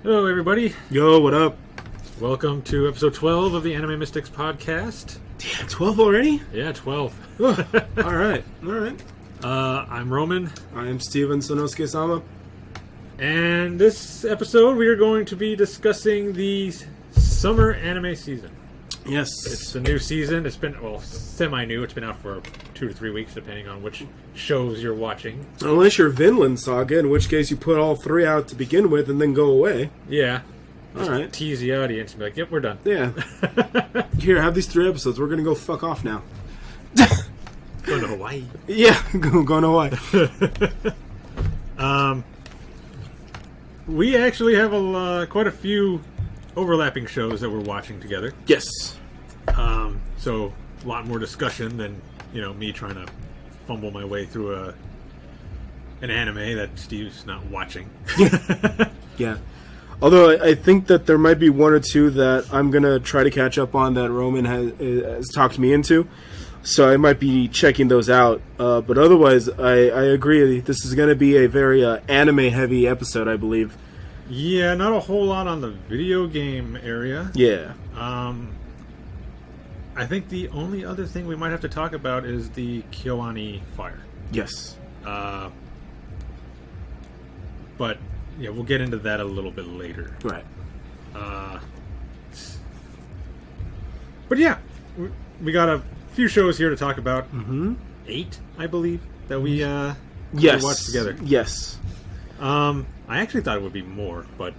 Hello, everybody. Yo, what up? Welcome to episode 12 of the Anime Mystics podcast. Damn, 12 already? Yeah, 12. All right. I'm Roman, I am Steven Sonosuke-sama. and this episode we are going to be discussing the summer anime season. Yes. It's the new season. It's been, semi-new. It's been out for 2 to 3 weeks, depending on which shows you're watching. Unless you're Vinland Saga, in which case you put all 3 out to begin with and then go away. Yeah. All right. Tease the audience and be like, yep, we're done. Yeah. Here, have these 3 episodes. We're going to go fuck off now. Go to Hawaii. Yeah, going away. We actually have quite a few overlapping shows that we're watching together. Yes. So a lot more discussion than, me trying to fumble my way through an anime that Steve's not watching. Yeah. Although I think that there might be 1 or 2 that I'm going to try to catch up on that Roman has talked me into. So I might be checking those out. But otherwise, I agree. This is going to be a very anime-heavy episode, I believe. Yeah, not a whole lot on the video game area. Yeah. I think the only other thing we might have to talk about is the Kyoani fire. Yes. But, yeah, we'll get into that a little bit later. Right. But yeah, we got a few shows here to talk about. Mm-hmm. 8, I believe, that we watched together. Yes. I actually thought it would be more, but,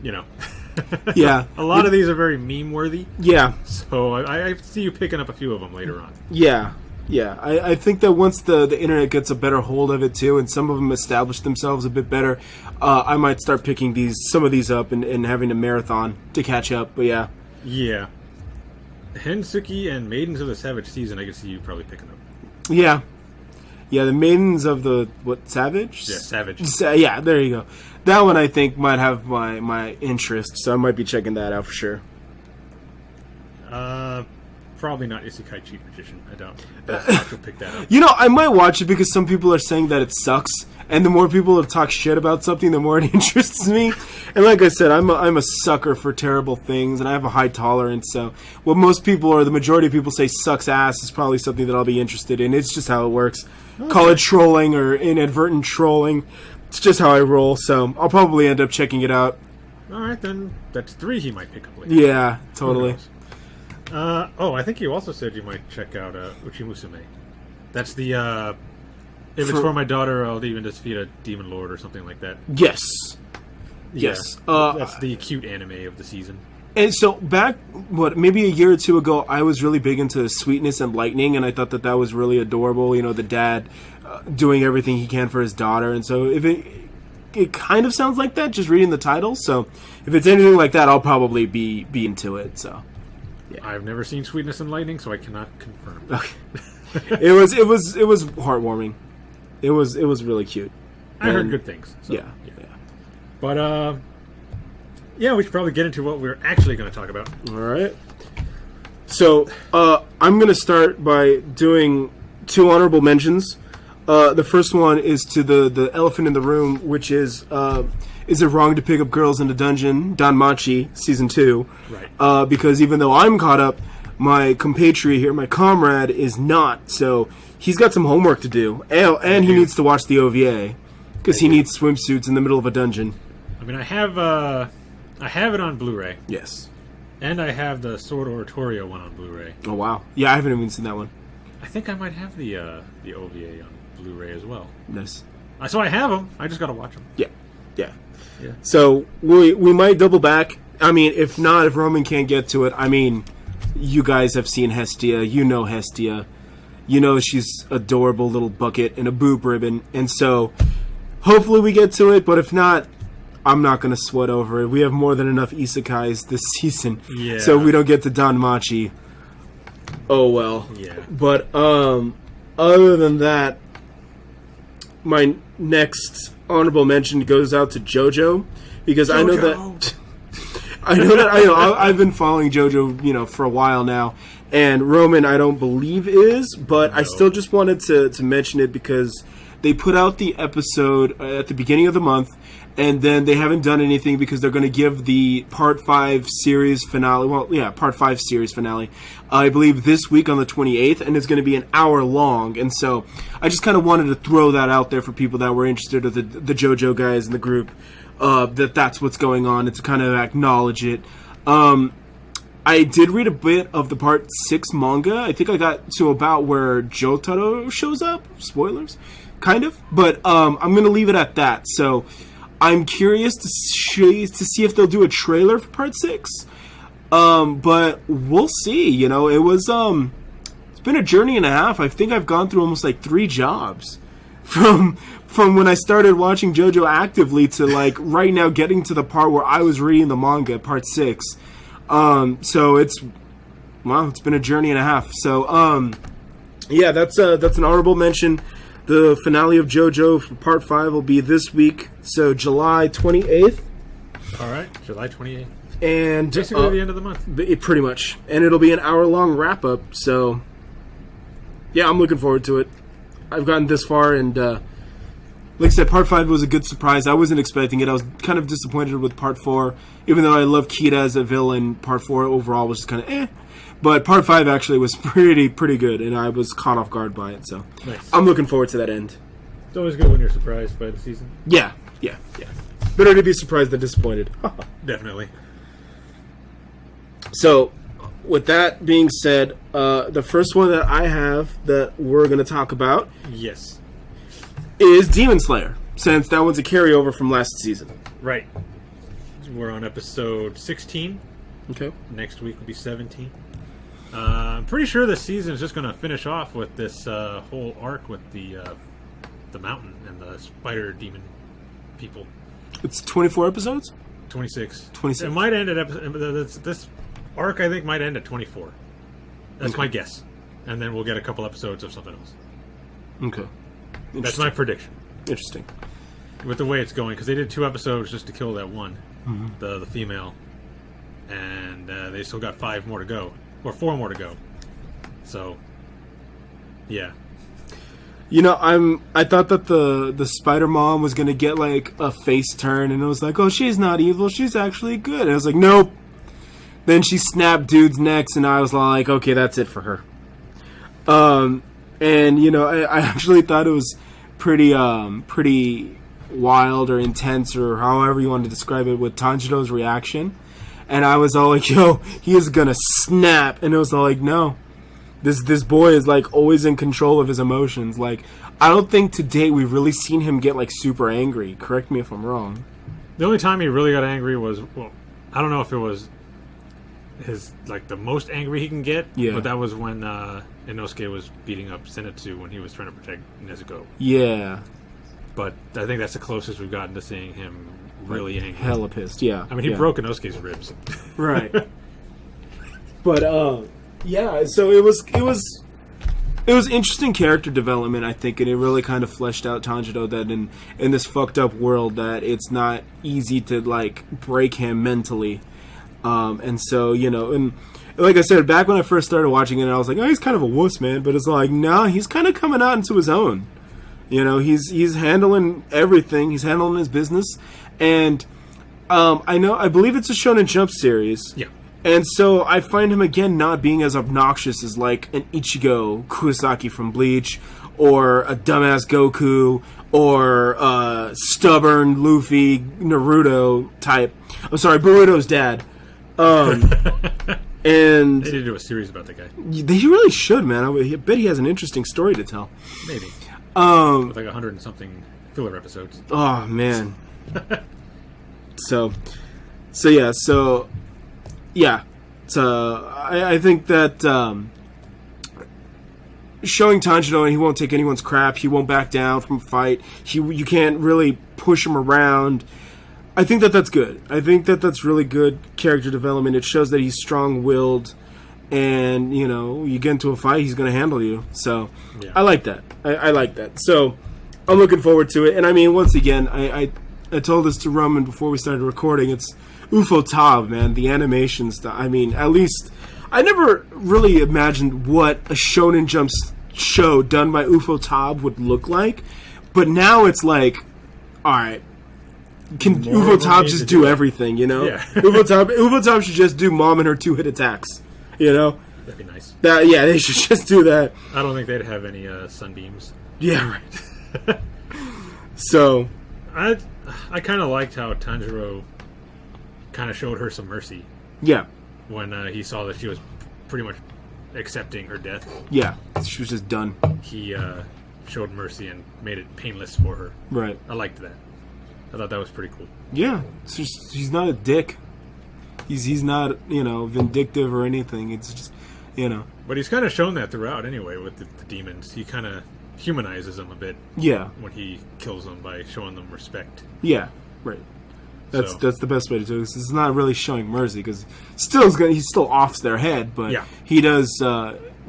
Yeah. a lot of these are very meme-worthy. Yeah. So I see you picking up a few of them later on. Yeah. Yeah. I think that once the internet gets a better hold of it, too, and some of them establish themselves a bit better, I might start picking some of these up and having a marathon to catch up, but yeah. Yeah. Hensuki and Maidens of the Savage Season, I can see you probably picking up. Yeah. Yeah, the Maidens of the, Savage? Yeah, Savage. Yeah, there you go. That one I think might have my interest, so I might be checking that out for sure. Probably not Isekai Cheat Magician. I don't. I'll pick that up. I might watch it because some people are saying that it sucks, and the more people that talk shit about something, the more it interests me. And like I said, I'm a sucker for terrible things, and I have a high tolerance. So what most people, or the majority of people, say sucks ass is probably something that I'll be interested in. It's just how it works. Okay. Call it trolling or inadvertent trolling. It's just how I roll. So I'll probably end up checking it out. All right, then that's 3 he might pick up later. Yeah, totally. I think you also said you might check out Uchimusume. That's the if it's for my daughter, I'll even just feed a demon lord or something like that. Yes. Yeah, yes. That's the cute anime of the season. And so back, maybe a year or 2 ago, I was really big into Sweetness and Lightning, and I thought that was really adorable. The dad doing everything he can for his daughter, and so if it kind of sounds like that, just reading the title. So if it's anything like that, I'll probably be into it. So. Yeah. I've never seen Sweetness and Lightning, so I cannot confirm. Okay. It was heartwarming. It was really cute. I heard good things. So, yeah. But we should probably get into what we're actually going to talk about. All right. So I'm going to start by doing 2 honorable mentions. The first one is to the elephant in the room, which is it wrong to pick up girls in the dungeon? Danmachi Season 2. Right. Because even though I'm caught up, my compatriot here, my comrade, is not. So he's got some homework to do. And he needs to watch the OVA. Because he needs swimsuits in the middle of a dungeon. I mean, I have it on Blu-ray. Yes. And I have the Sword Oratorio one on Blu-ray. Oh, wow. Yeah, I haven't even seen that one. I think I might have the OVA on Blu-ray as well. Nice. So I have them. I just got to watch them. Yeah. So we might double back. I mean, if Roman can't get to it, I mean, you guys have seen Hestia. You know Hestia. You know she's adorable little bucket and a boob ribbon. And so hopefully we get to it. But if not, I'm not going to sweat over it. We have more than enough isekais this season. Yeah. So we don't get to Danmachi. Oh, well. Yeah. But other than that, my next honorable mention goes out to JoJo, because I know that I've been following JoJo, for a while now, and Roman I don't believe is, but no. I still just wanted to mention it because they put out the episode at the beginning of the month, And then they haven't done anything because they're going to give the Part 5 series finale, Part 5 series finale, I believe this week on the 28th, and it's going to be an hour long. And so I just kind of wanted to throw that out there for people that were interested, or the JoJo guys in the group, that's what's going on, and to kind of acknowledge it. I did read a bit of the Part 6 manga. I think I got to about where Jotaro shows up. Spoilers, kind of. But I'm going to leave it at that. So I'm curious to see if they'll do a trailer for Part 6. But we'll see. You know, it's been a journey and a half. I think I've gone through almost like 3 jobs from when I started watching JoJo actively to like right now getting to the part where I was reading the manga, Part 6. So it's been a journey and a half. So yeah, that's an honorable mention. The finale of JoJo for Part 5 will be this week, so July 28th. All right, July 28th. And basically the end of the month. Pretty much. And it'll be an hour-long wrap-up, so yeah, I'm looking forward to it. I've gotten this far, and like I said, Part 5 was a good surprise. I wasn't expecting it. I was kind of disappointed with Part 4. Even though I love Kita as a villain, Part 4 overall was just kind of eh. But Part 5 actually was pretty good, and I was caught off guard by it, so nice. I'm looking forward to that end. It's always good when you're surprised by the season. Yeah. Better to be surprised than disappointed. Definitely. So, with that being said, the first one that I have that we're going to talk about yes, is Demon Slayer, since that one's a carryover from last season. Right. We're on episode 16. Okay. Next week will be 17. I'm pretty sure this season is just going to finish off with this whole arc with the mountain and the spider demon people. It's 24 episodes? 26. 26. It might end at this arc, I think, might end at 24. That's my guess. And then we'll get a couple episodes of something else. Okay. That's my prediction. Interesting. With the way it's going, because they did 2 episodes just to kill that one, the female, and they still got 5 more to go, or 4 more to go. So, yeah. You know, I thought that the Spider Mom was gonna get like a face turn, and it was like, oh, she's not evil, she's actually good. And I was like, nope. Then she snapped dudes' necks, and I was like, okay, that's it for her. And you know, I actually thought it was pretty wild or intense, or however you want to describe it, with Tanjiro's reaction. And I was all like, yo, he is gonna snap. And it was all like, no. This boy is like always in control of his emotions. Like, I don't think to date we've really seen him get like super angry. Correct me if I'm wrong. The only time he really got angry was, well, I don't know if it was his, like, the most angry he can get, but that was when Inosuke was beating up Zenitsu when he was trying to protect Nezuko. Yeah. But I think that's the closest we've gotten to seeing him really angry. Hella pissed, yeah. I mean, he broke Inosuke's ribs. Right. But, yeah, so it was interesting character development, I think, and it really kind of fleshed out Tanjiro that in this fucked up world that it's not easy to, like, break him mentally. And so, you know, and like I said, back when I first started watching it, I was like, oh, he's kind of a wuss, man. But it's like, no, he's kind of coming out into his own. You know, he's handling everything. He's handling his business. And I believe it's a Shonen Jump series. Yeah. And so I find him, again, not being as obnoxious as, like, an Ichigo Kurosaki from Bleach, or a dumbass Goku, or stubborn Luffy Naruto type. I'm sorry, Boruto's dad. And they need to do a series about that guy. They really should, man. I bet he has an interesting story to tell. Maybe. With like 100 and something filler episodes. Oh, man. So I think that showing Tanjiro, and he won't take anyone's crap, he won't back down from a fight, you can't really push him around. I think that that's good. I think that that's really good character development. It shows that he's strong-willed, and, you know, you get into a fight, he's going to handle you. So, yeah. I like that. I like that. So, I'm looking forward to it. And, I mean, once again, I told this to Roman before we started recording, it's Ufotable, man. The animation stuff. I mean, at least, I never really imagined what a Shonen Jump show done by Ufotable would look like. But now it's like, alright, can More of them Uvotop need just to do do it. everything, you know? Yeah. Uvotop should just do Mom and her 2-hit attacks, you know? That'd be nice. Yeah, they should just do that. I don't think they'd have any sunbeams. Yeah, right. So, I kind of liked how Tanjiro kind of showed her some mercy yeah, when he saw that she was pretty much accepting her death. yeah, she was just done. He showed mercy and made it painless for her. Right. I liked that. I thought that was pretty cool. Yeah, it's just, he's not a dick. He's not, vindictive or anything. It's just, But he's kind of shown that throughout anyway with the demons. He kind of humanizes them a bit yeah, when he kills them by showing them respect. yeah, right. That's So- that's the best way to do this. It's not really showing mercy because he still offs their head, but Yeah. he does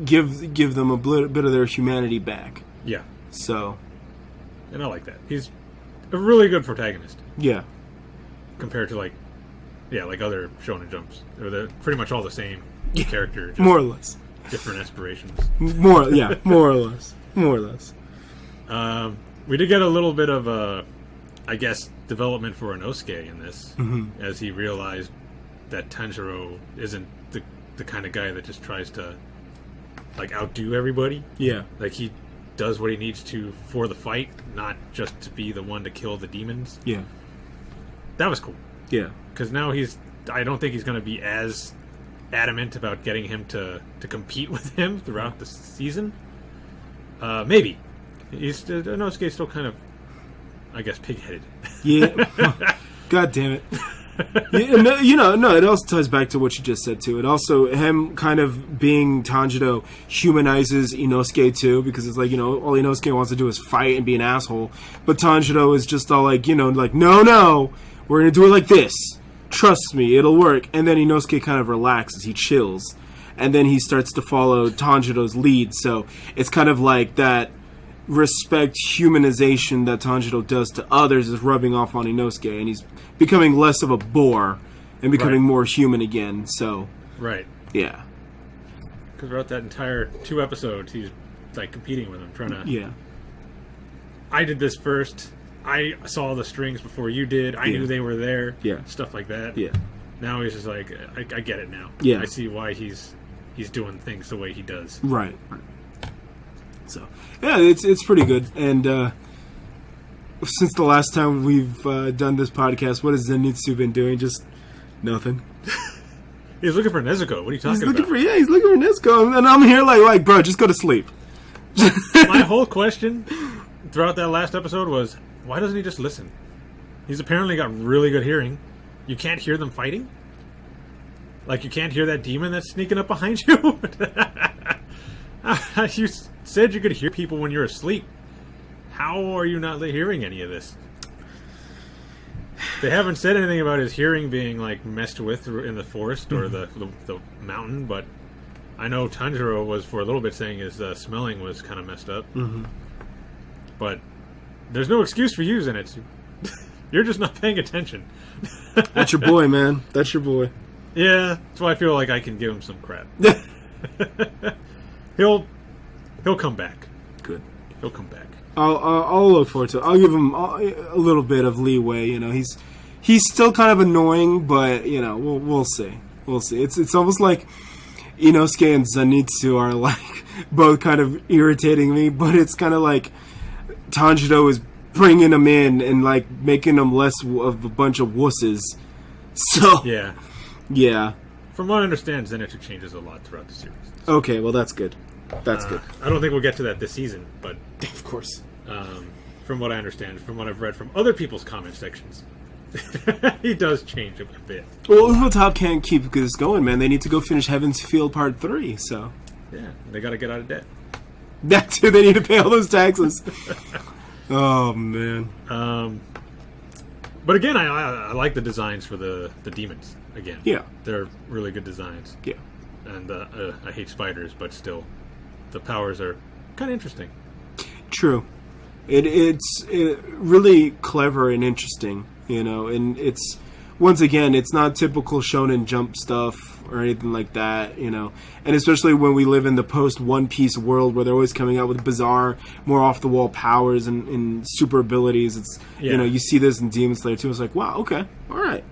give them a bit of their humanity back. Yeah, So, and I like that. He's a really good protagonist yeah, compared to like other Shonen Jumps. They're pretty much all the same character, just more or less. different aspirations. More or less. More or less. We did get a little bit of I guess, development for Inosuke in this, as he realized that Tanjiro isn't the kind of guy that just tries to like outdo everybody. Yeah, Like he does what he needs to for the fight, not just to be the one to kill the demons. yeah, That was cool yeah, because now I don't think he's going to be as adamant about getting him to compete with him throughout the season. Maybe Inosuke's still kind of, I guess, pig-headed. yeah. God damn it. It also ties back to what you just said too. It also, him kind of being Tanjiro humanizes Inosuke too, because it's like, all Inosuke wants to do is fight and be an asshole, but Tanjiro is just all like, no, we're gonna do it like this. Trust me, it'll work. And then Inosuke kind of relaxes, he chills, and then he starts to follow Tanjiro's lead. So it's kind of like that respect humanization that Tanjiro does to others is rubbing off on Inosuke, and he's becoming less of a bore and becoming Right. more human again. So, Right. yeah. Because throughout that entire 2 episodes, he's like competing with him, trying to. Yeah. I did this first. I saw the strings before you did. I Yeah. knew they were there. Yeah. Stuff like that. Yeah. Now he's just like, I get it now. Yeah. I see why he's doing things the way he does. Right. So, yeah, it's pretty good. And since the last time we've done this podcast, what has Zenitsu been doing? Just nothing. He's looking for Nezuko. What are you talking He's looking about? for Nezuko, and I'm here like, bro, just go to sleep. My whole question throughout that last episode was, why doesn't he just listen? He's apparently got really good hearing. You can't hear them fighting? Like, you can't hear that demon that's sneaking up behind you? You said you could hear people when you're asleep. How are you not hearing any of this? They haven't said anything about his hearing being, like, messed with in the forest or the mountain, but I know Tanjiro was, for a little bit, saying his smelling was kind of messed up. Mm-hmm. But there's no excuse for you, Zenitsu. You're just not paying attention. That's your boy, man. That's your boy. Yeah, that's why I feel like I can give him some crap. He'll come back. Good. He'll come back. I'll look forward to it. I'll give him a little bit of leeway. He's still kind of annoying, but we'll see. We'll see. It's almost like Inosuke and Zenitsu are like both kind of irritating me, but it's kind of like Tanjiro is bringing them in and like making them less of a bunch of wusses. So yeah. From what I understand, Zenitsu changes a lot throughout the series. Okay, well that's good. That's good. I don't think we'll get to that this season, but Of course. from what I understand, from what I've read from other people's comment sections, he does change a bit. Well, Ufotop can't keep this going, man. They need to go finish Heaven's Field Part 3, so... Yeah, they got to get out of debt. That too, they need to pay all those taxes. Oh, man. But again, I like the designs for the demons, again. Yeah. They're really good designs. Yeah. And I hate spiders, but still, the powers are kind of interesting. True. It's really clever and interesting, and it's, once again, it's not typical Shonen Jump stuff. or anything like that, you know. And especially when we live in the post One Piece world where they're always coming out with bizarre, more off the wall powers and super abilities. It's you know, you see this in Demon Slayer too. It's like, wow, okay, all right,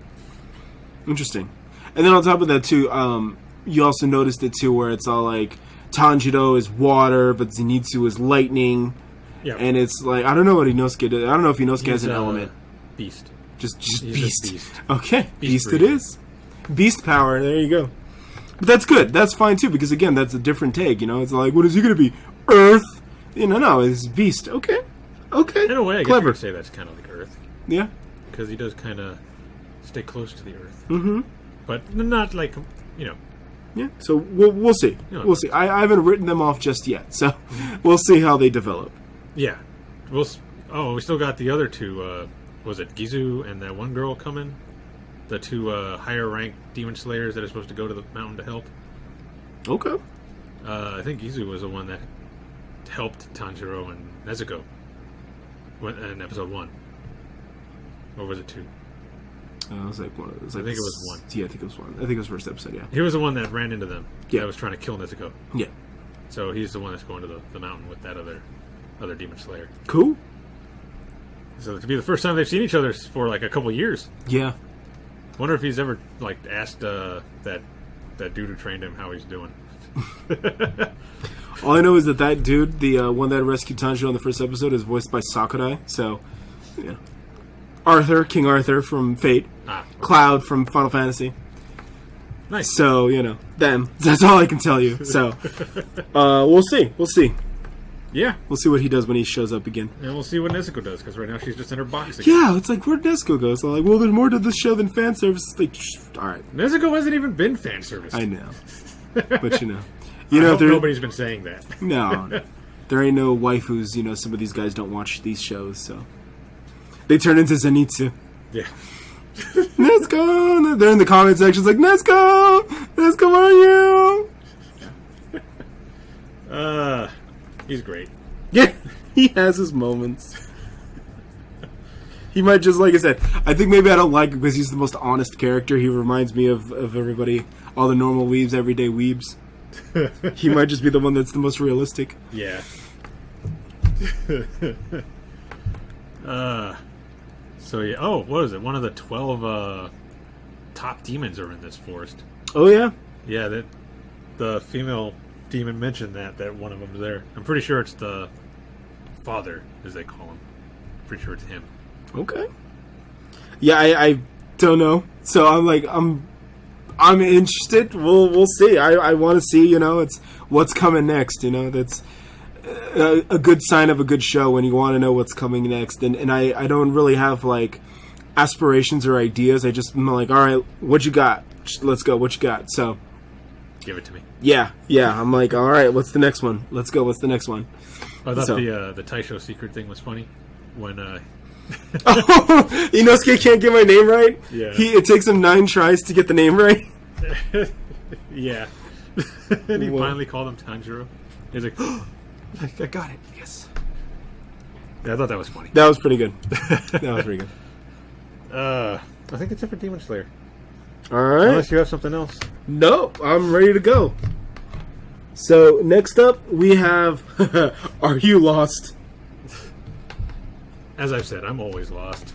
interesting. And then on top of that too, you also noticed it too, where it's all like Tanjiro is water, but Zenitsu is lightning. Yeah. And it's like, I don't know what Inosuke did. I don't know if Inosuke has an element. Beast. Just He's beast. Okay, beast it breed. is. Beast power, there you go. But that's good. That's fine too, because again, that's a different take, you know? It's like, what is he going to be? Earth? You know, no, it's beast. Okay. Okay. In a way, I guess Clever. you could say that's kind of like Earth. Yeah. Because he does kind of stay close to the Earth. Mm-hmm. But not like, you know. Yeah, so we'll see. We'll see. I haven't written them off just yet, so we'll see how they develop. Yeah. We still got the other two, was it Gizu and that one girl coming? The two higher ranked demon slayers that are supposed to go to the mountain to help. Okay. I think Gizu was the one that helped Tanjiro and Nezuko in episode 1. Or was it 2? It was like one of those. I think it was 1. Yeah, I think it was 1. I think it was first episode, yeah. He was the one that ran into them. Yeah. That was trying to kill Nezuko. Yeah. So he's the one that's going to the mountain with that other demon slayer. Cool. So it could be the first time they've seen each other for like a couple years. Yeah. Wonder if he's ever like asked that dude who trained him how he's doing. All I know is that dude, the one that rescued Tanjiro in the first episode, is voiced by Sakurai. So, yeah. King Arthur from Fate. Cloud from Final Fantasy. Nice. So, you know, them. That's all I can tell you. So, we'll see. We'll see. Yeah. We'll see what he does when he shows up again. And we'll see what Nezuko does, because right now she's just in her box again. Yeah, it's like, where'd Nezuko go? So, like, well, there's more to this show than fan service. It's like, alright. Nezuko hasn't even been fan service. I know. But, you know. I hope nobody's been saying that. No. There ain't no waifus, you know, some of these guys don't watch these shows, so. They turn into Zenitsu. Yeah. Nezuko! They're in the comment section, like, Nezuko! Nezuko, where are you? He's great. Yeah, he has his moments. He might just, like I said, I think maybe I don't like him because he's the most honest character. He reminds me of everybody, all the normal weebs, everyday weebs. He might just be the one that's the most realistic. Yeah. So yeah. Oh, what is it? One of the 12 top demons are in this forest. Oh yeah. Yeah, that the female demon mentioned that one of them's there. I'm pretty sure it's the father, as they call him. Pretty sure it's him. Okay. Yeah, I don't know. So I'm like I'm interested. We'll see. I want to see. You know, it's what's coming next. You know, that's a good sign of a good show when you want to know what's coming next. And I don't really have like aspirations or ideas. I'm like, all right, what you got? Let's go. What you got? So. Give it to me. Yeah. I'm like, all right, what's the next one? Let's go. What's the next one? I thought the Taisho secret thing was funny when Inosuke can't get my name right. Yeah, it takes him 9 tries to get the name right. Yeah, and he finally called him Tanjiro. He's like, oh, I got it. Yes. Yeah, I thought that was funny. That was pretty good. I think it's it for Demon Slayer. All right. Unless you have something else. No, I'm ready to go. So, next up, we have Are You Lost? As I've said, I'm always lost.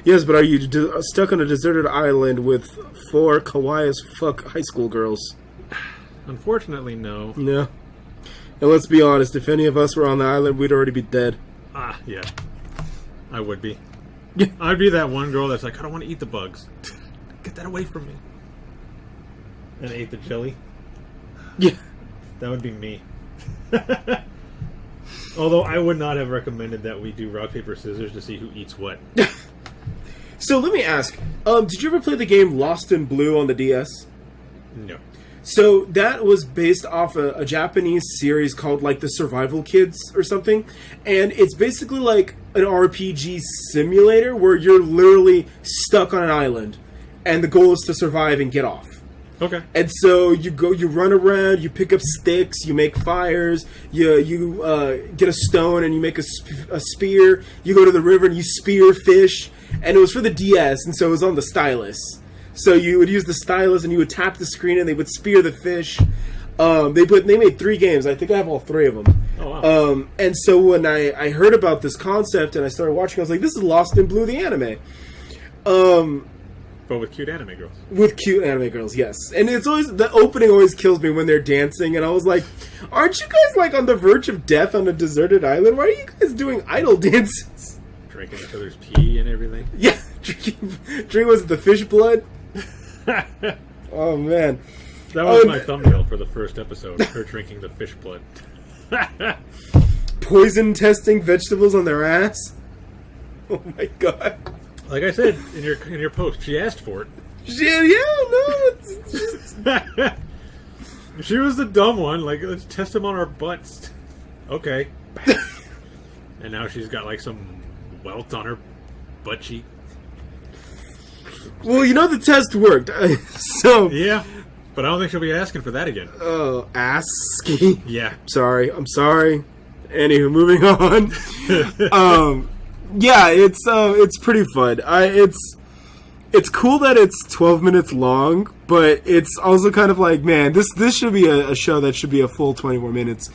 Yes, but are you stuck on a deserted island with 4 kawaii as fuck high school girls? Unfortunately, no. No. And let's be honest, if any of us were on the island, we'd already be dead. Yeah. I would be. I'd be that one girl that's like, I don't want to eat the bugs. Get that away from me. And ate the jelly. Yeah. That would be me. Although I would not have recommended that we do rock, paper, scissors to see who eats what. So let me ask, did you ever play the game Lost in Blue on the DS? No. So that was based off a Japanese series called like The Survival Kids or something. And it's basically like an RPG simulator where you're literally stuck on an island. And the goal is to survive and get off. Okay. And so you run around, you pick up sticks, you make fires, you get a stone and you make a spear. You go to the river and you spear fish. And it was for the DS, and so it was on the stylus. So you would use the stylus and you would tap the screen and they would spear the fish. They made 3 games. I think I have all 3 of them. Oh, wow. And so when I heard about this concept and I started watching, I was like, this is Lost in Blue, the anime. But with cute anime girls. With cute anime girls, yes. And it's always, the opening always kills me when they're dancing, and I was like, aren't you guys like on the verge of death on a deserted island? Why are you guys doing idle dances? Drinking each other's pee and everything. Yeah, drink was it the fish blood? Oh man. That was my thumbnail for the first episode, her drinking the fish blood. Poison testing vegetables on their ass? Oh my god. Like I said in your post, she asked for it. It's just... She was the dumb one. Like, let's test them on our butts. Okay. And now she's got like some welt on her butt cheek. Well, you know the test worked. So yeah, but I don't think she'll be asking for that again. Oh, asking. Yeah. I'm sorry. Anywho, moving on. Yeah, it's pretty fun. It's cool that it's 12 minutes long, but it's also kind of like, man, this should be a show that should be a full 24 minutes.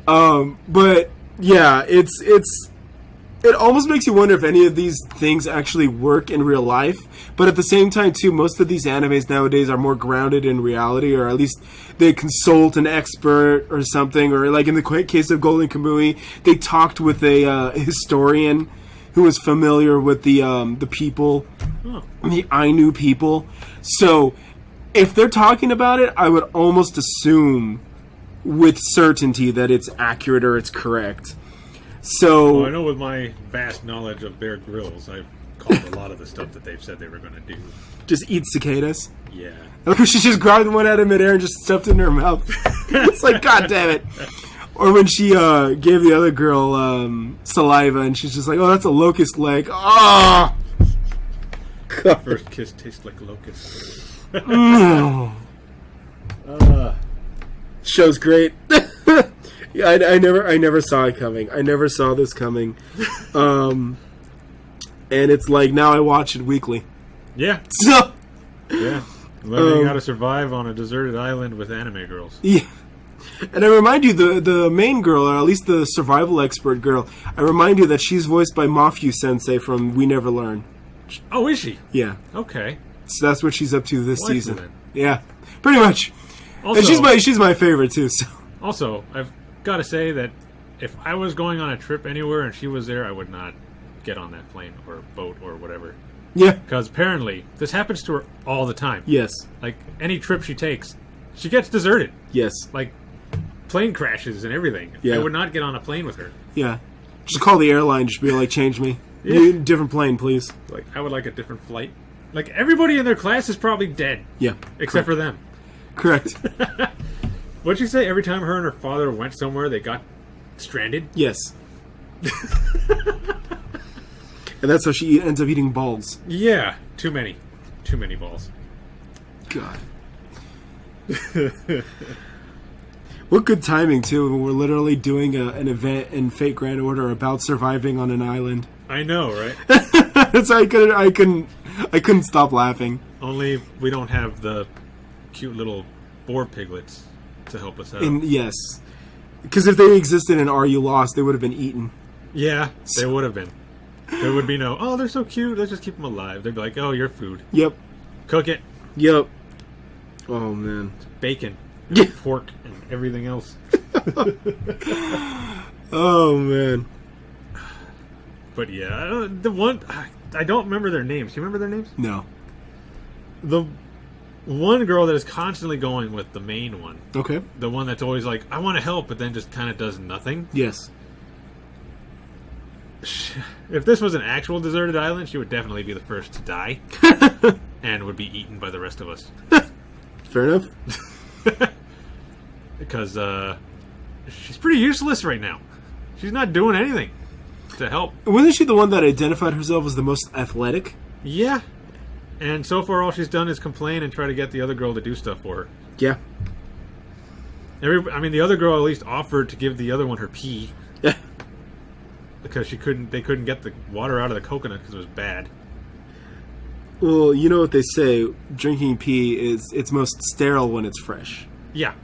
But yeah, it almost makes you wonder if any of these things actually work in real life. But at the same time, too, most of these animes nowadays are more grounded in reality, or at least they consult an expert or something. Or like in the case of Golden Kamui, they talked with a historian who was familiar with the people, the Ainu people. So if they're talking about it, I would almost assume with certainty that it's accurate or it's correct. So well, I know with my vast knowledge of Bear Grylls, I've called a lot of the stuff that they've said they were going to do. Just eat cicadas? Yeah. She just grabbed one out of midair and just stuffed it in her mouth. It's like, God damn it. Or when she gave the other girl saliva and she's just like, oh, that's a locust leg. Oh! First kiss tastes like locust. Show's great. Yeah, I never saw it coming. I never saw this coming. And it's like now I watch it weekly. Yeah. So yeah. Learning how to survive on a deserted island with anime girls. Yeah. And I remind you, the main girl, or at least the survival expert girl, I remind you that she's voiced by Mafyu Sensei from We Never Learn. Oh, is she? Yeah. Okay. So that's what she's up to this season. Then. Yeah. Pretty much. Also, and she's my favorite too. So. Also, I've got to say that if I was going on a trip anywhere and she was there, I would not get on that plane or boat or whatever. Yeah. Because apparently, this happens to her all the time. Yes. Like, any trip she takes, she gets deserted. Yes. Like, plane crashes and everything. Yeah. I would not get on a plane with her. Yeah. Just call the airline, just be like, change me. Yeah. Different plane, please. Like, I would like a different flight. Like, everybody in their class is probably dead. Yeah. Except for them. Correct. What'd you say? Every time her and her father went somewhere, they got stranded? Yes. And that's how she ends up eating balls. Yeah. Too many. Too many balls. God. What good timing, too, when we're literally doing an event in Fate Grand Order about surviving on an island. I know, right? So I couldn't stop laughing. Only we don't have the cute little boar piglets to help us out. Yes. Because if they existed in Are You Lost, they would have been eaten. Yeah, they would have been. There would be no, oh, they're so cute, let's just keep them alive. They'd be like, oh, you're food. Yep. Cook it. Yep. Oh, man. Bacon. Yeah. Pork and everything else. Oh, man. But yeah, I don't remember their names. You remember their names? No. The one girl that is constantly going with the main one. Okay. The one that's always like, I want to help, but then just kind of does nothing. Yes. If this was an actual deserted island, she would definitely be the first to die. And would be eaten by the rest of us. Fair enough. Because she's pretty useless right now. She's not doing anything to help. Wasn't she the one that identified herself as the most athletic? Yeah. And so far all she's done is complain and try to get the other girl to do stuff for her. Yeah. The other girl at least offered to give the other one her pee. Yeah. Because they couldn't get the water out of the coconut because it was bad. Well, you know what they say, drinking pee is it's most sterile when it's fresh. Yeah,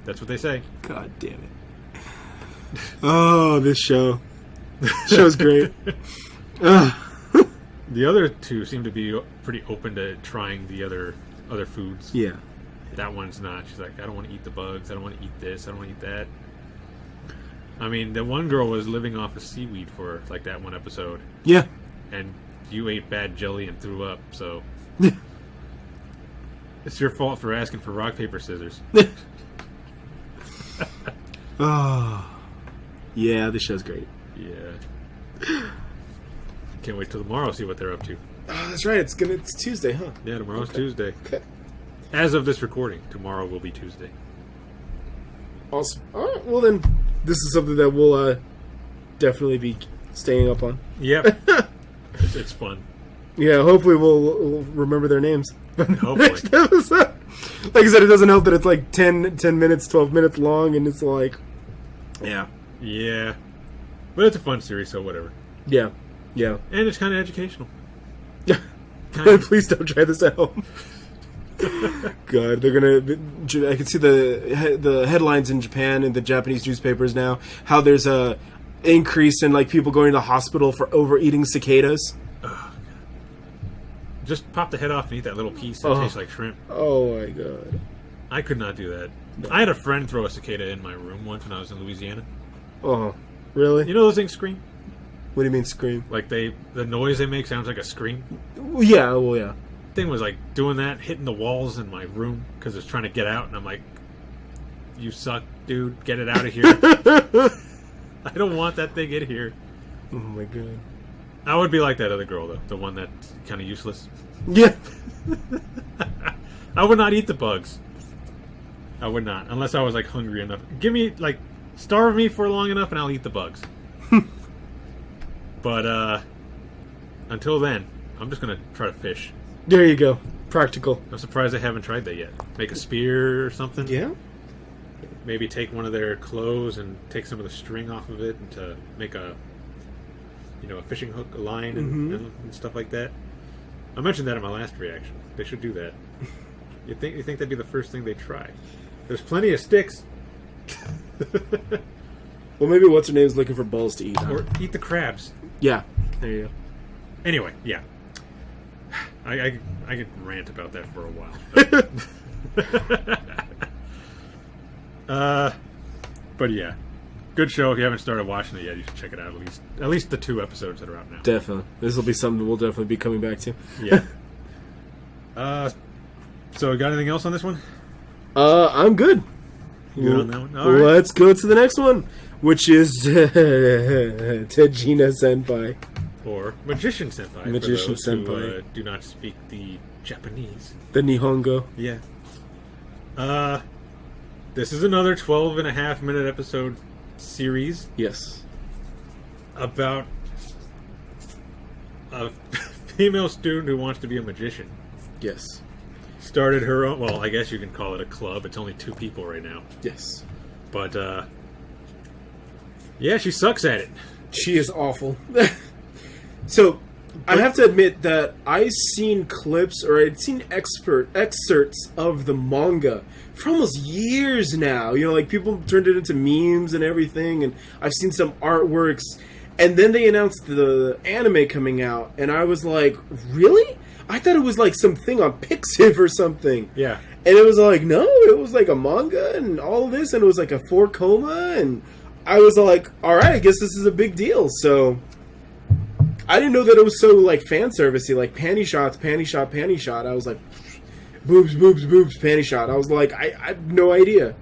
that's what they say. God damn it. Oh, this show. Show's great. The other two seem to be pretty open to trying the other foods. Yeah. That one's not. She's like, I don't want to eat the bugs. I don't want to eat this. I don't want to eat that. I mean, the one girl was living off of seaweed for like that one episode. Yeah. And you ate bad jelly and threw up, so it's your fault for asking for rock, paper, scissors. Oh. Yeah, this show's great. Yeah. Can't wait till tomorrow to see what they're up to. Oh, that's right. It's Tuesday, huh? Yeah, tomorrow's Tuesday. Okay. As of this recording, tomorrow will be Tuesday. Awesome. All right. Well, then, this is something that we'll definitely be staying up on. Yep. It's fun. Yeah, hopefully we'll remember their names. Hopefully. Next episode. Like I said, it doesn't help that it's like 10 minutes, 12 minutes long, and it's like... Yeah. Yeah. But it's a fun series, so whatever. Yeah. Yeah. And it's kind of educational. Yeah. Please don't try this at home. God, they're gonna... I can see the headlines in Japan and the Japanese newspapers now, how there's a increase in like people going to the hospital for overeating cicadas. Just pop the head off and eat that little piece that tastes like shrimp. Oh my God. I could not do that. I had a friend throw a cicada in my room once when I was in Louisiana. Oh, really? You know those things scream? What do you mean scream? Like the noise they make sounds like a scream. Yeah, well, yeah. Thing was like doing that, hitting the walls in my room because it was trying to get out, and I'm like, "You suck, dude! Get it out of here! I don't want that thing in here." Oh my God. I would be like that other girl though, the one that's kind of useless. Yeah. I would not eat the bugs. I would not, unless I was like hungry enough. Give me like starve me for long enough, and I'll eat the bugs. But until then, I'm just gonna try to fish. There you go. Practical. I'm surprised I haven't tried that yet. Make a spear or something. Yeah. Maybe take one of their clothes and take some of the string off of it and to make a fishing hook, a line, and stuff like that. I mentioned that in my last reaction. They should do that. You think that'd be the first thing they try? There's plenty of sticks. Well, maybe what's her name's looking for balls to eat. Or eat the crabs. Yeah. There you go. Anyway, yeah. I could rant about that for a while. But yeah. Good show. If you haven't started watching it yet, you should check it out at least the 2 episodes that are out now. Definitely. This will be something we'll definitely be coming back to. Yeah. So got anything else on this one? I'm good. You good on that one? All right. Let's go to the next one, which is Tejina-Senpai. Or Magician-Senpai. Magician-Senpai. For those who do not speak the Japanese. The Nihongo. Yeah. This is another 12.5-minute episode series. Yes. About a female student who wants to be a magician. Yes. Started her own, well, I guess you can call it a club. It's only 2 people right now. Yes. But, yeah, she sucks at it. She is awful. So, I have to admit that I've seen clips, or I'd seen excerpts of the manga for almost years now. You know, like, people turned it into memes and everything, and I've seen some artworks, and then they announced the anime coming out, and I was like, really? I thought it was like something on Pixiv or something. Yeah. And it was like, no, it was like a manga and all this, and it was like a 4 coma, and I was like, alright, I guess this is a big deal. So, I didn't know that it was so, like, fan servicey, like, panty shots, panty shot, panty shot. I was like, boobs, boobs, boobs, panty shot. I was like, I had no idea.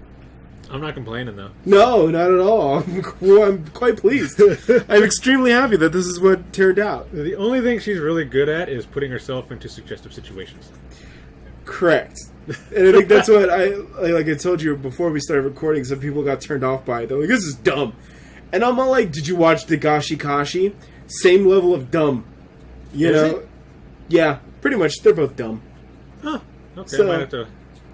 I'm not complaining, though. No, not at all. I'm quite pleased. I'm extremely happy that this is what turned out. The only thing she's really good at is putting herself into suggestive situations. Correct. And I think that's what like I told you before we started recording, some people got turned off by it. They're like, this is dumb. And I'm all like, did you watch Dagashi Kashi? Same level of dumb. You Is know? it? Yeah, pretty much. They're both dumb. Huh. Okay, So- I might have to...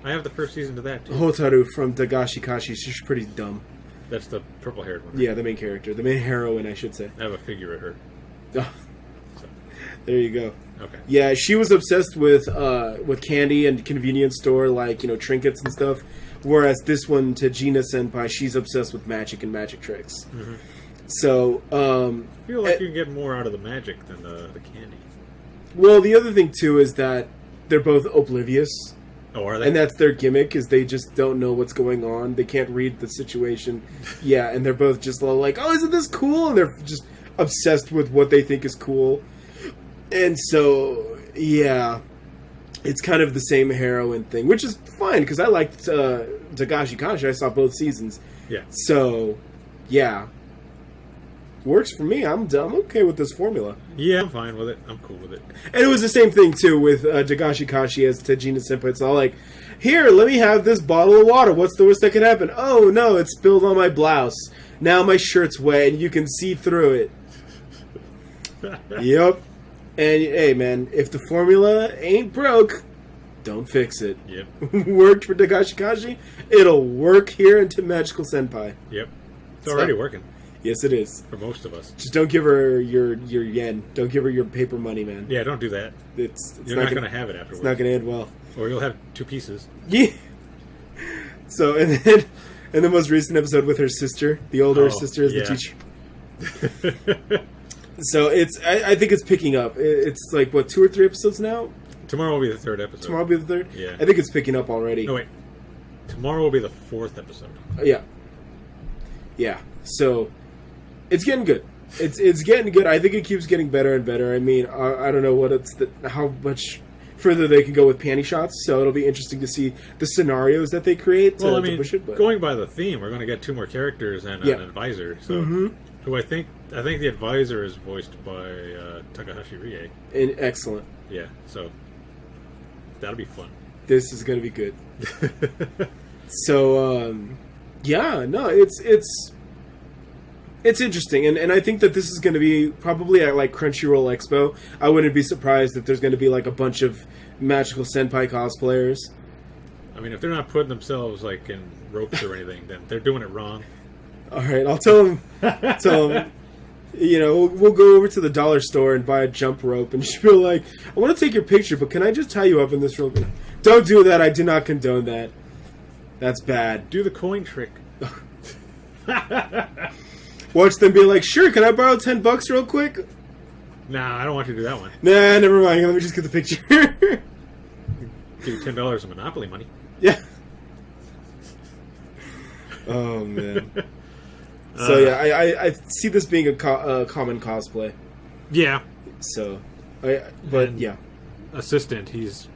I have the first season to that, too. Hotaru from Dagashi Kashi, she's pretty dumb. That's the purple-haired one. Yeah, the main character. The main heroine, I should say. I have a figure of her. Oh. There you go. Okay. Yeah, she was obsessed with candy and convenience store, like, trinkets and stuff. Whereas this one, Tejina-Senpai, she's obsessed with magic and magic tricks. Mm-hmm. So, I feel like you can get more out of the magic than the candy. Well, the other thing, too, is that they're both oblivious. Oh, are they? And that's their gimmick, is they just don't know what's going on. They can't read the situation. Yeah, and they're both just like, oh, isn't this cool? And they're just obsessed with what they think is cool. And so, yeah, it's kind of the same heroine thing, which is fine, because I liked Tagashi Kashi. I saw both seasons. Yeah. So, yeah. Works for me. I'm okay with this formula. Yeah, I'm fine with it. I'm cool with it. And it was the same thing, too, with Tagashi Kashi as Tejina-Senpai. It's all like, here, let me have this bottle of water. What's the worst that could happen? Oh, no, it's spilled on my blouse. Now my shirt's wet, and you can see through it. Yep. And, hey, man, if the formula ain't broke, don't fix it. Yep. Worked for Tagashi Kashi, it'll work here into Magical Senpai. Yep. It's already working. Yes, it is. For most of us. Just don't give her your yen. Don't give her your paper money, man. Yeah, don't do that. It's You're not going to have it afterwards. It's not going to end well. Or you'll have 2 pieces. Yeah. So, and then in the most recent episode with her sister, the older sister is the teacher. So I think it's picking up. It's like, what, 2 or 3 episodes now? Tomorrow will be the 3rd episode. Tomorrow will be the 3rd? Yeah. I think it's picking up already. No, wait. Tomorrow will be the 4th episode. Yeah. Yeah. So, it's getting good. It's getting good. I think it keeps getting better and better. I mean, I don't know how much further they can go with panty shots, so it'll be interesting to see the scenarios that they create to push it. But going by the theme, we're going to get 2 more characters and an advisor. So, who I think the advisor is voiced by Takahashi Rie. Excellent. Yeah, so that'll be fun. This is going to be good. So, yeah, no, it's interesting, and I think that this is going to be probably at like Crunchyroll Expo. I wouldn't be surprised if there's going to be like a bunch of Magical Senpai cosplayers. I mean, if they're not putting themselves like in ropes or anything, then they're doing it wrong. All right, I'll tell them. We'll go over to the dollar store and buy a jump rope and just be like, I want to take your picture, but can I just tie you up in this rope? Don't do that. I do not condone that. That's bad. Do the coin trick. Watch them be like, sure, can I borrow $10 real quick? Nah, I don't want you to do that one. Nah, never mind. Let me just get the picture. Give you $10 of Monopoly money. Yeah. Oh, man. So, yeah, I see this being a common cosplay. Yeah. So, Assistant, he's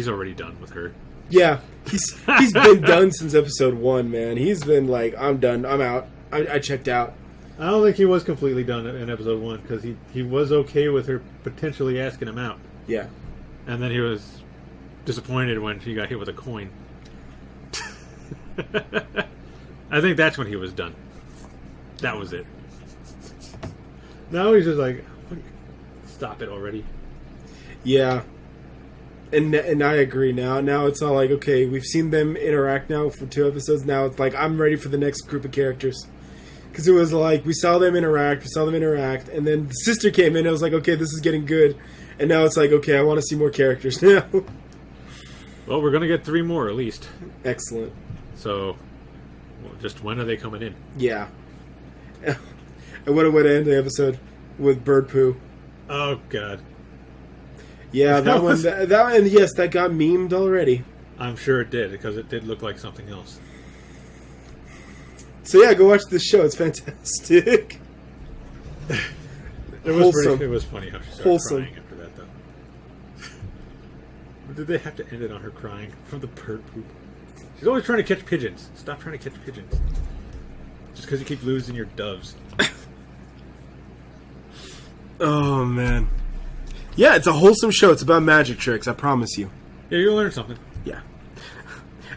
already done with her. Yeah, he's been done since episode 1, man. He's been like, I'm done. I'm out. I checked out. I don't think he was completely done in episode 1 because he was okay with her potentially asking him out. Yeah. And then he was disappointed when he got hit with a coin. I think that's when he was done. That was it. Now he's just like, stop it already. Yeah. And I agree now. Now it's all like, okay, we've seen them interact now for 2 episodes. Now it's like, I'm ready for the next group of characters. Because it was like, we saw them interact, and then the sister came in, and I was like, okay, this is getting good. And now it's like, okay, I want to see more characters now. Well, we're going to get 3 more at least. Excellent. So, just when are they coming in? Yeah. And what a way to end the episode with bird poo. Oh, God. Yeah, that one, yes, that got memed already. I'm sure it did, because it did look like something else. So yeah, go watch this show. It's fantastic. It was funny how she started crying after that, though. Did they have to end it on her crying from the bird poop? She's always trying to catch pigeons. Stop trying to catch pigeons. Just because you keep losing your doves. Oh, man. Yeah, it's a wholesome show. It's about magic tricks, I promise you. Yeah, you'll learn something. Yeah.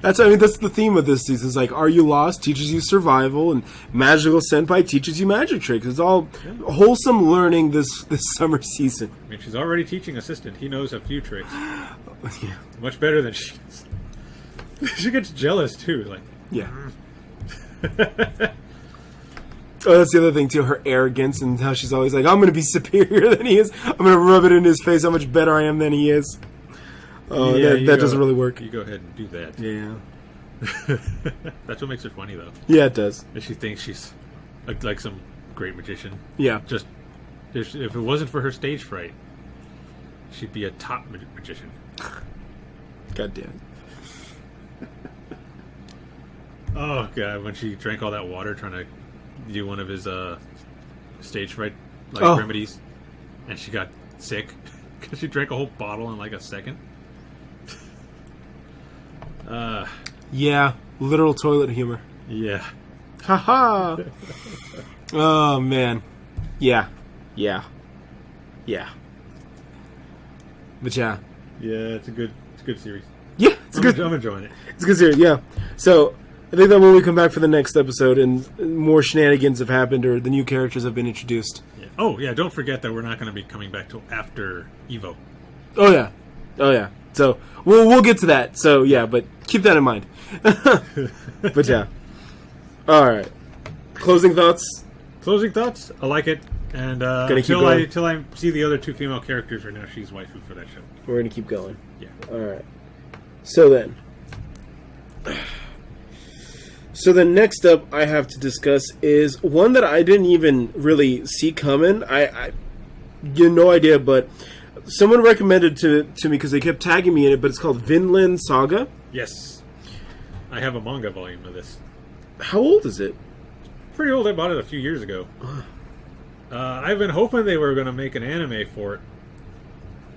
That's the theme of this season. It's like, Are You Lost? Teaches you survival, and Magical Senpai teaches you magic tricks. It's all wholesome learning this summer season. I mean, she's already teaching Assistant. He knows a few tricks. Yeah. Much better than she is. She gets jealous, too. Like, yeah. Oh, that's the other thing, too. Her arrogance and how she's always like, I'm going to be superior than he is. I'm going to rub it in his face how much better I am than he is. Oh, that doesn't really work. You go ahead and do that. Yeah. That's what makes her funny, though. Yeah, it does. And she thinks she's like some great magician. Yeah. Just, if it wasn't for her stage fright, she'd be a top magician. God damn it. Oh, God, when she drank all that water trying to do one of his stage fright remedies, and she got sick because she drank a whole bottle in like a second. Yeah, literal toilet humor. Yeah. Haha. Oh man. Yeah. But yeah. Yeah, it's a good series. Yeah, it's good. I'm enjoying it. It's a good series. Yeah. So I think that when we come back for the next episode and more shenanigans have happened or the new characters have been introduced. Yeah. Oh yeah, don't forget that we're not going to be coming back till after Evo. Oh yeah. So we'll get to that. So yeah, but keep that in mind. But yeah. All right. Closing thoughts. I like it, and until I see the other two female characters, right now she's waifu for that show. We're gonna keep going. Yeah. All right. So then next up I have to discuss is one that I didn't even really see coming. I you no idea, but someone recommended to me because they kept tagging me in it. But it's called Vinland Saga. Yes, I have a manga volume of this. How old is it? Pretty old. I bought it a few years ago. I've been hoping they were going to make an anime for it,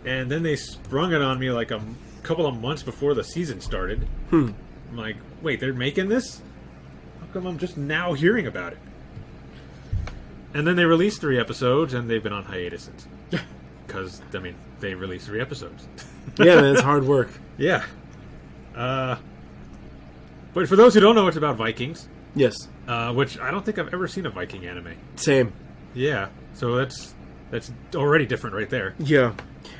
and then they sprung it on me like a couple of months before the season started. I'm like, wait, they're making this? How come I'm just now hearing about it? And then they released 3 episodes, and they've been on hiatus since. Because, I mean, they released 3 episodes. Yeah, man, it's hard work. Yeah. But for those who don't know, it's about Vikings. Yes. Which I don't think I've ever seen a Viking anime. Same. Yeah. So that's already different right there. Yeah.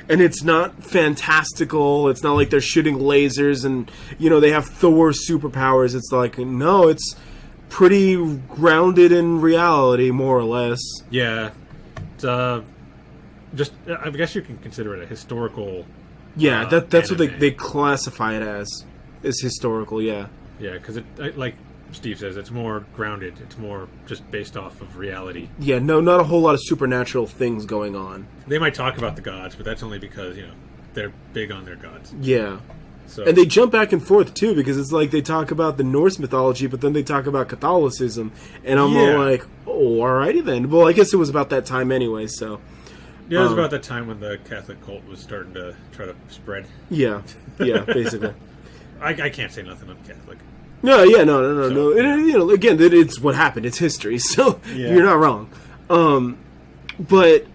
And it's not fantastical. It's not like they're shooting lasers and, they have Thor superpowers. It's like, no, it's pretty grounded in reality, more or less. Yeah. It's, I guess you can consider it a historical. Yeah, that's anime. what they classify it as. Is historical, yeah. Yeah, because like Steve says, it's more grounded. It's more just based off of reality. Yeah, no, not a whole lot of supernatural things going on. They might talk about the gods, but that's only because, they're big on their gods. Yeah. So. And they jump back and forth, too, because it's like they talk about the Norse mythology, but then they talk about Catholicism. And I'm all like, oh, alrighty then. Well, I guess it was about that time anyway, so. Yeah, it was about that time when the Catholic cult was starting to try to spread. Yeah, basically. I can't say nothing. I'm Catholic. No. It, again, it's what happened. It's history, so you're not wrong. But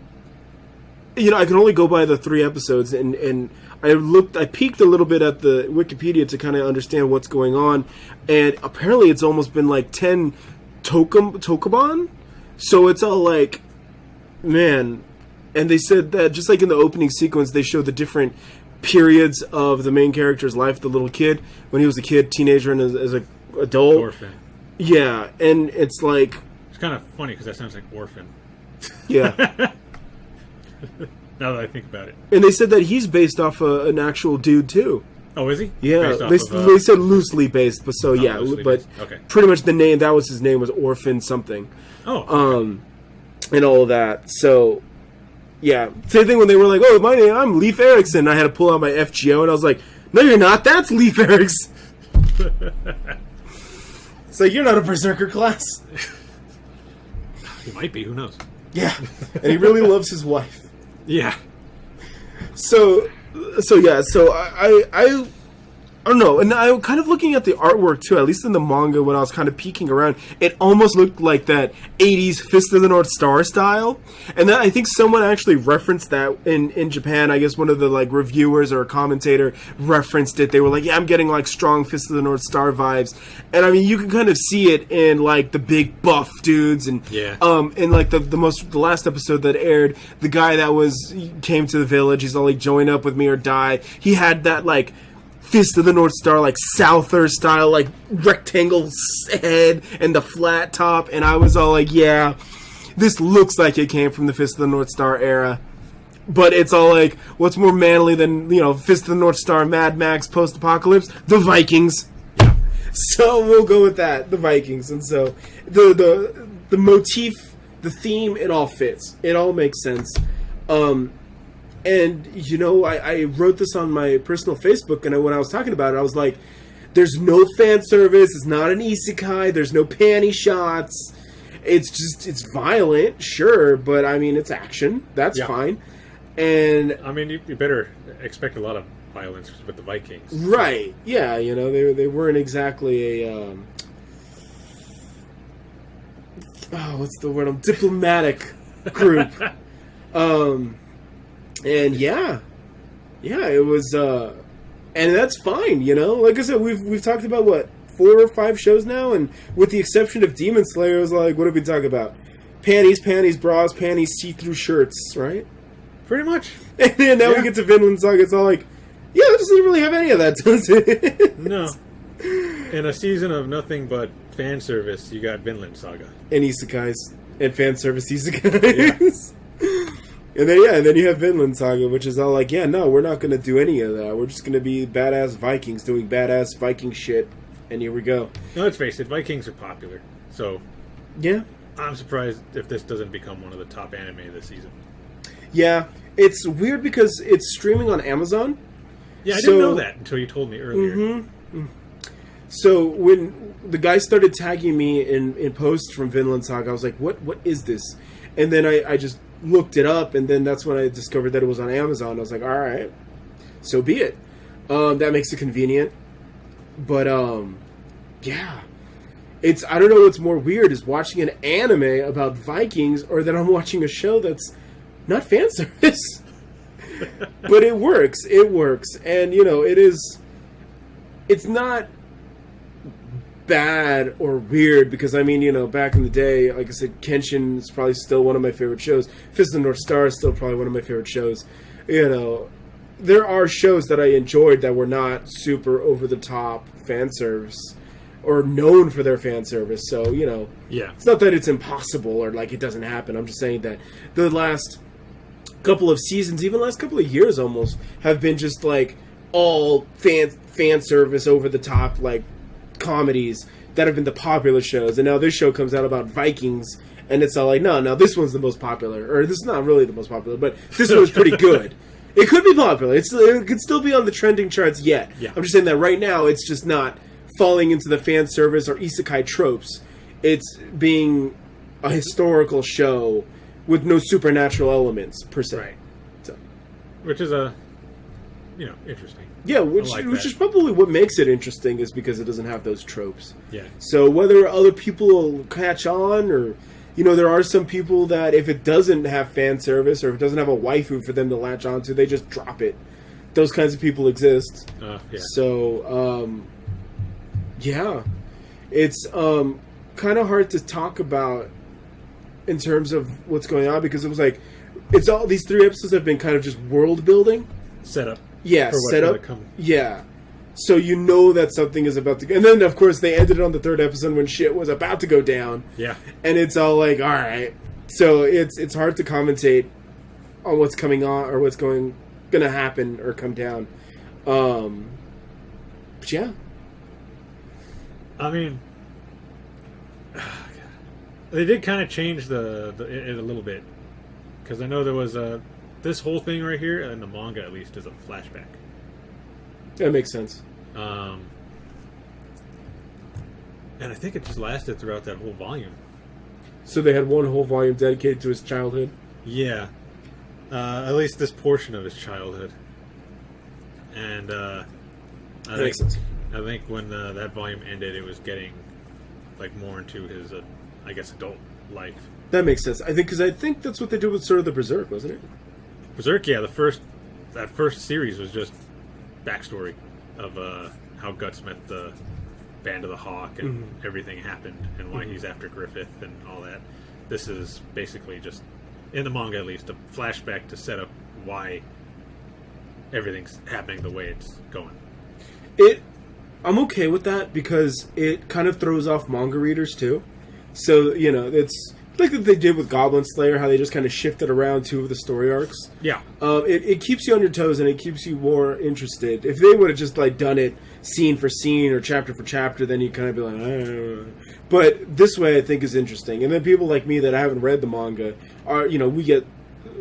I can only go by the 3 episodes, and I peeked a little bit at the Wikipedia to kind of understand what's going on, and apparently it's almost been like 10 Tokuban, so it's all like, man. And they said that just like in the opening sequence, they show the different periods of the main character's life, the little kid, when he was a kid, teenager, and as an adult. Orphan. Yeah, and it's like... It's kind of funny because that sounds like orphan. Yeah. Now that I think about it. And they said that he's based off an actual dude, too. Oh, is he? Yeah, they said loosely based, but so, yeah. But okay. Pretty much the name, that was his name, was Orphan something. Oh. Okay. And all of that, so... Yeah, same thing when they were like, oh, my name, I'm Leif Erikson. I had to pull out my FGO, and I was like, no, you're not. That's Leif Erikson. It's like, you're not a Berserker class. He might be. Who knows? Yeah, and he really loves his wife. Yeah. So I don't know, and I'm kind of looking at the artwork too, at least in the manga when I was kind of peeking around. It almost looked like that 80s Fist of the North Star style. And then I think someone actually referenced that in Japan. I guess one of the reviewers or a commentator referenced it. They were like, yeah, I'm getting strong Fist of the North Star vibes. And I mean, you can kind of see it in the big buff dudes and in the last episode that aired, the guy that came to the village, he's all join up with me or die. He had that Fist of the North Star, like Souther style, like rectangle head and the flat top, and I was all like, yeah, this looks like it came from the Fist of the North Star era. But it's all like, what's more manly than, Fist of the North Star, Mad Max, post-apocalypse? The Vikings. Yeah. So we'll go with that, the Vikings. And so the motif, the theme, it all fits. It all makes sense. And, I wrote this on my personal Facebook, and when I was talking about it, I was like, there's no fan service, it's not an isekai, there's no panty shots, it's violent, sure, but, it's action, that's fine. And... you better expect a lot of violence with the Vikings. Right, yeah, they weren't exactly a, what's the word, diplomatic group. And yeah, it was, and that's fine, Like I said, we've talked about, 4 or 5 shows now, and with the exception of Demon Slayer, I was like, what did we talk about? Panties, bras, panties, see-through shirts, right? Pretty much. And then now we get to Vinland Saga, it's all like, yeah, it doesn't really have any of that, does it? No. In a season of nothing but fan service, you got Vinland Saga. And isekais. And fan service isekais. Yeah. And then you have Vinland Saga, which is all like, yeah, no, we're not going to do any of that. We're just going to be badass Vikings doing badass Viking shit. And here we go. No, let's face it, Vikings are popular. So, yeah. I'm surprised if this doesn't become one of the top anime this season. Yeah. It's weird because it's streaming on Amazon. Yeah, I didn't know that until you told me earlier. Mm-hmm. So when the guy started tagging me in posts from Vinland Saga, I was like, what is this? And then I just looked it up, and then that's when I discovered that it was on Amazon. I was like, all right, so be it. That makes it convenient. But, yeah. I don't know what's more weird, is watching an anime about Vikings, or that I'm watching a show that's not fan service. But it works. And, it's not bad or weird, because back in the day, like I said, Kenshin is probably still one of my favorite shows. Fist of the North Star is still probably one of my favorite shows. There are shows that I enjoyed that were not super over the top fan service or known for their fan service. So, yeah, it's not that it's impossible or like it doesn't happen. I'm just saying that the last couple of seasons, even last couple of years almost, have been just like all fan service over the top, like comedies that have been the popular shows. And now this show comes out about Vikings, and it's all like, no, this one's the most popular, or this is not really the most popular, but this one's pretty good. It could be popular. It could still be on the trending charts yet. Yeah. I'm just saying that right now it's just not falling into the fan service or isekai tropes. It's being a historical show with no supernatural elements per se. Right. So. Which is interesting. Yeah, which is probably what makes it interesting, is because it doesn't have those tropes. Yeah. So whether other people will catch on, or there are some people that if it doesn't have fan service, or if it doesn't have a waifu for them to latch onto, they just drop it. Those kinds of people exist. Yeah. So, yeah. It's kind of hard to talk about in terms of what's going on, because it was like, it's all these 3 episodes have been kind of just world building. Set up. Yeah, set up. Yeah. So that something is about to go. And then, of course, they ended it on the 3rd episode when shit was about to go down. Yeah. And it's all like, all right. So it's hard to commentate on what's coming on, or what's going to happen or come down. But yeah. They did kind of change it a little bit, because I know there was this whole thing right here, in the manga at least, is a flashback. That makes sense. And I think it just lasted throughout that whole volume. So they had one whole volume dedicated to his childhood? Yeah. At least this portion of his childhood. And I think when that volume ended, it was getting more into his, adult life. That makes sense. I think that's what they did with sort of the Berserk, wasn't it? Berserk, yeah. That first series was just backstory of how Guts met the Band of the Hawk and everything happened, and why he's after Griffith and all that. This is basically just, in the manga at least, a flashback to set up why everything's happening the way it's going. I'm okay with that because it kind of throws off manga readers too. So, it's like that they did with Goblin Slayer, how they just kind of shifted around two of the story arcs. Yeah. It keeps you on your toes and it keeps you more interested. If they would have just done it scene for scene or chapter for chapter, then you kind of be like, But this way I think is interesting. And then people like me that haven't read the manga are, we get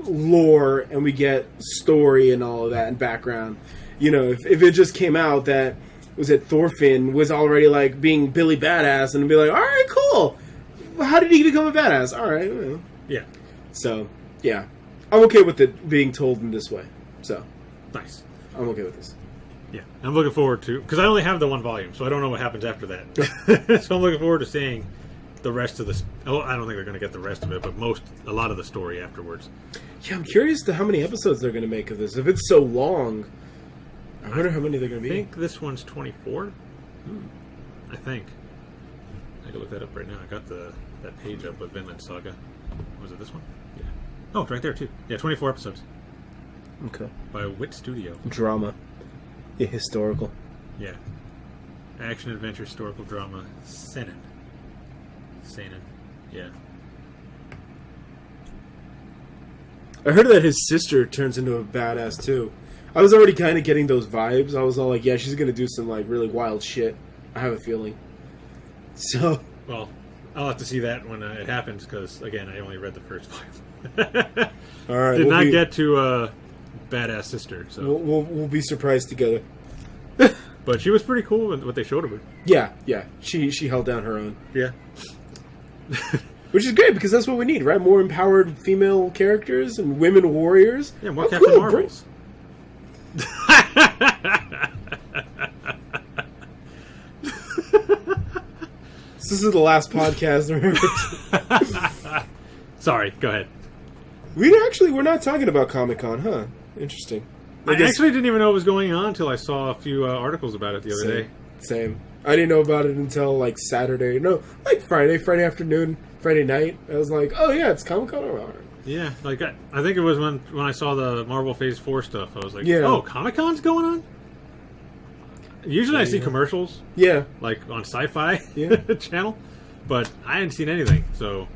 lore and we get story and all of that and background. If it just came out that Thorfinn was already being Billy Badass and be like, all right, cool. How did he become a badass? All right. Well. Yeah. So, yeah. I'm okay with it being told in this way. So. Nice. I'm okay with this. Yeah. I'm looking forward to... Because I only have the one volume, so I don't know what happens after that. So I'm looking forward to seeing the rest of this. Oh, I don't think they're going to get the rest of it, but a lot of the story afterwards. Yeah, I'm curious to how many episodes they're going to make of this. If it's so long, I wonder how many they're going to be. I think this one's 24. I think. I can look that up right now. I got that page up with Vinland Saga. Was it this one? Yeah. Oh, it's right there too. Yeah, 24 episodes. Okay. By Wit Studio. Drama. Yeah, historical. Yeah. Action adventure historical drama. Seinen. Yeah. I heard that his sister turns into a badass too. I was already kind of getting those vibes. I was all like, yeah, she's going to do some really wild shit. I have a feeling. So. Well, I'll have to see that when it happens because, again, I only read the first volume. All right. Did not get to Badass Sister. So we'll be surprised together. But she was pretty cool with what they showed of her. Yeah. She held down her own. Yeah. Which is great because that's what we need, right? More empowered female characters and women warriors. Yeah, more Captain Marvels. This is the last podcast. Remember? Sorry, go ahead. We're not talking about Comic-Con, huh? Interesting. I actually didn't even know what was going on until I saw a few articles about it the other day. Same. I didn't know about it until Saturday. No, Friday afternoon, Friday night. I was like, oh yeah, it's Comic-Con. All right. Yeah, I think it was when I saw the Marvel Phase 4 stuff. I was like, yeah. Oh, Comic-Con's going on? Usually I see commercials. Yeah. On Sci-Fi yeah. channel. But I hadn't seen anything, so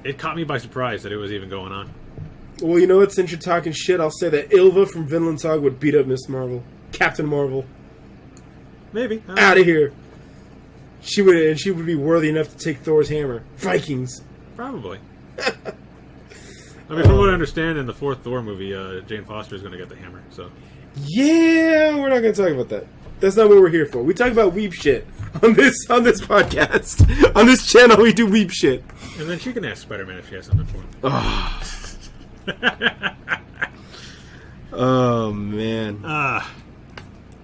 it caught me by surprise that it was even going on. Well, you know what? Since you're talking shit, I'll say that Ylva from Vinland Saga would beat up Miss Marvel. Captain Marvel. Maybe. Out of here. She would be worthy enough to take Thor's hammer. Vikings. Probably. I mean, from what I understand, in the fourth Thor movie, Jane Foster is going to get the hammer. So. Yeah, we're not going to talk about that. That's not what we're here for. We talk about weeb shit on this podcast. On this channel, we do weeb shit. And then she can ask Spider-Man if she has something for him. Oh, oh man.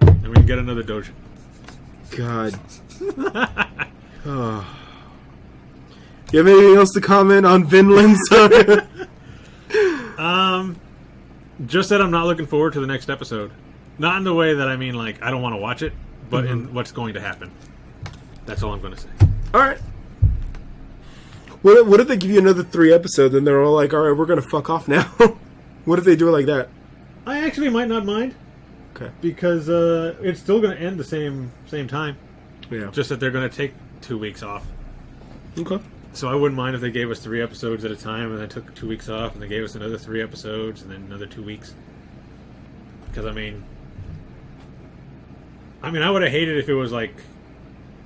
And we can get another dojo. God. Oh. You have anything else to comment on Vinland Saga? Just that I'm not looking forward to the next episode. Not in the way that I mean, I don't want to watch it, but in what's going to happen. That's all I'm going to say. All right. What if they give you another 3 episodes and they're all like, all right, we're going to fuck off now? What if they do it like that? I actually might not mind. Okay. Because it's still going to end the same time. Yeah. Just that they're going to take 2 weeks off. Okay. So I wouldn't mind if they gave us 3 episodes at a time and then took 2 weeks off and they gave us another 3 episodes and then another 2 weeks. Because, I mean, I would have hated if it was like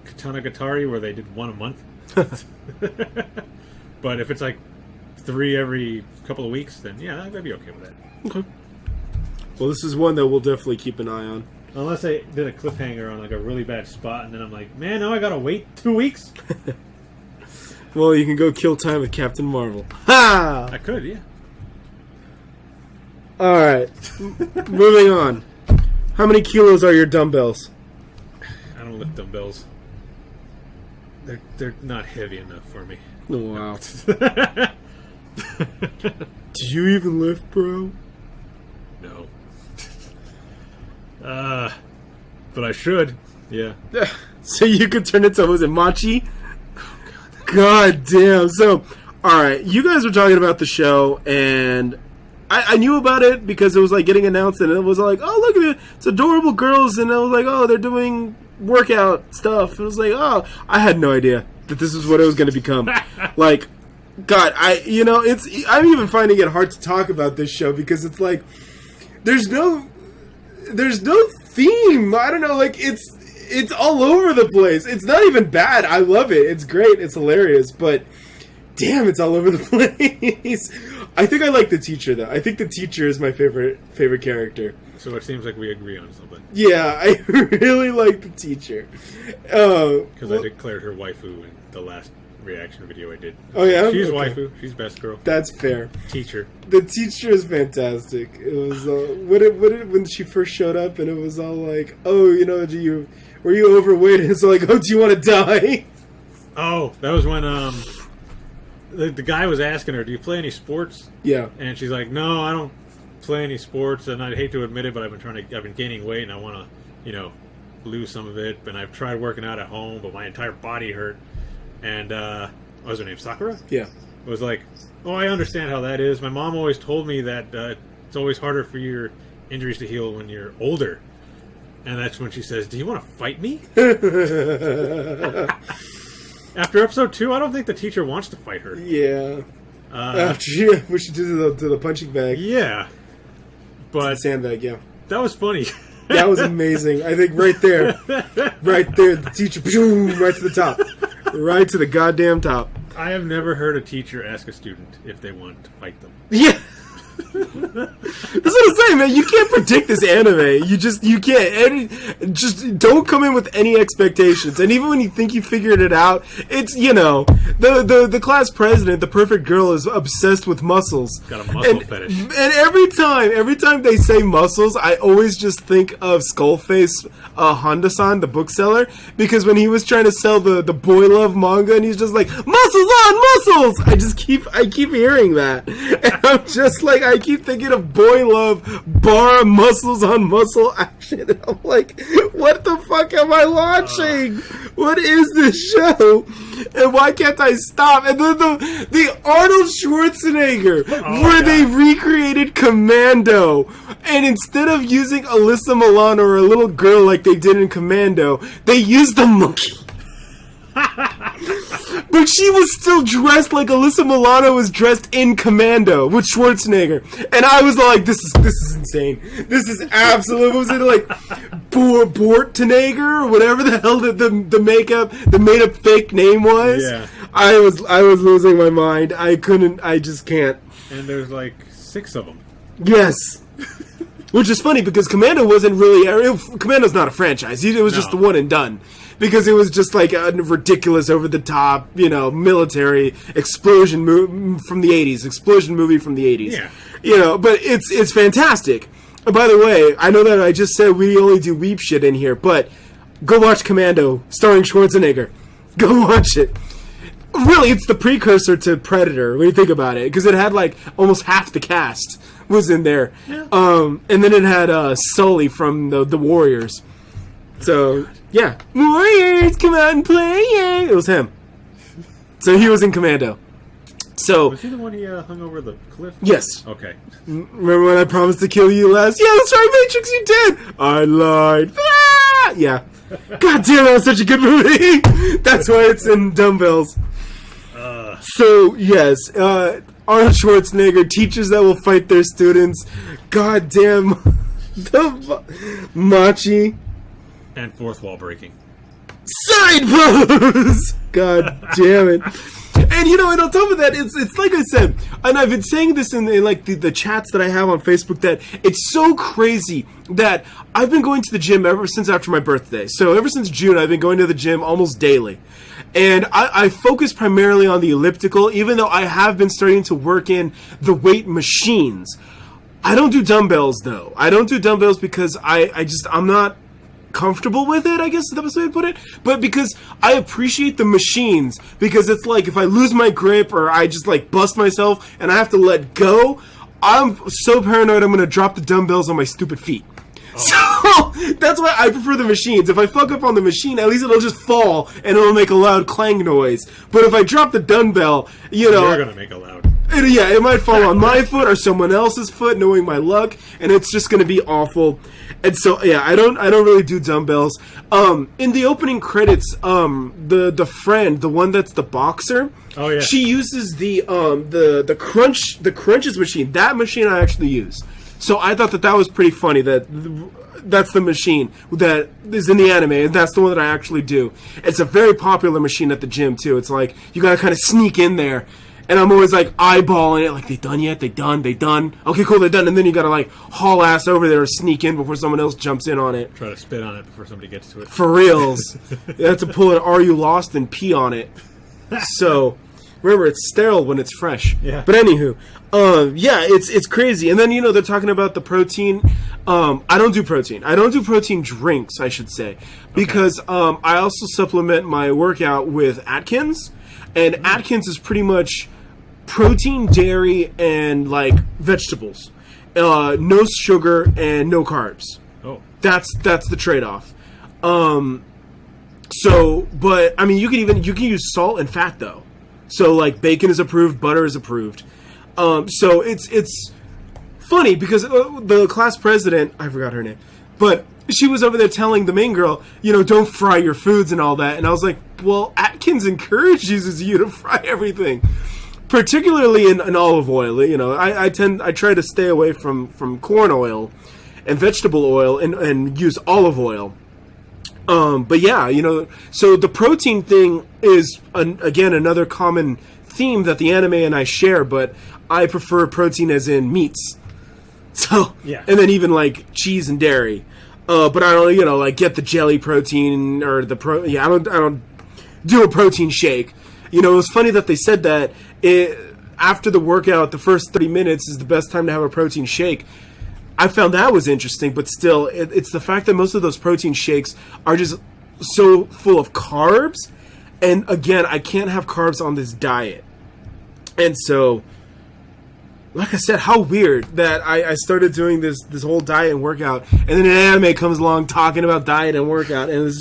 Katana Gatari where they did 1 a month. But if it's 3 every couple of weeks, then yeah, I'd be okay with that. Okay. Well, this is one that we'll definitely keep an eye on. Unless they did a cliffhanger on a really bad spot and then I'm like, man, now I gotta wait 2 weeks? Well, you can go kill time with Captain Marvel. Ha! I could, yeah. Alright. Moving on. How many kilos are your dumbbells? I don't lift dumbbells. They're not heavy enough for me. Oh, wow. Do you even lift, bro? No. But I should. Yeah. So you could turn into, was it Machi? Oh, God damn. So, alright, you guys were talking about the show, and I knew about it because it was getting announced, and it was like, oh, look at it. it's adorable girls, and I was like, oh, they're doing workout stuff. And I was like, oh, I had no idea that this is what it was going to become. Like, God, I'm even finding it hard to talk about this show because it's like there's no theme. I don't know, like it's all over the place. It's not even bad. I love it. It's great. It's hilarious, but damn, it's all over the place. I think I like the teacher though. I think the teacher is my favorite character. So it seems like we agree on something. Yeah, I really like the teacher. Because I declared her waifu in the last reaction video I did. Oh yeah, she's waifu. She's best girl. That's fair. Teacher. The teacher is fantastic. It was when she first showed up, and it was all like, "Oh, were you overweight?" And it's like, "Oh, do you want to die?" Oh, that was when the guy was asking her, "Do you play any sports?" Yeah, and she's like, "No, I don't play any sports, and I'd hate to admit it, but I've been gaining weight, and I want to, lose some of it. And I've tried working out at home, but my entire body hurt." And what was her name? Sakura? Yeah. It was like, oh, I understand how that is. My mom always told me that it's always harder for your injuries to heal when you're older. And that's when she says, "Do you want to fight me?" After episode 2, I don't think the teacher wants to fight her. Yeah. After she pushed to the punching bag. Yeah. But the sandbag, yeah. That was funny. That was amazing. I think right there, the teacher, boom, right to the top. Right to the goddamn top. I have never heard a teacher ask a student if they want to fight them. Yeah. That's what I'm saying, man. You can't predict this anime. You can't. Just don't come in with any expectations. And even when you think you figured it out, it's the class president, the perfect girl, is obsessed with muscles. Got a muscle fetish. And every time they say muscles, I always just think of Skullface Honda-san, the bookseller, because when he was trying to sell the Boy Love manga, and he's just like, muscles on muscles. I keep hearing that, and I'm just like, I keep thinking of Boy Love bar muscles on muscle action. And I'm like, what the fuck am I watching? What is this show? And why can't I stop? And then the Arnold Schwarzenegger, where they recreated Commando, and instead of using Alyssa Milano or a little girl like they did in Commando, they used the monkey. But she was still dressed like Alyssa Milano was dressed in Commando with Schwarzenegger, and I was like, "This is insane. This is absolute." Was it like Bortnager or whatever the hell the made up fake name was? Yeah, I was losing my mind. I couldn't. I just can't. And there's like 6 of them. Yes. Which is funny because Commando wasn't really. Commando's not a franchise. It was just the one and done. Because it was just like a ridiculous, over the top, military explosion movie from the 80s. Explosion movie from the 80s. Yeah. But it's fantastic. And by the way, I know that I just said we only do weep shit in here, but go watch Commando, starring Schwarzenegger. Go watch it. Really, it's the precursor to Predator when you think about it, because it had like almost half the cast was in there. Yeah. And then it had Sully from the Warriors. So, yeah. Warriors, come out and play! It was him. So he was in Commando. So, was he the one he hung over the cliff? Yes. Okay. Remember when I promised to kill you last? Yeah, that's right, Matrix, you did! I lied. Ah! Yeah. God damn, that was such a good movie! That's why it's in Dumbbells. So, yes. Arnold Schwarzenegger, teachers that will fight their students. God damn. Machi. And fourth wall breaking. Side pose! God damn it. And and on top of that, it's like I said, and I've been saying this in like the chats that I have on Facebook, that it's so crazy that I've been going to the gym ever since after my birthday. So ever since June, I've been going to the gym almost daily. And I focus primarily on the elliptical, even though I have been starting to work in the weight machines. I don't do dumbbells, though. I don't do dumbbells because I'm not comfortable with it, I guess is the best way to put it. But because I appreciate the machines, because it's like if I lose my grip or I just like bust myself and I have to let go, I'm so paranoid I'm going to drop the dumbbells on my stupid feet. So that's why I prefer the machines. If I fuck up on the machine, at least it'll just fall and it'll make a loud clang noise. But if I drop the dumbbell, you're gonna make a loud It might fall on my foot or someone else's foot, knowing my luck, and it's just going to be awful. And so, yeah, I don't really do dumbbells. In the opening credits, the friend, the one that's the boxer, oh yeah, she uses the crunches machine. That machine I actually use. So I thought that was pretty funny. That's the machine that is in the anime, and that's the one that I actually do. It's a very popular machine at the gym too. It's like you gotta kind of sneak in there. And I'm always like eyeballing it, like, they done yet? They done? Okay, cool, they're done. And then you gotta like haul ass over there or sneak in before someone else jumps in on it. Try to spit on it before somebody gets to it. For reals. You have to pull an "Are you lost?" and pee on it. So remember, it's sterile when it's fresh. Yeah. But anywho, yeah, it's crazy. And then they're talking about the protein. I don't do protein. I don't do protein drinks, I should say, because I also supplement my workout with Atkins, and Atkins is pretty much protein, dairy, and like vegetables, no sugar and no carbs. Oh, that's the trade-off. So, but I mean, you can use salt and fat though. So like bacon is approved, butter is approved. So it's funny because the class president, I forgot her name, but she was over there telling the main girl, don't fry your foods and all that. And I was like, well, Atkins encourages you to fry everything. Particularly in olive oil, I try to stay away from corn oil and vegetable oil and use olive oil. But yeah, so the protein thing is again another common theme that the anime and I share, but I prefer protein as in meats. So yeah, and then even like cheese and dairy. But I don't like get the jelly protein or I don't do a protein shake. It was funny that they said that after the workout, the first 30 minutes is the best time to have a protein shake. I found that was interesting, but still, it's the fact that most of those protein shakes are just so full of carbs. And again, I can't have carbs on this diet. And so, like I said, how weird that I started doing this whole diet and workout, and then an anime comes along talking about diet and workout, and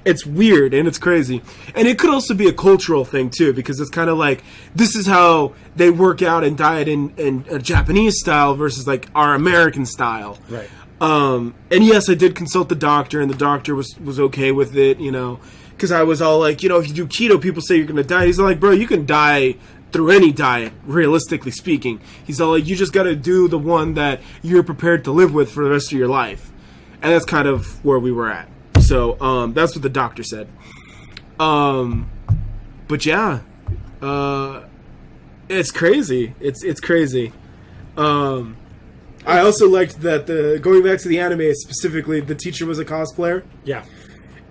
it's weird and it's crazy. And it could also be a cultural thing too, because it's kind of like this is how they work out and diet in a Japanese style versus like our American style. Right. And yes, I did consult the doctor, and the doctor was okay with it, because I was all like, if you do keto, people say you're going to die. He's like, bro, you can die through any diet, realistically speaking. He's all like, you just got to do the one that you're prepared to live with for the rest of your life. And that's kind of where we were at. So, that's what the doctor said. But yeah, it's crazy. It's crazy. I also liked that going back to the anime specifically, the teacher was a cosplayer. Yeah.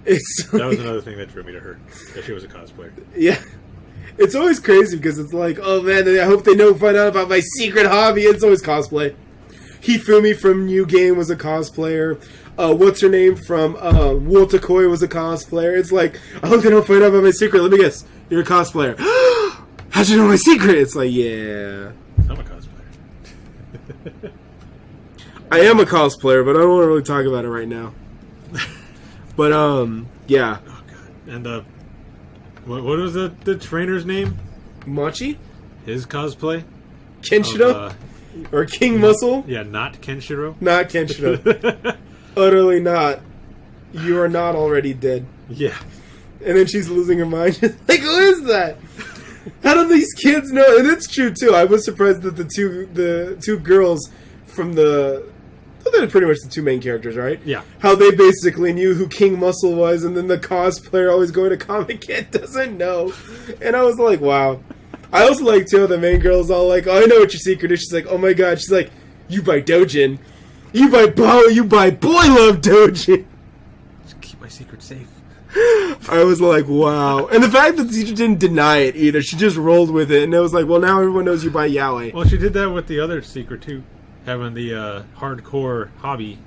That was another thing that drew me to her, that she was a cosplayer. Yeah. It's always crazy because it's like, oh man, I hope they find out about my secret hobby. It's always cosplay. Hifumi from New Game was a cosplayer. What's her name from Wotakoi was a cosplayer. It's like, I hope they don't find out about my secret. Let me guess, you're a cosplayer. How'd you know my secret? It's like, yeah. I'm a cosplayer. I am a cosplayer, but I don't want to really talk about it right now. But, yeah. Oh, God. And, what was the trainer's name? Machi? His cosplay? Kenshiro? Or King Muscle? Yeah, not Kenshiro. Not Kenshiro. Utterly not. You are not already dead. Yeah. And then she's losing her mind. Like, who is that? How do these kids know? And it's true, too. I was surprised that the two girls from they're pretty much the two main characters, right? Yeah. How they basically knew who King Muscle was, and then the cosplayer always going to Comic Con doesn't know. And I was like, wow. I also like, too, the main girl's all like, oh, I know what your secret is. She's like, oh my god. She's like, you buy Dojin. You buy Boy Love Dojin. Just keep my secret safe. I was like, wow. And the fact that the teacher didn't deny it either. She just rolled with it. And it was like, well, now everyone knows you buy yaoi. Well, she did that with the other secret, too. Having the hardcore hobby.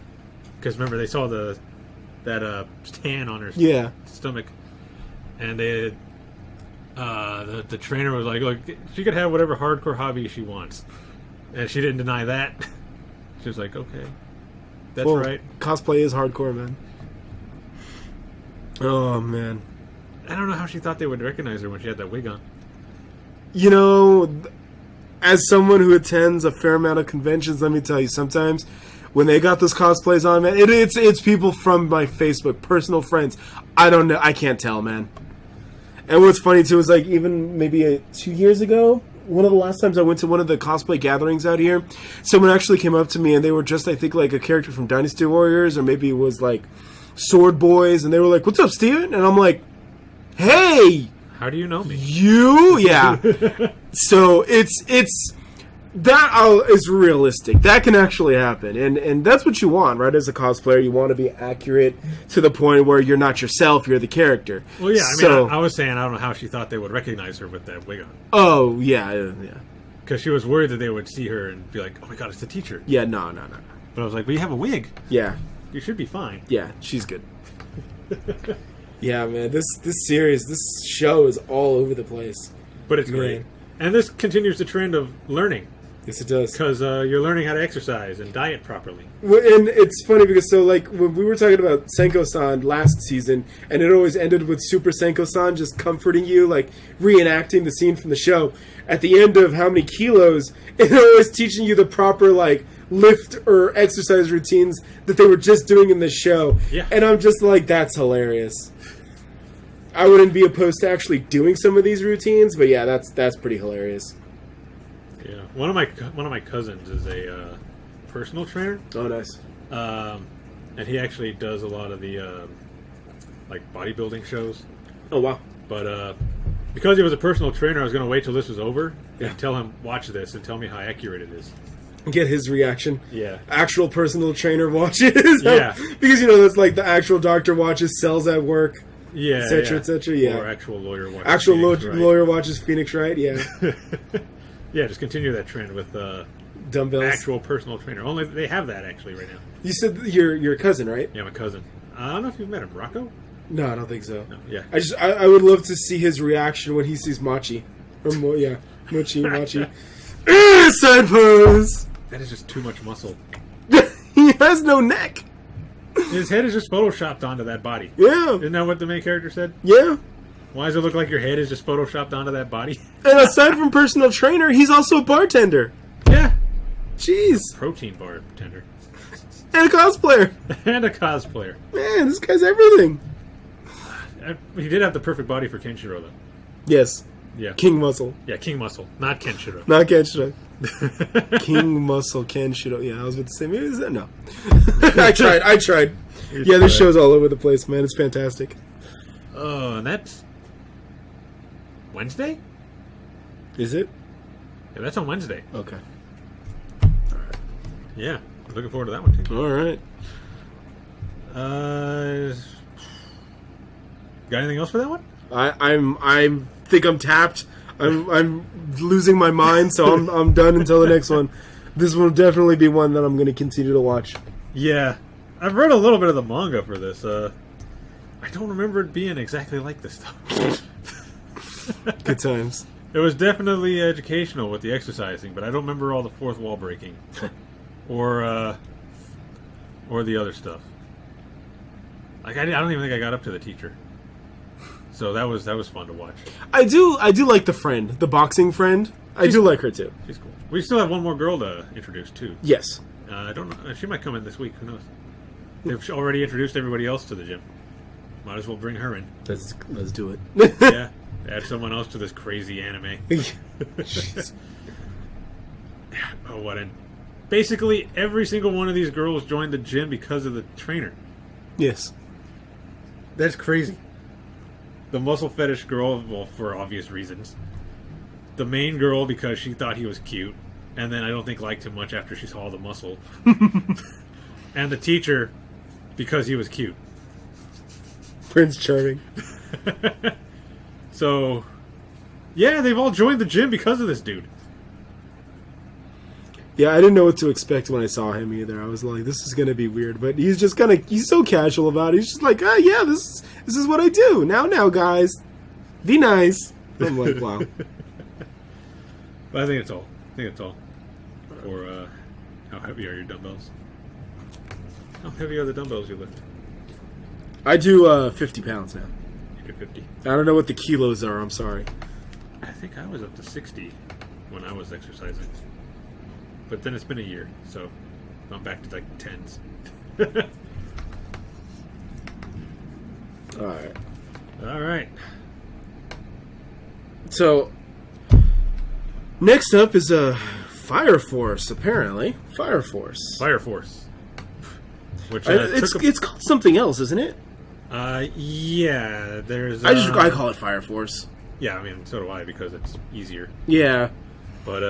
Because remember, they saw that tan on her stomach. And they the trainer was like, look, she could have whatever hardcore hobby she wants. And she didn't deny that. She was like, okay. That's right. Cosplay is hardcore, man. Oh, man. I don't know how she thought they would recognize her when she had that wig on. as someone who attends a fair amount of conventions, let me tell you, sometimes when they got those cosplays on, man, it's people from my Facebook, personal friends. I don't know. I can't tell, man. And what's funny, too, is like even maybe 2 years ago, one of the last times I went to one of the cosplay gatherings out here, someone actually came up to me and they were just, I think, like a character from Dynasty Warriors, or maybe it was like Sword Boys, and they were like, "What's up, Steven?" And I'm like, "Hey! How do you know me?" You? Yeah. So it's that is realistic. That can actually happen, and that's what you want, right? As a cosplayer, you want to be accurate to the point where you're not yourself; you're the character. Well, yeah. I mean, I was saying I don't know how she thought they would recognize her with that wig on. Oh yeah. Because she was worried that they would see her and be like, "Oh my god, it's the teacher." Yeah, no. But I was like, "But you have a wig. Yeah, You should be fine." yeah, she's good. Yeah, man, this series, this show is all over the place. But it's great. And this continues the trend of learning. Yes, it does. Because you're learning how to exercise and diet properly. Well, and it's funny because, so, like, when we were talking about Senko-san last season, and it always ended with Super Senko-san just comforting you, like, reenacting the scene from the show, at the end of how many kilos, it always teaching you the proper, like, lift or exercise routines that they were just doing in the show. Yeah. And I'm just like, that's hilarious. I wouldn't be opposed to actually doing some of these routines, but yeah, that's pretty hilarious. Yeah, one of my cousins is a personal trainer. Oh, nice. And he actually does a lot of the like bodybuilding shows. Oh, wow. But because he was a personal trainer, I was going to wait till this was over Yeah. and tell him, watch this and tell me how accurate it is. Get his reaction. Yeah. Actual personal trainer watches. Yeah. Because, you know, that's like the actual doctor watches cells at work. Yeah, etc., etc., yeah. Or actual lawyer watches. Actual Phoenix Wright. lawyer watches Phoenix Wright, yeah. Yeah, just continue that trend with Dumbbells. actual personal trainer. Only they have that actually right now. You said your cousin, right? Yeah, my cousin. I don't know if you've met him, Rocco. No, I don't think so. No, yeah. I would love to see his reaction when he sees Machi. Or Machi. Side pose! That is just too much muscle. He has no neck! His head is just photoshopped onto that body. Yeah. Isn't that what the main character said? Yeah. Why does it look like your head is just photoshopped onto that body? And aside from personal trainer, he's also a bartender. Yeah. Jeez. Protein bartender. And a cosplayer. And a cosplayer. Man, this guy's everything. He did have the perfect body for Kenshiro, though. Yes. Yeah. King Muscle. Yeah, King Muscle, not Kenshiro. Not Kenshiro. King Muscle Kenshiro. Yeah, I was about to say, maybe is that? No. I tried. Yeah, this show's all over the place, man. It's fantastic. Oh, and that's Wednesday? Is it? Yeah, that's on Wednesday. Okay. Yeah, looking forward to that one, too. All right. Got anything else for that one? I think I'm tapped. I'm losing my mind, so I'm done until the next one. This will definitely be one that I'm going to continue to watch. Yeah, I've read a little bit of the manga for this. I don't remember it being exactly like this stuff. Good times. It was definitely educational with the exercising, but I don't remember all the fourth wall breaking, or the other stuff. Like I don't even think I got up to the teacher. So that was fun to watch. I do like the friend, the boxing friend. I do like her too. She's cool. We still have one more girl to introduce too. Yes. I don't know. She might come in this week. Who knows? They've already introduced everybody else to the gym. Might as well bring her in. Let's do it. Yeah. Add someone else to this crazy anime. Oh, what? And basically every single one of these girls joined the gym because of the trainer. Yes. That's crazy. The muscle fetish girl, well, for obvious reasons. The main girl because she thought he was cute, and then I don't think liked him much after she saw the muscle. And the teacher because he was cute. Prince Charming. So, yeah, they've all joined the gym because of this dude. Yeah, I didn't know what to expect when I saw him either. I was like, this is gonna be weird, but he's just he's so casual about it. He's just like, yeah, this is what I do. Now, guys, be nice. I'm like, wow. But I think it's all. Or, how heavy are your dumbbells? How heavy are the dumbbells you lift? I do 50 pounds now. You do 50. I don't know what the kilos are. I'm sorry. I think I was up to 60. when I was exercising. But then it's been a year, so I'm back to like 10s. Alright. Alright. So, next up is Fire Force, apparently. Fire Force. Fire Force. Which it's called something else, isn't it? Yeah, there's... I call it Fire Force. Yeah, I mean, so do I, because it's easier. Yeah. But,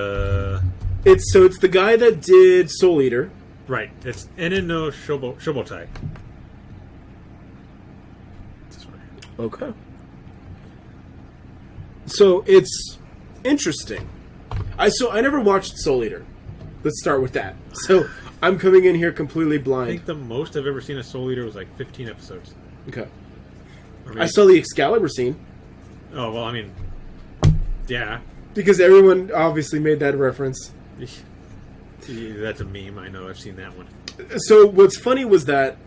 It's the guy that did Soul Eater. Right. It's Enin no Shobotai. This way. Okay. So, it's interesting. I never watched Soul Eater. Let's start with that. So, I'm coming in here completely blind. I think the most I've ever seen a Soul Eater was like 15 episodes. Okay. Maybe... I saw the Excalibur scene. Oh, well, I mean... Yeah. Because everyone obviously made that reference. That's a meme. I know. I've seen that one. So what's funny was that,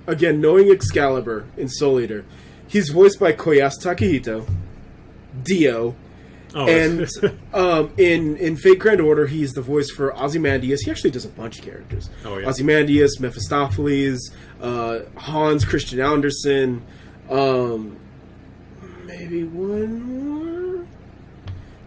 again, knowing Excalibur in Soul Eater, he's voiced by Koyasu Takehito, Dio, and in Fate Grand Order, he's the voice for Ozymandias. He actually does a bunch of characters. Oh, yeah. Ozymandias, Mephistopheles, Hans Christian Andersen, maybe one more?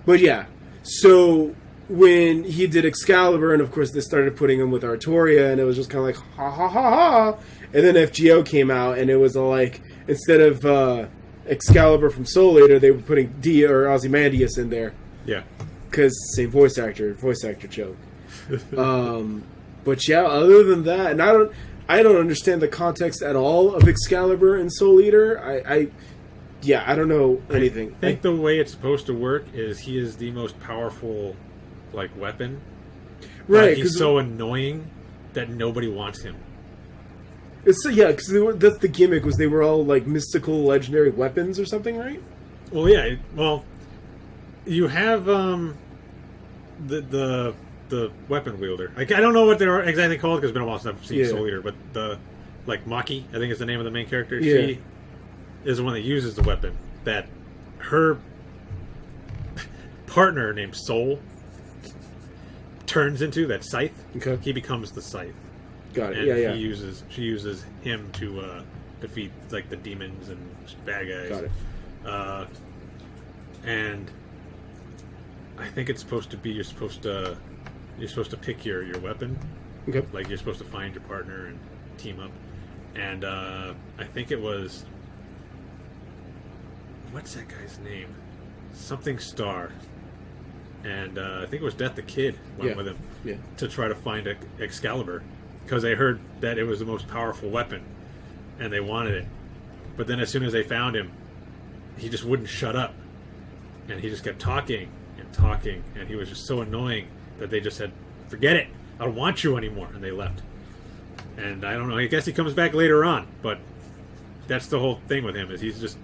But yeah, so... when he did Excalibur, and of course they started putting him with Artoria, and it was just kind of like, ha ha ha ha. And then FGO came out, and it was all like, instead of Excalibur from Soul Eater, they were putting Dia or Ozymandias in there. Yeah. Because same voice actor joke. But yeah, other than that, and I don't understand the context at all of Excalibur and Soul Eater. I don't know anything. I think the way it's supposed to work is he is the most powerful... like weapon, right? He's so annoying that nobody wants him. It's because that's the gimmick, was they were all like mystical, legendary weapons or something, right? Well, yeah. Well, you have the weapon wielder. Like, I don't know what they're exactly called because it's been a while since I've seen Soul Eater, but the Maki, I think is the name of the main character. Yeah. She is the one that uses the weapon that her partner named Soul turns into, that scythe. Okay. He becomes the scythe. Got it. And she uses him to defeat like the demons and bad guys. Got it. And I think it's supposed to be you're supposed to pick your weapon. Okay. Like you're supposed to find your partner and team up. And I think it was, what's that guy's name? Something Star. And I think it was Death the Kid went with him to try to find Excalibur, because they heard that it was the most powerful weapon, and they wanted it. But then as soon as they found him, he just wouldn't shut up, and he just kept talking and talking, and he was just so annoying that they just said, "Forget it, I don't want you anymore," and they left. And I don't know. I guess he comes back later on, but that's the whole thing with him, is he's just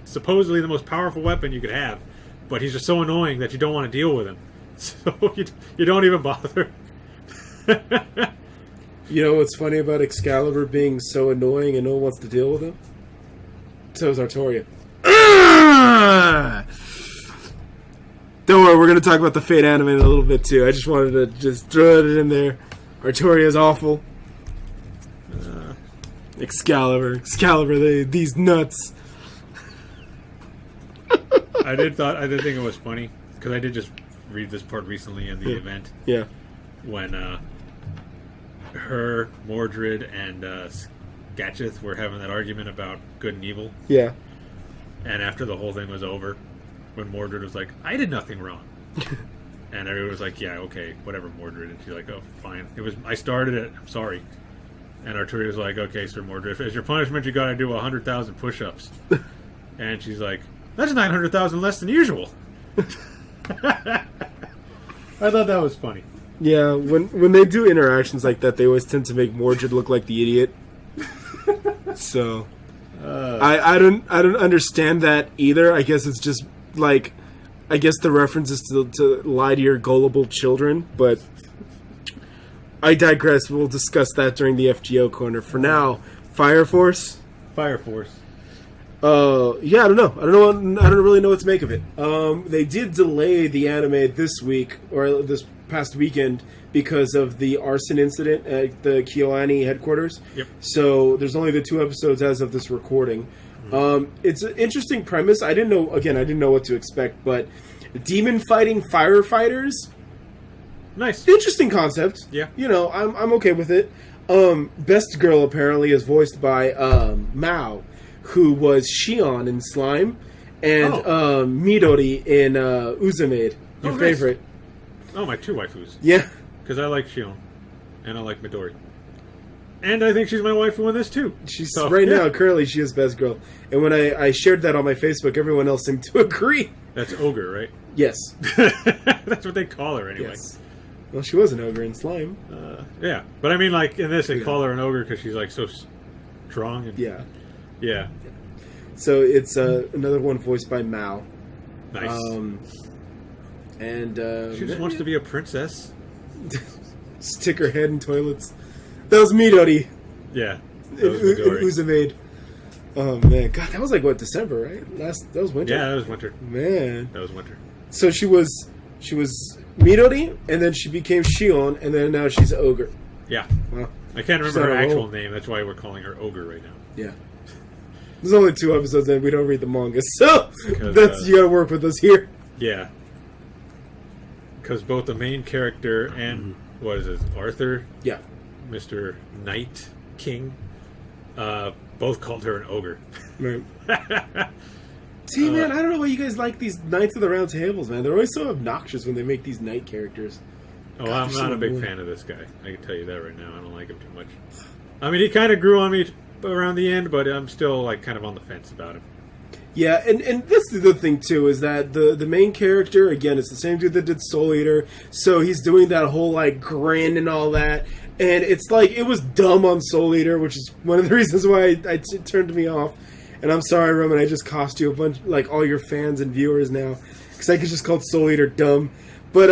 supposedly the most powerful weapon you could have. But he's just so annoying that you don't want to deal with him. So you don't even bother. You know what's funny about Excalibur being so annoying and no one wants to deal with him? So is Artoria. Don't worry, we're going to talk about the Fate anime in a little bit too. I just wanted to just throw it in there. Artoria is awful. Excalibur, these nuts. I did think it was funny because I did just read this part recently in the event. Yeah. When her, Mordred, and Gatchith were having that argument about good and evil. Yeah. And after the whole thing was over, when Mordred was like, "I did nothing wrong," and everyone was like, "Yeah, okay, whatever, Mordred," and she's like, "Oh, fine. I started it. I'm sorry." And Arturia was like, "Okay, Sir Mordred, as your punishment, you got to do 100,000 push-ups." And she's like, "That's 900,000 less than usual." I thought that was funny. Yeah, when they do interactions like that, they always tend to make Mordred look like the idiot. So I don't understand that either. I guess it's just like, I guess the reference is to lie to your gullible children, but I digress. We'll discuss that during the FGO corner. For now, Fire Force. Fire Force. Yeah, I don't know. I don't really know what to make of it. They did delay the anime this week or this past weekend because of the arson incident at the Kyoani headquarters. Yep. So there's only the 2 episodes as of this recording. It's an interesting premise. I didn't know what to expect, but demon fighting firefighters. Nice. Interesting concept. Yeah. You know, I'm okay with it. Best Girl apparently is voiced by Mao, who was Shion in Slime, and Midori in Uzumade, your nice. favorite. Oh, my 2 waifus. Yeah. Because I like Shion, and I like Midori. And I think she's my waifu in this, too. She's now, currently, she is Best Girl. And when I shared that on my Facebook, everyone else seemed to agree. That's Ogre, right? Yes. That's what they call her, anyway. Yes. Well, she was an ogre in Slime. Yeah. But I mean, like, in this, they call her an ogre because she's, like, so strong. And, yeah. Yeah. So it's another one voiced by Mao. Nice. And she just wants to be a princess. Stick her head in toilets. That was Midori. Yeah. That was Midori. Uzumade. Oh man, God, that was like what, December, right? That was winter. Yeah, that was winter. Man, that was winter. So she was Midori, and then she became Shion, and then now she's Ogre. Yeah. Wow. I can't remember her actual name. That's why we're calling her Ogre right now. Yeah. There's only 2 episodes and we don't read the manga, so that's you gotta work with us here. Yeah. Because both the main character and what is it, Arthur? Yeah. Mr. Night King, both called her an ogre. Right. See, man, I don't know why you guys like these Knights of the Round Tables, man. They're always so obnoxious when they make these knight characters. Oh, God, I'm not a big fan of this guy. I can tell you that right now. I don't like him too much. I mean, he kind of grew on me around the end, but I'm still like kind of on the fence about him. Yeah, and that's the good thing too, is that the main character, again, it's the same dude that did Soul Eater, so he's doing that whole like grin and all that, and it's like it was dumb on Soul Eater, which is one of the reasons why it turned me off. And I'm sorry, Roman, I just cost you a bunch, like all your fans and viewers now, because I could just call Soul Eater dumb. But,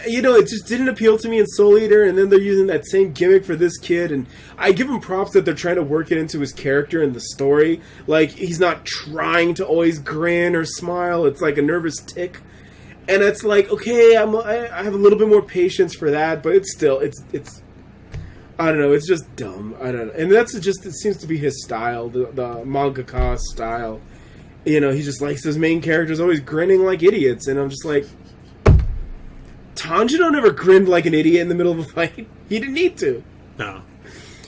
you know, it just didn't appeal to me in Soul Eater, and then they're using that same gimmick for this kid, and I give him props that they're trying to work it into his character and the story. Like, he's not trying to always grin or smile, it's like a nervous tick. And it's like, okay, I have a little bit more patience for that, but it's still, it's I don't know, it's just dumb. I don't know. And that's just, it seems to be his style, the mangaka style. You know, he just likes his main characters always grinning like idiots, and I'm just like, Tanjiro never grinned like an idiot in the middle of a fight. He didn't need to. No.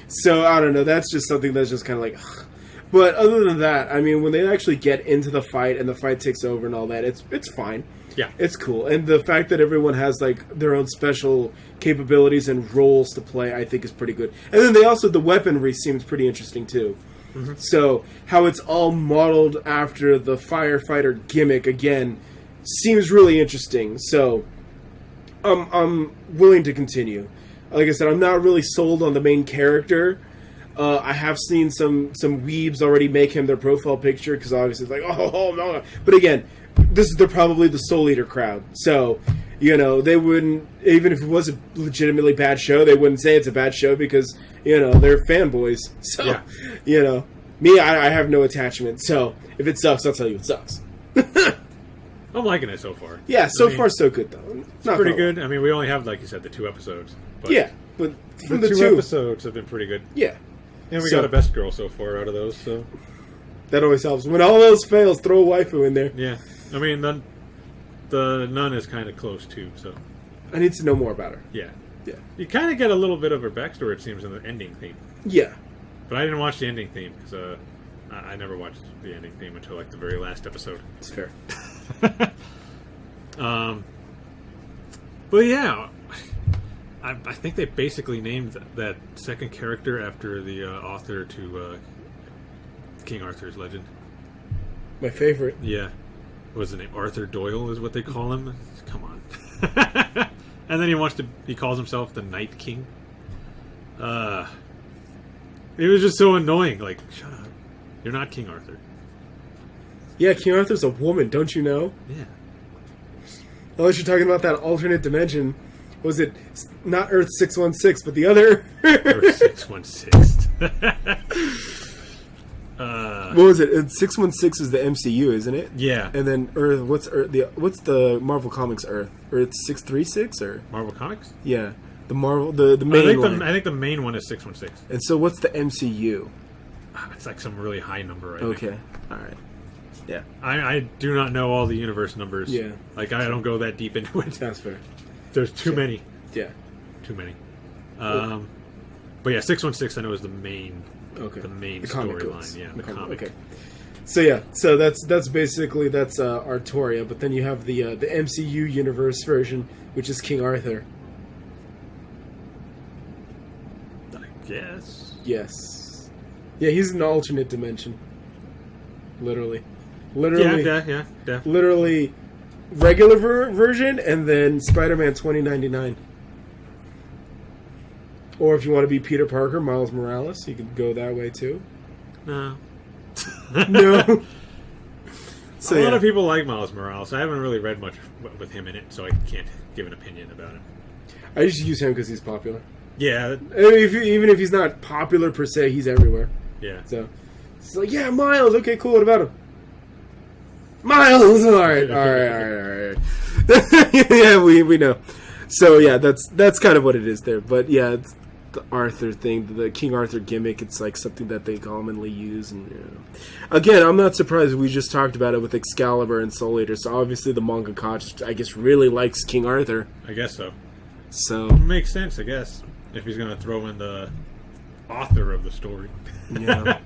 So, I don't know. That's just something that's just kind of like... Ugh. But other than that, I mean, when they actually get into the fight and the fight takes over and all that, it's fine. Yeah. It's cool. And the fact that everyone has, like, their own special capabilities and roles to play, I think is pretty good. And then the weaponry seems pretty interesting, too. Mm-hmm. So, how it's all modeled after the firefighter gimmick, again, seems really interesting. So... I'm willing to continue. Like I said, I'm not really sold on the main character. I have seen some weebs already make him their profile picture because obviously it's like, oh no. But again, they're probably the Soul Eater crowd. So, you know, they wouldn't, even if it was a legitimately bad show, they wouldn't say it's a bad show because, you know, they're fanboys. So, yeah. You know, me, I have no attachment. So, if it sucks, I'll tell you it sucks. I'm liking it so far. Yeah, so far so good though. It's pretty good. I mean, we only have, like you said, the 2 episodes. But yeah, but from the two 2 episodes have been pretty good. Yeah, and we got a best girl so far out of those. So that always helps. When all else fails, throw a waifu in there. Yeah, I mean the nun is kind of close too. So I need to know more about her. Yeah, yeah. You kind of get a little bit of her backstory. It seems in the ending theme. Yeah, but I didn't watch the ending theme because I never watched the ending theme until like the very last episode. It's fair. But yeah, I think they basically named that second character after the author to King Arthur's Legend. My favorite. Yeah. What was the name? Arthur Doyle is what they call him? Come on. And then he calls himself the Night King. It was just so annoying. Like, shut up. You're not King Arthur. Yeah, King Arthur's a woman, don't you know? Yeah. Unless you're talking about that alternate dimension. Was it not Earth 616, but the other? Earth 616. What was it? 616 is the MCU, isn't it? Yeah. And then Earth. What's Earth? What's the Marvel Comics Earth? Earth 636 or Marvel Comics? yeah, the Marvel the main one. I think the main one is 616. And so what's the MCU? It's like some really high number. I think. Okay, all right, yeah, I do not know all the universe numbers. Yeah. Like I don't go that deep into it. that's fair. There's too many. Yeah, Too many. But yeah, 616 I know is the main. okay. The main comic storyline. books. Yeah, The the comic. Okay. So yeah, so that's basically Artoria, but then you have the MCU universe version, which is King Arthur. I guess. Yes. Yeah, he's an alternate dimension. Literally. Yeah. Literally regular version and then Spider-Man 2099. Or if you want to be Peter Parker, Miles Morales, you could go that way too. No. No. So, a lot of people like Miles Morales. I haven't really read much with him in it, so I can't give an opinion about him. I just use him because he's popular. Yeah. I mean, even if he's not popular per se, he's everywhere. Yeah. So it's like, yeah, Miles. Okay, cool. What about him? Miles. All right. Yeah, we know. So yeah, that's kind of what it is there. But yeah, it's the Arthur thing, the King Arthur gimmick. It's like something that they commonly use, and again, I'm not surprised. We just talked about it with Excalibur and Soul Eater. So obviously, the mangaka, I guess, really likes King Arthur. I guess so. So Makes sense, I guess, if he's going to throw in the author of the story. yeah.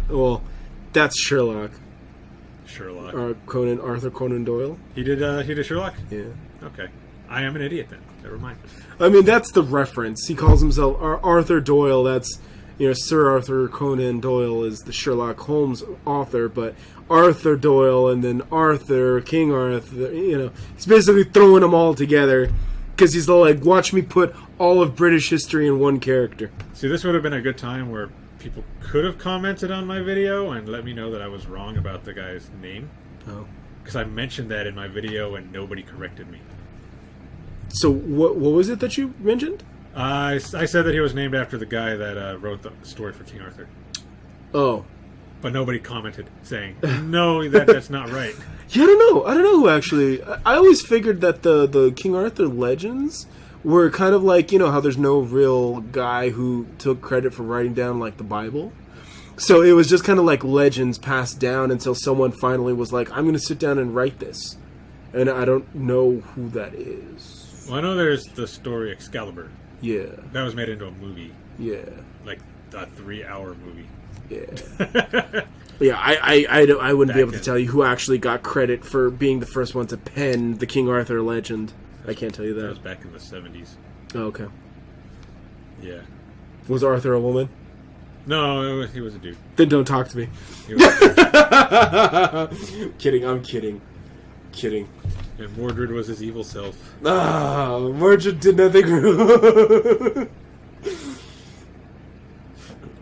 Well, that's Sherlock. Sherlock. Or Arthur Conan Doyle. He did Sherlock? Yeah. Okay. I am an idiot then. Never mind. I mean, that's the reference. He calls himself Arthur Doyle. That's, Sir Arthur Conan Doyle is the Sherlock Holmes author, but Arthur Doyle and then Arthur, King Arthur, he's basically throwing them all together because he's like, watch me put all of British history in one character. See, this would have been a good time where people could have commented on my video and let me know that I was wrong about the guy's name. Oh. Because I mentioned that in my video and nobody corrected me. So what was it that you mentioned? I said that he was named after the guy that wrote the story for King Arthur. Oh. But nobody commented saying, no, that's not right. Yeah, I don't know who actually. I always figured that the King Arthur legends were kind of like, how there's no real guy who took credit for writing down, like, the Bible. So it was just kind of like legends passed down until someone finally was like, I'm going to sit down and write this. And I don't know who that is. Well, I know there's the story Excalibur. Yeah. That was made into a movie. Yeah. Like a 3-hour movie. Yeah. Yeah, I wouldn't be able to then. tell you who actually got credit for being the first one to pen the King Arthur legend. I can't tell you that. That was back in the 70s. Oh, okay. Yeah. Was Arthur a woman? No, he was a dude. Then don't talk to me. He was a dude. Kidding, I'm kidding. And Mordred was his evil self. Ah, Mordred did nothing wrong.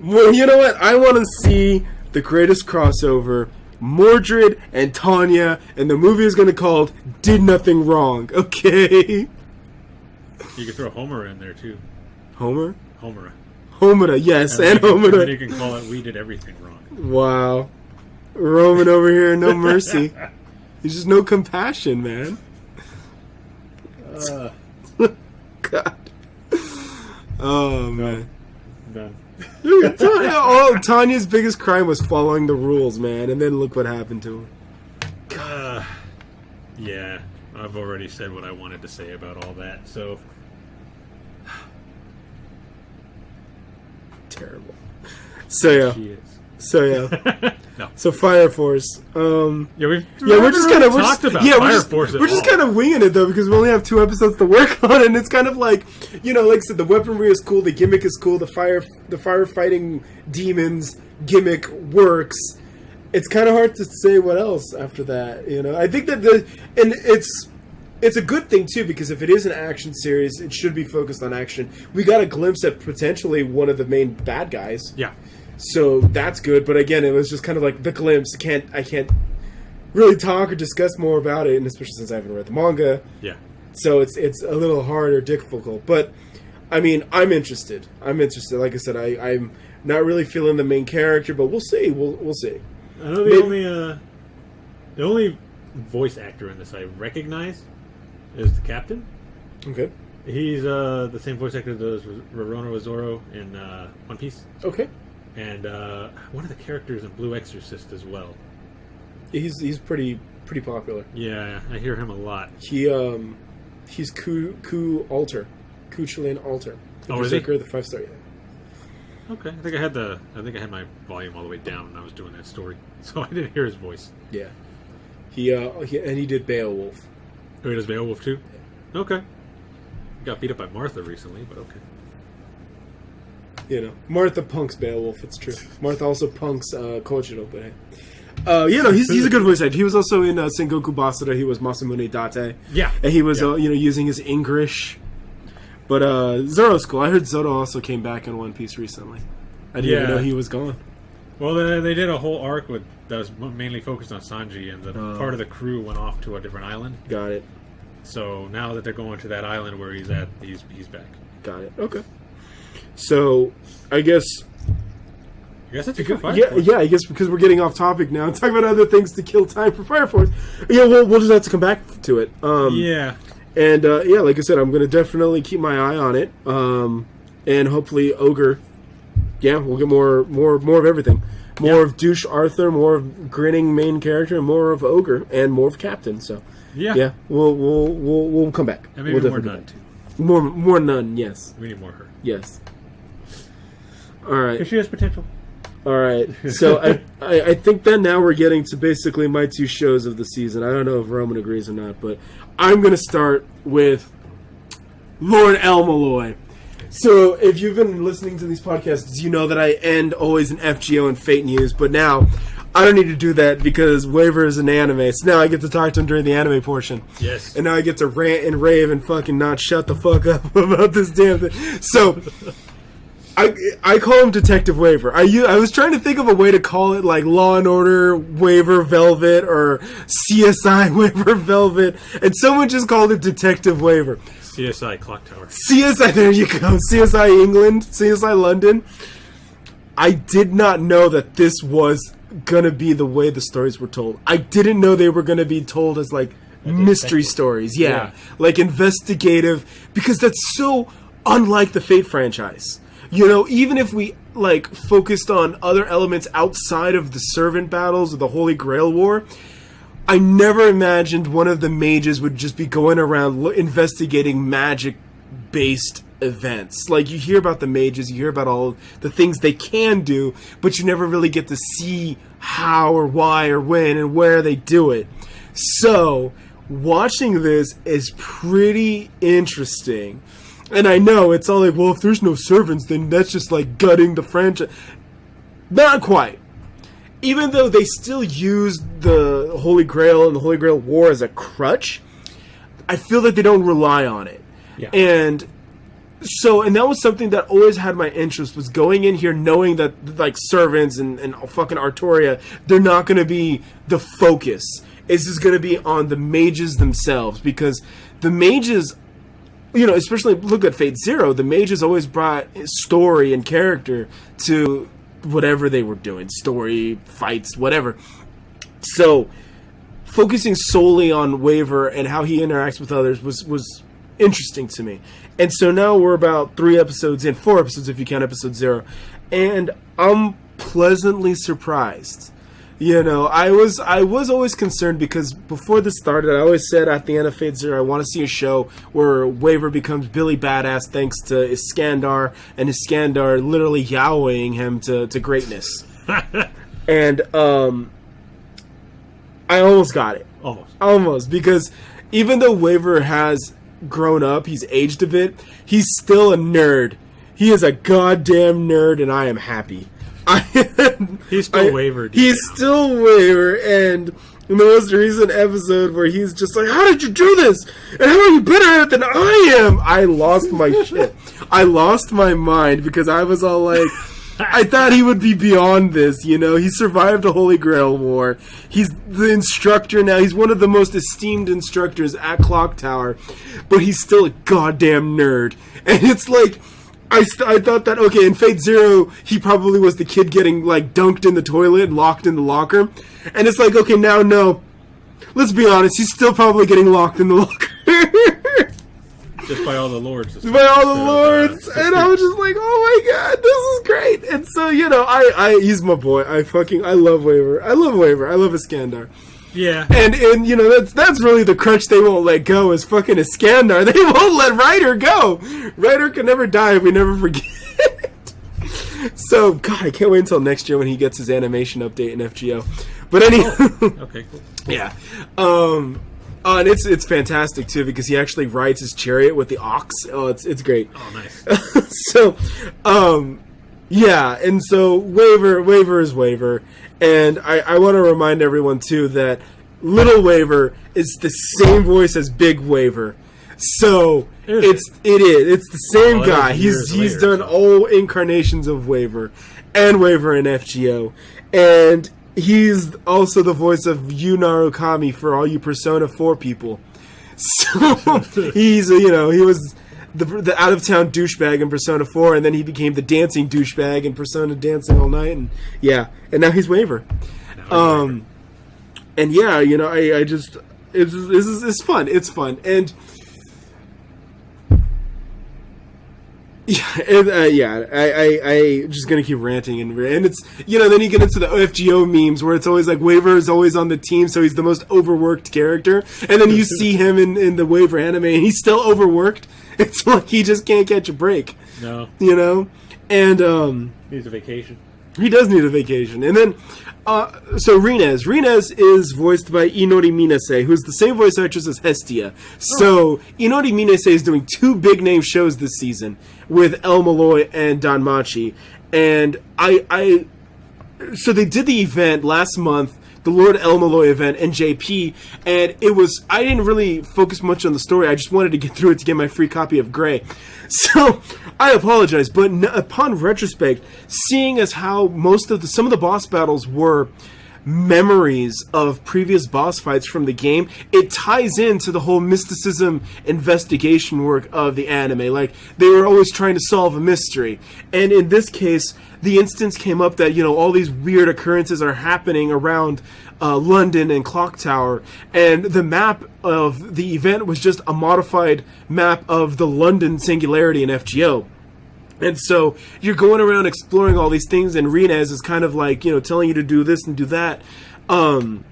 Well, you know what? I want to see the greatest crossover, Mordred and Tanya, and the movie is going to be called Did Nothing Wrong, okay? You could throw Homer in there, too. Homer? Homera, yes, and Homera. then you can call it We Did Everything Wrong. Wow. Roman over here, no mercy. There's just no compassion, man. God. Oh, man. Done. Tanya's biggest crime was following the rules, man, and then look what happened to her. Yeah, I've already said what I wanted to say about all that, so... Terrible. So She is. No. So Fire Force. We're just kind of we're just kind of winging it though because we only have 2 episodes to work on, and it's kind of like like I said, the weaponry is cool, the gimmick is cool, the firefighting demons gimmick works. It's kind of hard to say what else after that. I think that it's a good thing too because if it is an action series, it should be focused on action. We got a glimpse at potentially one of the main bad guys. Yeah. So that's good, but again, it was just kind of like the glimpse. I can't really talk or discuss more about it, and especially since I haven't read the manga. Yeah. So it's a little hard or difficult, but I mean, I'm interested. Like I said, I'm not really feeling the main character, but we'll see. We'll see. I know the only voice actor in this I recognize is the captain. Okay. He's the same voice actor that does Roronoa Zoro in One Piece. Okay. And one of the characters in Blue Exorcist as well. He's pretty popular. Yeah, I hear him a lot. He's Ku Alter, Ku Chilean Alter. The Berserker, the 5-star. Yeah. Okay, I think I had my volume all the way down when I was doing that story, so I didn't hear his voice. Yeah. He did Beowulf. Oh, he does Beowulf too? Yeah. Okay. Got beat up by Martha recently, but okay. You know, Martha punks Beowulf, it's true. Martha also punks Kojiro, but hey. He's a good voice actor. He was also in Sengoku Basara. He was Masamune Date. Yeah. And he was, using his English. But Zoro's cool. I heard Zoro also came back in One Piece recently. I didn't even know he was gone. Well, they did a whole arc that was mainly focused on Sanji, and the part of the crew went off to a different island. Got it. So now that they're going to that island where he's at, he's back. Got it. Okay. So, I guess that's a good Fire Force. Yeah, I guess because we're getting off topic now and talking about other things to kill time for Fire Force. Yeah, we'll just have to come back to it. Yeah. And, like I said, I'm going to definitely keep my eye on it. And hopefully Ogre, we'll get more of everything. More of Douche Arthur, more of grinning main character, and more of Ogre, and more of Captain. So, we'll come back. And maybe we'll more Nun, too. More Nun, yes. We need more her. Yes. All right. Because she has potential. All right. So I think that now we're getting to basically my two shows of the season. I don't know if Roman agrees or not, but I'm going to start with Lord El Malloy. So if you've been listening to these podcasts, you know that I end always in FGO and Fate News, but now I don't need to do that because Waver is an anime. So now I get to talk to him during the anime portion. Yes. And now I get to rant and rave and fucking not shut the fuck up about this damn thing. So I call him Detective Waver. I was trying to think of a way to call it like Law and Order Waver Velvet or CSI Waver Velvet, and someone just called it Detective Waver. CSI Clock Tower. CSI, there you go. CSI England, CSI London. I did not know that this was gonna be the way the stories were told. I didn't know they were gonna be told as like mystery stories. Yeah, like investigative, because that's so unlike the Fate franchise. You know, even if we like focused on other elements outside of the servant battles or the Holy Grail War, I never imagined one of the mages would just be going around investigating magic-based events. Like, you hear about the mages, you hear about all the things they can do, but you never really get to see how or why or when and where they do it. So, watching this is pretty interesting. And I know it's all like, well, if there's no servants, then that's just like gutting the franchise. Not quite. Even though they still use the Holy Grail and the Holy Grail War as a crutch, I feel that they don't rely on it. Yeah. And that was something that always had my interest, was going in here knowing that like servants and fucking Artoria, they're not going to be the focus. It's just going to be on the mages themselves, because the mages, you know, especially look at Fate Zero, the mages always brought story and character to whatever they were doing. Story, fights, whatever. So, focusing solely on Waver and how he interacts with others was interesting to me. And so now we're about 4 episodes if you count episode 0. And I'm pleasantly surprised. You know, I was always concerned, because before this started, I always said at the end of Fate Zero, I want to see a show where Waver becomes Billy Badass thanks to Iskandar, and Iskandar literally yowing him to greatness. And I almost got it. Almost. Because even though Waver has grown up, he's aged a bit, he's still a nerd. He is a goddamn nerd, and I am happy. He's still Waver. He's still Waver, and in the most recent episode where he's just like, how did you do this? And how are you better at it than I am? I lost my shit. I lost my mind, because I was all like, I thought he would be beyond this, you know? He survived a Holy Grail War. He's the instructor now. He's one of the most esteemed instructors at Clock Tower, but he's still a goddamn nerd. And it's like, I thought that, okay, in Fate Zero, he probably was the kid getting, like, dunked in the toilet and locked in the locker. And it's like, okay, now, no. Let's be honest, he's still probably getting locked in the locker. Just by all the lords. By all the lords. And I was just like, oh my god, this is great. And so, he's my boy. I love Waver. I love Waver. I love Iskandar. Yeah. And that's really the crutch they won't let go is fucking Iskandar. They won't let Ryder go. Ryder can never die if we never forget. So, God, I can't wait until next year when he gets his animation update in FGO. But anyway. Okay, cool. Yeah. And it's fantastic too because he actually rides his chariot with the ox. Oh, it's great. Oh, nice. So, yeah, and so Waver is Waver, and I want to remind everyone too that Little Waver is the same voice as Big Waver. So it's the same guy. He's done all incarnations of Waver and Waver in FGO, and he's also the voice of Yu Narukami for all you Persona 4 people. So he's he was the out of town douchebag in Persona 4, and then he became the dancing douchebag in Persona Dancing All Night, and now he's Waver. And yeah, I just it's fun. It's fun, and I just gonna keep ranting and it's then you get into the FGO memes where it's always like Waver is always on the team, so he's the most overworked character, and then you see him in the Waver anime and he's still overworked. It's like he just can't catch a break. No, and needs a vacation. He does need a vacation, and then so Rinez is voiced by Inori Minase, who's the same voice actress as Hestia. So Inori Minase is doing 2 big name shows this season with El Malloy and Danmachi, and so they did the event last month, the Lord El Malloy event, and JP, and I didn't really focus much on the story. I just wanted to get through it to get my free copy of Grey. So I apologize, but upon retrospect, seeing as how some of the boss battles were memories of previous boss fights from the game, it ties into the whole mysticism investigation work of the anime. Like, they were always trying to solve a mystery, and in this case, the instance came up that all these weird occurrences are happening around London and Clock Tower, and the map of the event was just a modified map of the London Singularity in FGO. And so you're going around exploring all these things, and Rinez is kind of like, telling you to do this and do that. And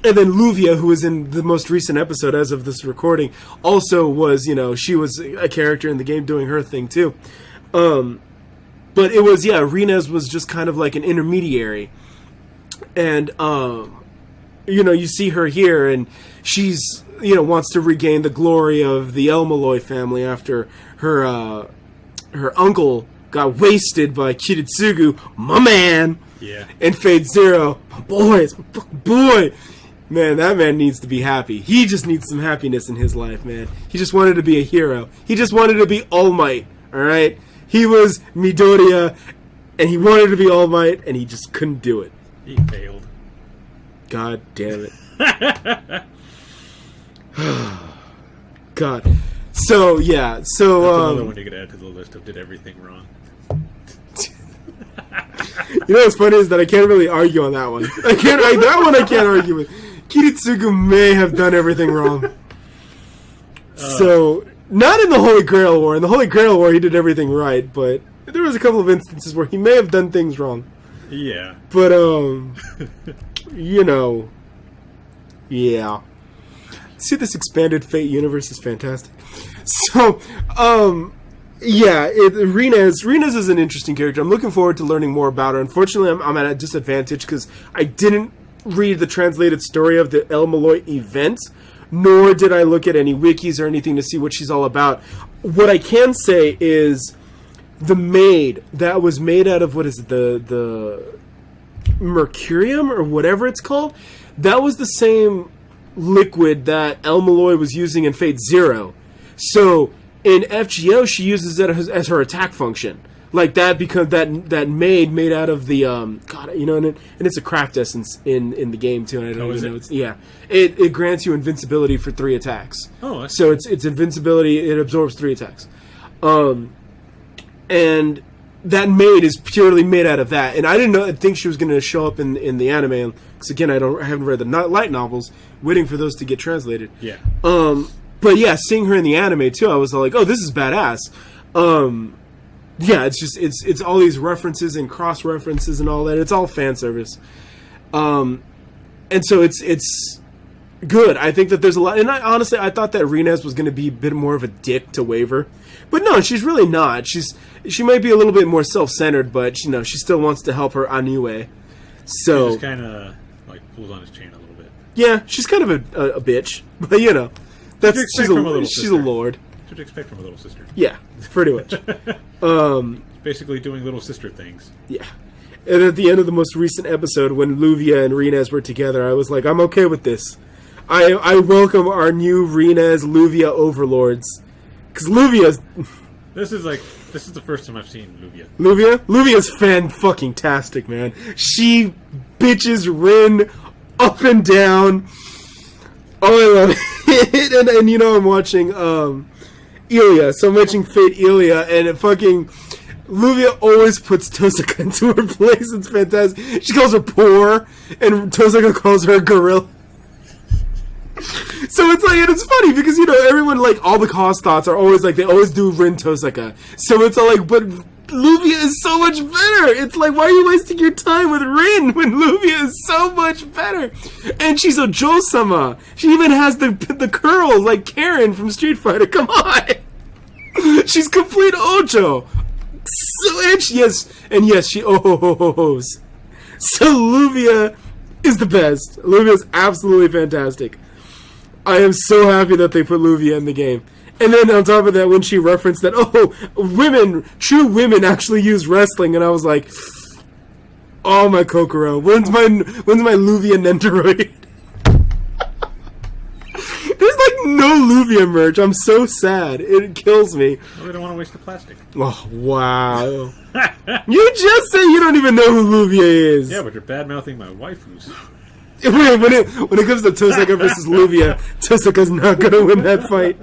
then Luvia, who was in the most recent episode as of this recording, also was, she was a character in the game doing her thing too. But it was, Rinez was just kind of like an intermediary. And, you see her here, and she's, wants to regain the glory of the El Malloy family after her uncle got wasted by Kiritsugu, my man. Yeah. In Fate Zero, my boy, it's my fucking boy. Man, that man needs to be happy. He just needs some happiness in his life, man. He just wanted to be a hero. He just wanted to be All Might, alright? He was Midoriya, and he wanted to be All Might, and he just couldn't do it. He failed. God damn it. God. So, yeah, That's another one you could add to the list of did everything wrong. What's funny is that I can't really argue on that one. I can't argue with. Kiritsugu may have done everything wrong. So, not in the Holy Grail War. In the Holy Grail War, he did everything right, but there was a couple of instances where he may have done things wrong. Yeah. But, yeah. See, this expanded Fate universe is fantastic. So, Rinez is an interesting character. I'm looking forward to learning more about her. Unfortunately, I'm at a disadvantage because I didn't read the translated story of the El Malloy event, nor did I look at any wikis or anything to see what she's all about. What I can say is the maid that was made out of, what is it, the mercurium or whatever it's called, that was the same liquid that El Malloy was using in Fate Zero. So in FGO, she uses it as her attack function, like that, because that made out of the and it's a craft essence in the game too. And I don't even know. It grants you invincibility for 3 attacks. Oh, so it's invincibility. It absorbs 3 attacks. and that maid is purely made out of that. And I didn't think she was going to show up in the anime, because again, I haven't read the light novels, waiting for those to get translated. Yeah. But yeah, seeing her in the anime too, I was like, oh, this is badass. Yeah, it's just it's all these references and cross references and all that. It's all fan service. And so it's good. I think that there's a lot, and honestly I thought that Rinez was going to be a bit more of a dick to Waver, but no, she's really not. She might be a little bit more self-centered, but she still wants to help her Anue. So she just kind of like pulls on his chain a little bit. Yeah, she's kind of a bitch, but she's a lord. What you expect from a little sister? Yeah, pretty much. Basically doing little sister things. Yeah. And at the end of the most recent episode, when Luvia and Rinez were together, I was like, I'm okay with this. I welcome our new Rinez Luvia overlords. Because Luvia's... This is the first time I've seen Luvia. Luvia's fan-fucking-tastic, man. She bitches Rin up and down. Oh, I love it. and I'm watching Ilia. So I'm watching Fate Ilia, and Luvia always puts Tosaka into her place. It's fantastic. She calls her poor, and Tosaka calls her a gorilla. So it's funny because everyone, all the cause thoughts are always they always do Rin Tosaka. So it's all but Luvia is so much better. It's why are you wasting your time with Rin when Luvia is so much better? And she's a Jo-sama. She even has the curls like Karen from Street Fighter. Come on, she's complete Ojo. So she ohs. So Luvia is the best. Luvia is absolutely fantastic. I am so happy that they put Luvia in the game. And then on top of that, when she referenced that, true women actually use wrestling, and I was like, oh my Kokoro, when's my Luvia Nendoroid? There's no Luvia merch. I'm so sad. It kills me. Well, we don't want to waste the plastic. Oh, wow. You just say you don't even know who Luvia is. Yeah, but you're bad-mouthing my waifus. When it comes to Tosaka versus Luvia, Tosaka's not going to win that fight.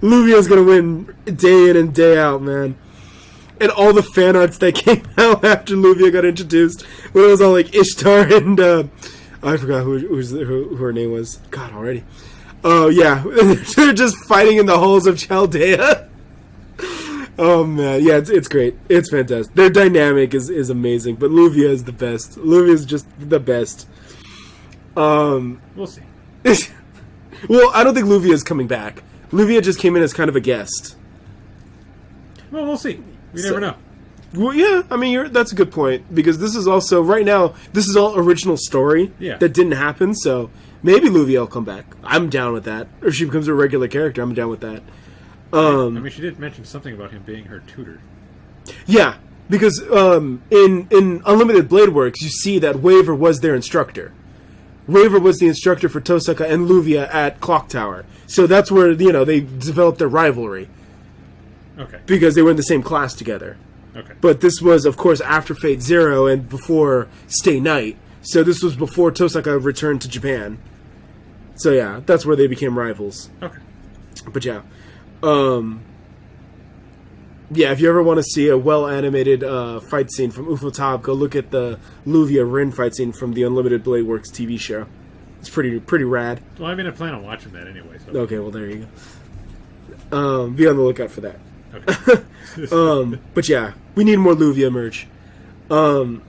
Luvia's going to win day in and day out, man. And all the fan arts that came out after Luvia got introduced, when it was all Ishtar and, I forgot who her name was. God, already. Oh, yeah. They're just fighting in the halls of Chaldea. Oh, man. Yeah, it's great. It's fantastic. Their dynamic is amazing, but Luvia is the best. Luvia is just the best. We'll see. Well, I don't think Luvia is coming back. Luvia just came in as kind of a guest. Well, we'll see. We never know. Well, yeah, I mean, that's a good point, because this is also, right now, this is all original story that didn't happen, so maybe Luvia will come back. I'm down with that. Or she becomes a regular character, I'm down with that. I mean, she did mention something about him being her tutor. Yeah, because in Unlimited Blade Works, you see that Waver was their instructor. Waver was the instructor for Tosaka and Luvia at Clock Tower. So that's where, they developed their rivalry. Okay. Because they were in the same class together. Okay. But this was, of course, after Fate Zero and before Stay Night. So this was before Tosaka returned to Japan. So yeah, that's where they became rivals. Okay. But yeah. Yeah, if you ever want to see a well-animated fight scene from Ufotable, go look at the Luvia Rin fight scene from the Unlimited Blade Works TV show. It's pretty rad. Well, I mean, I plan on watching that anyway. So. Okay, well, there you go. Be on the lookout for that. Okay. But yeah, we need more Luvia merch. And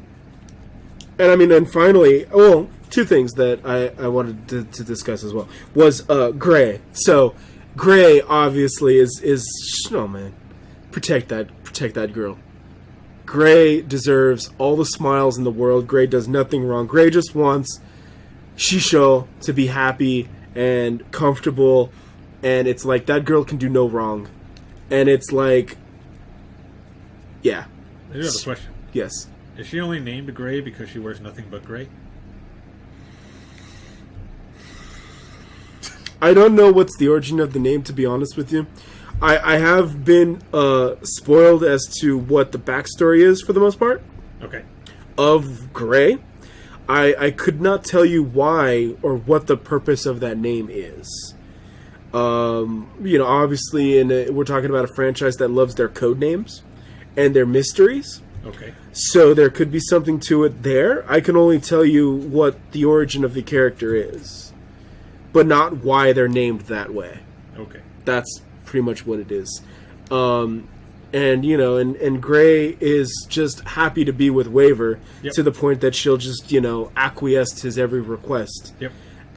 I mean, and finally, two things that I wanted to discuss as well was Gray. So Gray obviously is oh man, protect that girl. Gray deserves all the smiles in the world. Gray does nothing wrong. Gray just wants Shisho to be happy and comfortable, and it's that girl can do no wrong. And it's yeah. I do have a question. Yes. Is she only named Gray because she wears nothing but gray? I don't know what's the origin of the name, to be honest with you. I have been spoiled as to what the backstory is, for the most part. Okay. Of Gray. I could not tell you why or what the purpose of that name is. Obviously, we're talking about a franchise that loves their code names. and they're mysteries. Okay. So there could be something to it there. I can only tell you what the origin of the character is, but not why they're named that way. Okay. That's pretty much what it is. And, you know, and Gray is just happy to be with Waver to the point that she'll just, you know, acquiesce to his every request. Yep.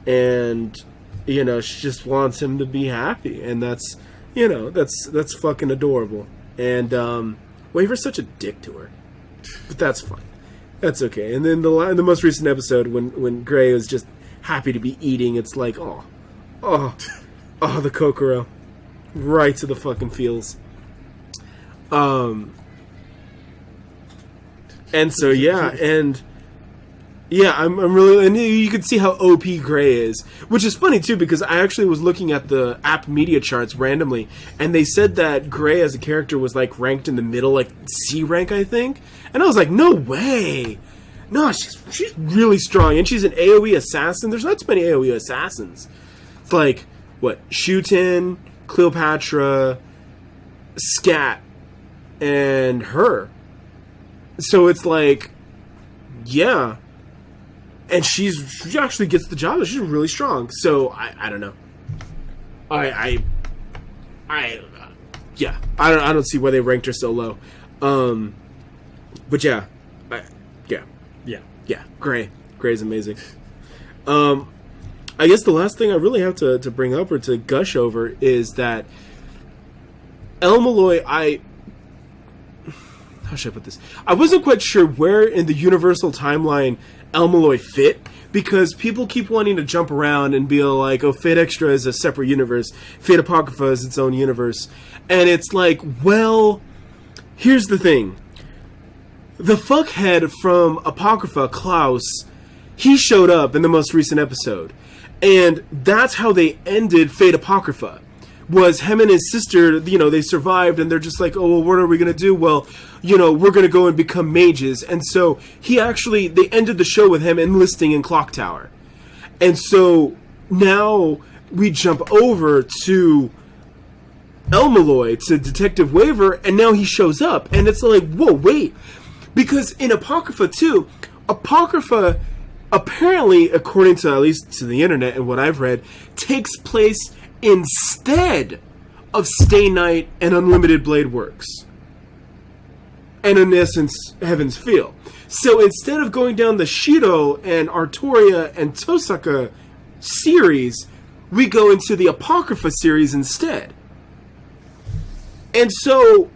And, you know, she just wants him to be happy. And that's, you know, that's fucking adorable. And Waver's such a dick to her. But that's fine. That's okay. And then the most recent episode when Gray was just happy to be eating, it's like, oh, the Kokoro. Right to the fucking feels. And so I'm really, and you can see how OP Gray is, which is funny too, because I actually was looking at the app media charts randomly, and they said that Gray as a character was like ranked in the middle, like C rank, I think, and I was like, no way, no, she's really strong, and she's an AoE assassin. There's not too many AoE assassins. It's like what, Shuten, Cleopatra, Scat, and her. So it's like, yeah. And she actually gets the job. She's really strong. So I don't know. I don't see why they ranked her so low. But yeah. Gray's amazing. I guess the last thing I really have to bring up or to gush over is that El Malloy, how should I put this? I wasn't quite sure where in the Universal timeline El Malloy fit, because people keep wanting to jump around and be like, oh, Fate Extra is a separate universe, Fate Apocrypha is its own universe. And it's like, well, here's the thing. The fuckhead from Apocrypha, Klaus, he showed up in the most recent episode. And that's how they ended Fate Apocrypha. Was him and his sister, you know, they survived, and they're just like, oh, well, what are we going to do? Well, you know, we're going to go and become mages. And so they ended the show with him enlisting in Clock Tower. And so now we jump over to El Malloy, to Detective Waver, and now he shows up. And it's like, whoa, wait. Because in Apocrypha 2, Apocrypha, apparently, according to at least to the internet and what I've read, takes place instead of Stay Night and Unlimited Blade Works. And in essence, Heaven's Feel. So instead of going down the Shido and Artoria and Tosaka series, we go into the Apocrypha series instead. And so,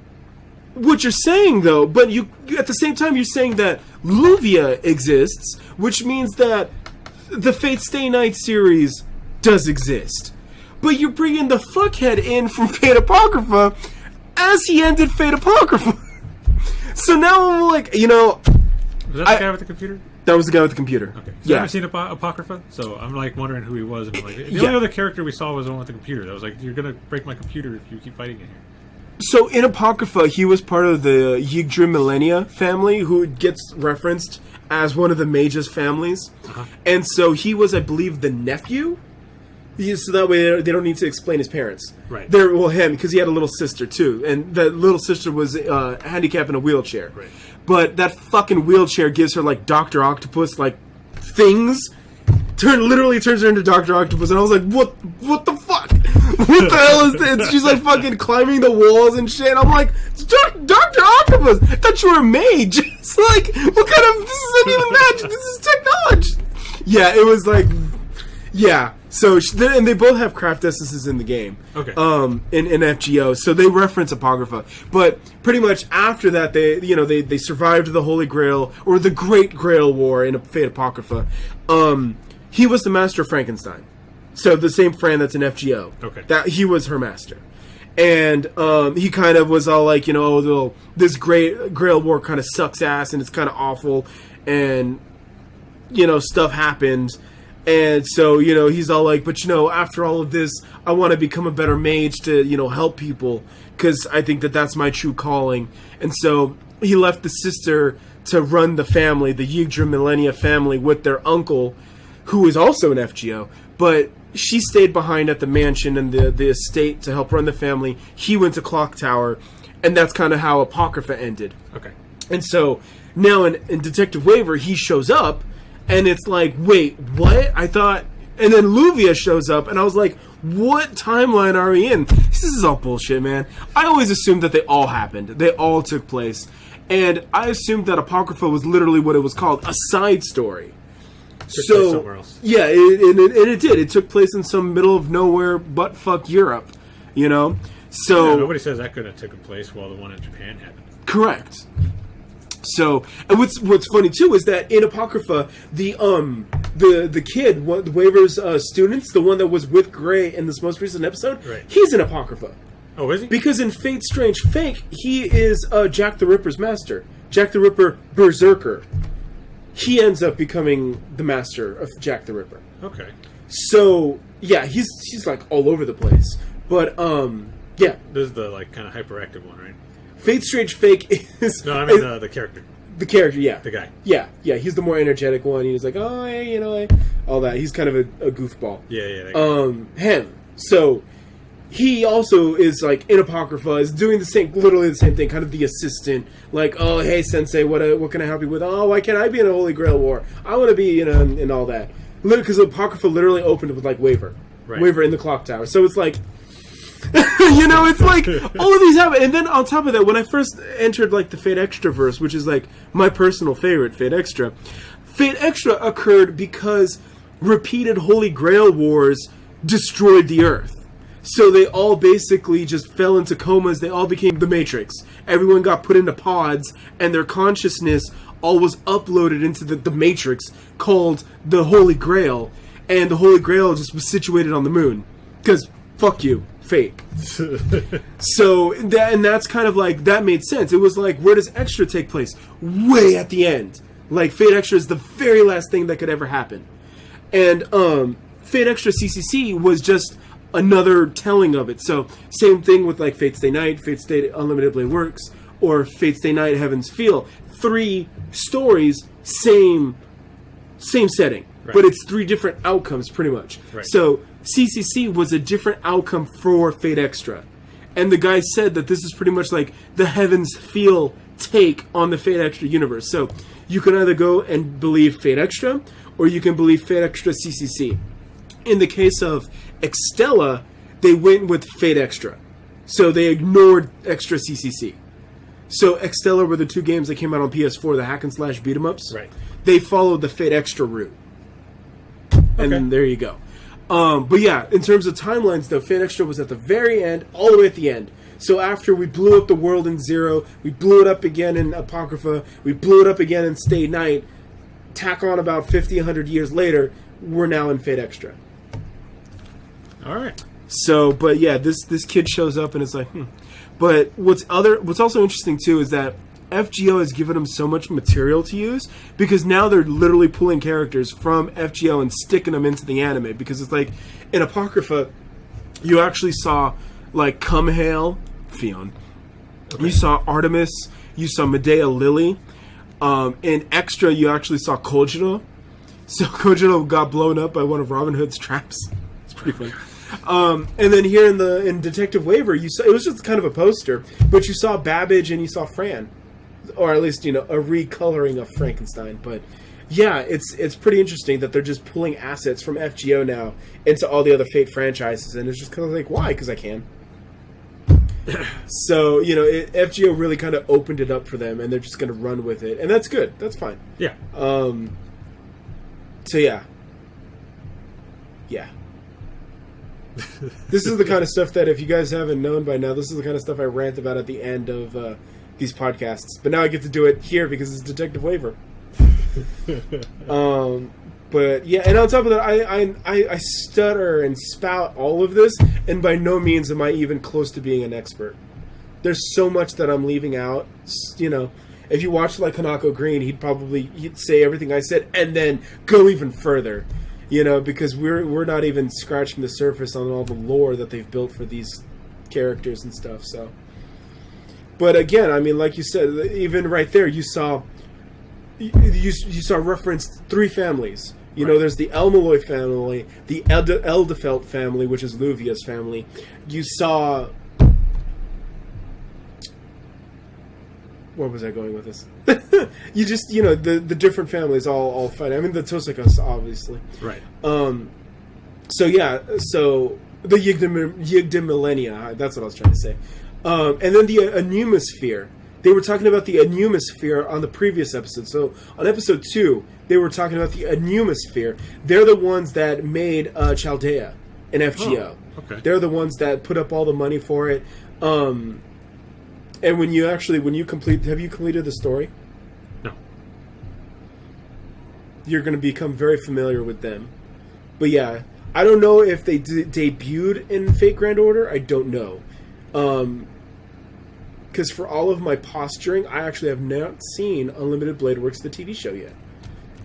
what you're saying though, but you at the same time you're saying that Luvia exists, which means that the Fate Stay Night series does exist. But you're bringing the fuckhead in from Fate Apocrypha as he ended Fate Apocrypha. So now I'm like, you know... Was that the guy with the computer? That was the guy with the computer. Okay. Yeah. I've never seen Apocrypha, so I'm like wondering who he was. And like, the only other character we saw was the one with the computer. I was like, you're going to break my computer if you keep fighting it here. So in Apocrypha, he was part of the Yggdrasil Millennia family, who gets referenced as one of the mages' families. Uh-huh. And so he was, I believe, the nephew. So that way they don't need to explain his parents. Right. Him, because he had a little sister too, and that little sister was handicapped in a wheelchair. Right. But that fucking wheelchair gives her like Dr. Octopus like things. Literally turns her into Dr. Octopus, and I was like, what the fuck? What the hell is this? She's like fucking climbing the walls and shit. I'm like, Dr. Octopus, I thought you were a mage. It's like, what kind of, this isn't even magic, this is technology. Yeah, it was like, yeah. So, and they both have craft essences in the game. Okay. In FGO, so they reference Apocrypha. But pretty much after that, they survived the Holy Grail, or the Great Grail War in Fate Apocrypha. He was the master of Frankenstein. So the same Fran that's in FGO. Okay. That he was her master. And he kind of was all like, this Great Grail War kind of sucks ass, and it's kind of awful, and, stuff happened. And so, he's all like, but, after all of this, I want to become a better mage to, help people, because I think that that's my true calling. And so he left the sister to run the family, the Yggdrasil Millennia family, with their uncle, who is also an FGO. But she stayed behind at the mansion and the estate to help run the family. He went to Clock Tower. And that's kind of how Apocrypha ended. Okay. And so now in Detective Waver, he shows up, and it's like, wait, what? I thought... And then Luvia shows up, and I was like, what timeline are we in? This is all bullshit, man. I always assumed that they all happened. They all took place. And I assumed that Apocrypha was literally what it was called, a side story. Took place somewhere else. Yeah, and it did. It took place in some middle of nowhere butt-fuck Europe, you know? So... Yeah, nobody says that couldn't have taken place while the one in Japan happened. Correct. So, and what's funny too is that in Apocrypha, the kid, the Waver's students, the one that was with Gray in this most recent episode, right. He's in Apocrypha. Oh, is he? Because in Fate Strange Fake, he is Jack the Ripper's master. Jack the Ripper Berserker. He ends up becoming the master of Jack the Ripper. Okay. So, yeah, he's like all over the place. But, yeah. This is the, like, kind of hyperactive one, right? Fate Strange Fake is... No, I mean the character. The character, yeah. The guy. Yeah, he's the more energetic one. He's like, oh, hey, you know, all that. He's kind of a goofball. Yeah. That guy. Him. So, he also is, like, in Apocrypha, is doing literally the same thing, kind of the assistant. Like, oh, hey, Sensei, what can I help you with? Oh, why can't I be in a Holy Grail War? I want to be, you know, and all that. Because Apocrypha literally opened with, like, Waver. Right. Waver in the clock tower. So it's like... you know, it's like all of these happen, and then on top of that, when I first entered like the Fate Extra verse, which is like my personal favorite, Fate Extra occurred because repeated Holy Grail wars destroyed the Earth. So they all basically just fell into comas. They all became the Matrix. Everyone got put into pods, and their consciousness all was uploaded into the Matrix called the Holy Grail, and the Holy Grail just was situated on the moon because fuck you. Fate. So that's kind of like that made sense. It was like, where does Extra take place? Way at the end. Like Fate Extra is the very last thing that could ever happen. And Fate Extra CCC was just another telling of it. So same thing with like Fate Stay Night, Fate Stay Unlimited Blade Works, or Fate Stay Night Heaven's Feel. 3 stories, same setting, right. But it's 3 different outcomes pretty much. Right. So CCC was a different outcome for Fate Extra. And the guy said that this is pretty much like the Heaven's Feel take on the Fate Extra universe. So you can either go and believe Fate Extra, or you can believe Fate Extra CCC. In the case of Extella, they went with Fate Extra. So they ignored Extra CCC. So Extella were the 2 games that came out on PS4, the hack and slash beat 'em ups. Right. They followed the Fate Extra route. And then there you go. But yeah, in terms of timelines, though, Fate Extra was at the very end, all the way at the end. So after we blew up the world in Zero, we blew it up again in Apocrypha, we blew it up again in Stay Night, tack on about 50, 100 years later, we're now in Fate Extra. All right. So, but yeah, this kid shows up and it's like, But what's also interesting too is that FGO has given them so much material to use because now they're literally pulling characters from FGO and sticking them into the anime, because it's like in Apocrypha you actually saw like Come Hail Fion, you saw Artemis, you saw Medea Lily, in Extra you actually saw Kojiro. So Kojiro got blown up by one of Robin Hood's traps. It's pretty funny. And then here in Detective Waver, you saw, it was just kind of a poster, but you saw Babbage and you saw Fran, or at least, you know, a recoloring of Frankenstein. But yeah, it's pretty interesting that they're just pulling assets from FGO now into all the other Fate franchises, and it's just kind of like, why? Because I can. So, you know, FGO really kind of opened it up for them, and they're just going to run with it, and that's good. That's fine. Yeah. So yeah. This is the kind of stuff that, if you guys haven't known by now, this is the kind of stuff I rant about at the end of these podcasts. But now I get to do it here because it's Detective Waver. But yeah, and on top of that, I stutter and spout all of this, and by no means am I even close to being an expert. There's so much that I'm leaving out. You know, if you watch like Hanako Green, he'd say everything I said and then go even further. You know, because we're not even scratching the surface on all the lore that they've built for these characters and stuff. So, but again, I mean, like you said, even right there, you saw referenced 3 families. You know, there's the Elmaloy family, the Eldefelt family, which is Luvia's family. You saw where was I going with this? You just, you know, the different families all fight. I mean, the Tosakas, obviously. Right. So the Yigdam Millennia, that's what I was trying to say. And then the Anumosphere. They were talking about the Anumosphere on the previous episode. So on episode 2, they were talking about the Anumosphere. They're the ones that made Chaldea and FGO. Oh, okay. They're the ones that put up all the money for it. And when you complete, have you completed the story? No. You're going to become very familiar with them. But yeah, I don't know if they debuted in Fate Grand Order. I don't know. Because for all of my posturing, I actually have not seen Unlimited Blade Works, the TV show, yet.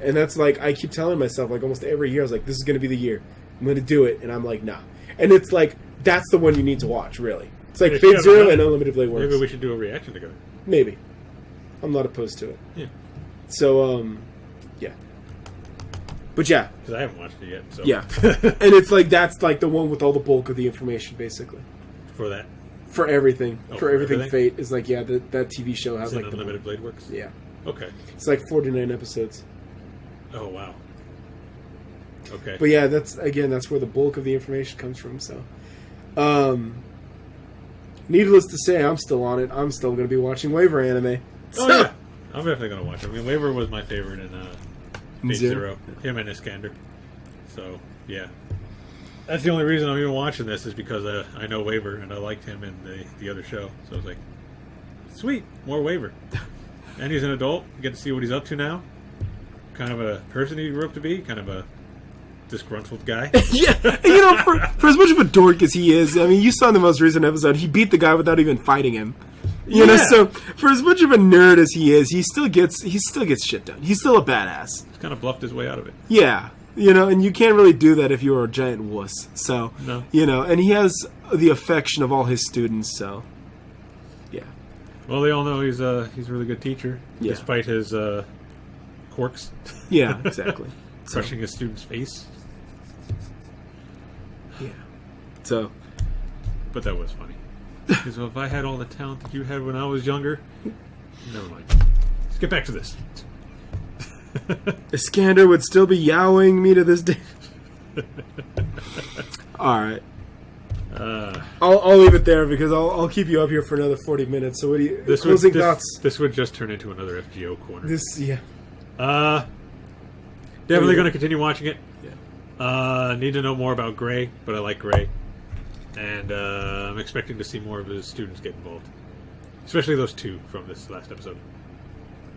And that's like, I keep telling myself, like, almost every year, I was like, this is going to be the year. I'm going to do it. And I'm like, nah. And it's like, that's the one you need to watch, really. It's like Fate Zero and Unlimited Blade Works. Maybe we should do a reaction together. Maybe. I'm not opposed to it. Yeah. So, yeah. But yeah. Because I haven't watched it yet, so. Yeah. And it's like, that's like the one with all the bulk of the information, basically. For that. For everything. Oh, for everything Fate is like, yeah, that TV show has like Unlimited Blade Works? Yeah. Okay. It's like 49 episodes. Oh, wow. Okay. But yeah, that's where the bulk of the information comes from, so. Needless to say, I'm still on it. I'm still going to be watching Waver anime. Oh, yeah. I'm definitely going to watch it. I mean, Waver was my favorite in Fate Zero. Him and Iskander. So, yeah. That's the only reason I'm even watching this is because I know Waver and I liked him in the other show. So I was like, sweet, more Waver. And he's an adult. You get to see what he's up to now. Kind of a person he grew up to be. Kind of a disgruntled guy. Yeah, you know, for as much of a dork as he is, I mean, you saw in the most recent episode, he beat the guy without even fighting him. You know, so for as much of a nerd as he is, he still gets shit done. He's still a badass. He's kind of bluffed his way out of it. Yeah, you know, and you can't really do that if you're a giant wuss. So, no. You know, and he has the affection of all his students. So, yeah. Well, they all know he's a really good teacher, despite his quirks. Yeah, exactly. Crushing his student's face. Yeah. So, but that was funny. Because if I had all the talent that you had when I was younger, never mind. Let's get back to this. Iskander would still be yowing me to this day. All right. I'll leave it there because I'll keep you up here for another 40 minutes. So what do you closing thoughts? This would just turn into another FGO corner. Definitely going to continue watching it. Yeah. Need to know more about Gray, but I like Gray. And I'm expecting to see more of his students get involved. Especially those two from this last episode.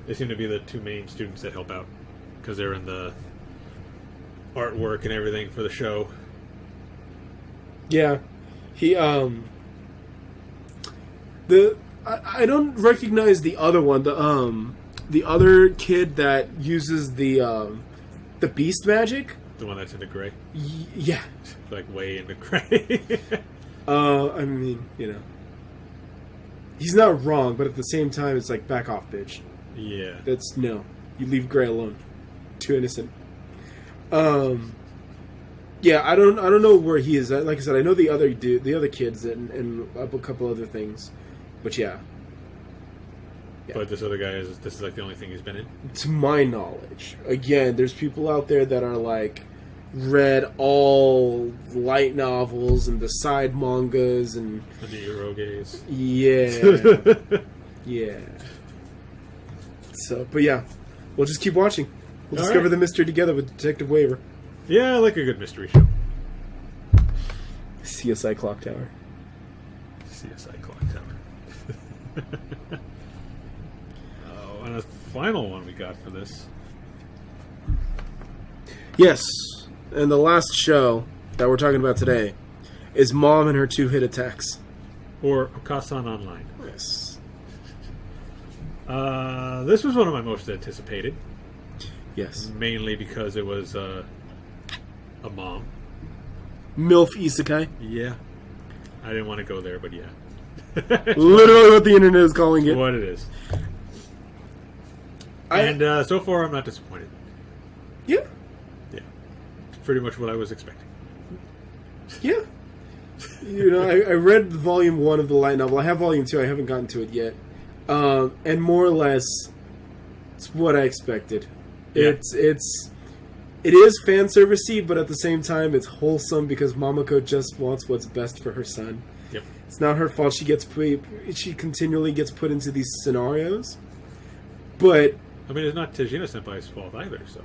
They seem to be the two main students that help out. Because they're in the artwork and everything for the show. Yeah. He, I don't recognize the other one. The other kid that uses the beast magic. The one that's into Gray? Yeah. Like, way into Gray. I mean, you know. He's not wrong, but at the same time, it's like, back off, bitch. Yeah. No. You leave Gray alone. Too innocent. Yeah, I don't know where he is. Like I said, I know the other kids and a couple other things. But yeah. But this other guy this is like the only thing he's been in? To my knowledge. Again, there's people out there that are like read all light novels and the side mangas and the eroges. Yeah. Yeah. So, but yeah. We'll just keep watching. We'll discover the mystery together with Detective Waver. Yeah, I like a good mystery show. CSI Clock Tower. CSI Clock Tower. And the final one we got for this. Yes, and the last show that we're talking about today is Mom and Her Two-Hit Attacks. Or Okasan Online. Yes. This was one of my most anticipated. Yes. Mainly because it was a mom. MILF Isekai? Yeah. I didn't want to go there, but yeah. Literally what the internet is calling it. What it is. And so far, I'm not disappointed. Yeah. Yeah. It's pretty much what I was expecting. Yeah. You know, I read volume 1 of the light novel. I have volume 2. I haven't gotten to it yet. And more or less, it's what I expected. Yeah. It is fan servicey, but at the same time, it's wholesome because Momoko just wants what's best for her son. Yep. It's not her fault. She continually gets put into these scenarios, but I mean, it's not Tejina-Senpai's fault either, so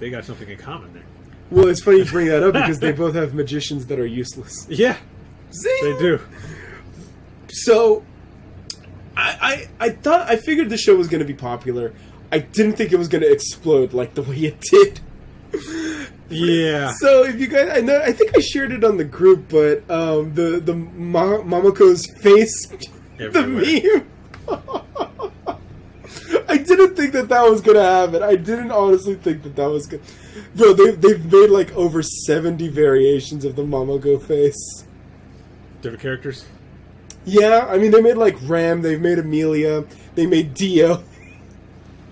they got something in common there. well, it's funny you bring that up because they both have magicians that are useless. Yeah, Zing! they do. So, I figured the show was going to be popular. I didn't think it was going to explode like the way it did. Yeah. So if you guys, I think I shared it on the group, but the Momoko's face, Everywhere. the meme. I didn't think that was going to happen. I didn't honestly think that was good. Bro, they've made like over 70 variations of the Momoko face. Different characters? Yeah, I mean, they made like Ram, they've made Amelia, they made Dio.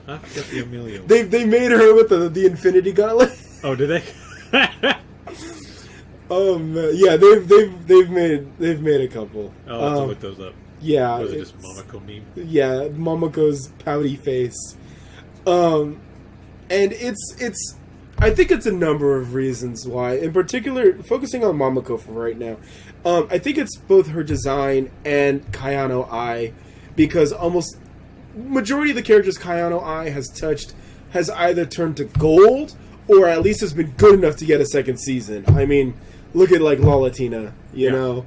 I forgot the Amelia one. They made her with the Infinity Gauntlet. Oh, did they? Oh man, yeah, they've made a couple. I'll have to look those up. Yeah, Was it just Momoko meme? Yeah, Momoko's pouty face. And it's I think it's a number of reasons why. In particular, focusing on Momoko for right now, I think it's both her design and Kayano Ai, because almost majority of the characters Kayano Ai has either turned to gold or at least has been good enough to get a second season. I mean, look at like Lalatina, you know.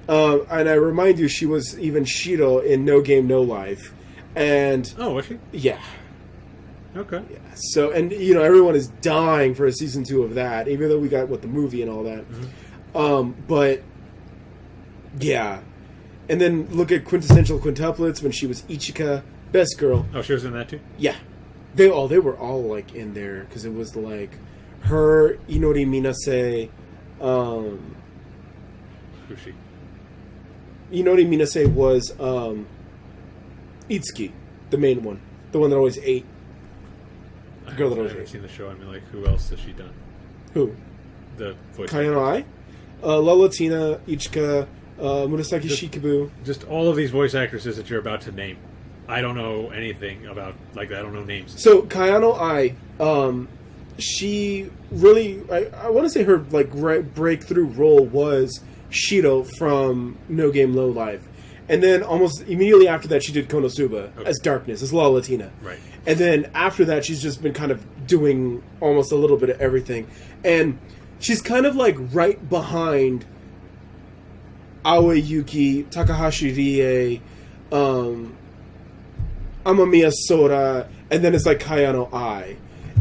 And I remind you, she was even Shiro in No Game No Life, and Oh, was she? yeah. Okay. Yeah. So, and you know, everyone is dying for a season 2 of that, even though we got the movie and all that. Mm-hmm. But yeah, and then look at Quintessential Quintuplets when she was Ichika, best girl. Oh, she was in that too? Yeah, they were all like in there because it was like her, Inori Minase. Who's she? Inori Minase was Itsuki, the main one, the one that always ate. The girl that I always haven't ate. seen the show. I mean, like, who else has she done? Who? The voice. Kayano Ai, Lalatina, Ichika, Murasaki Shikibu. Just all of these voice actresses that you're about to name. I don't know anything about, like, I don't know names. So Kayano Ai, she really, I want to say her like breakthrough role was Shiro from No Game No Life, and then almost immediately after that she did Konosuba as Darkness, as Lalatina. Right. And then after that she's just been kind of doing almost a little bit of everything, and she's kind of like right behind Aoi Yuki, Takahashi Rie, Amamiya Sora, and then it's like Kayano Ai.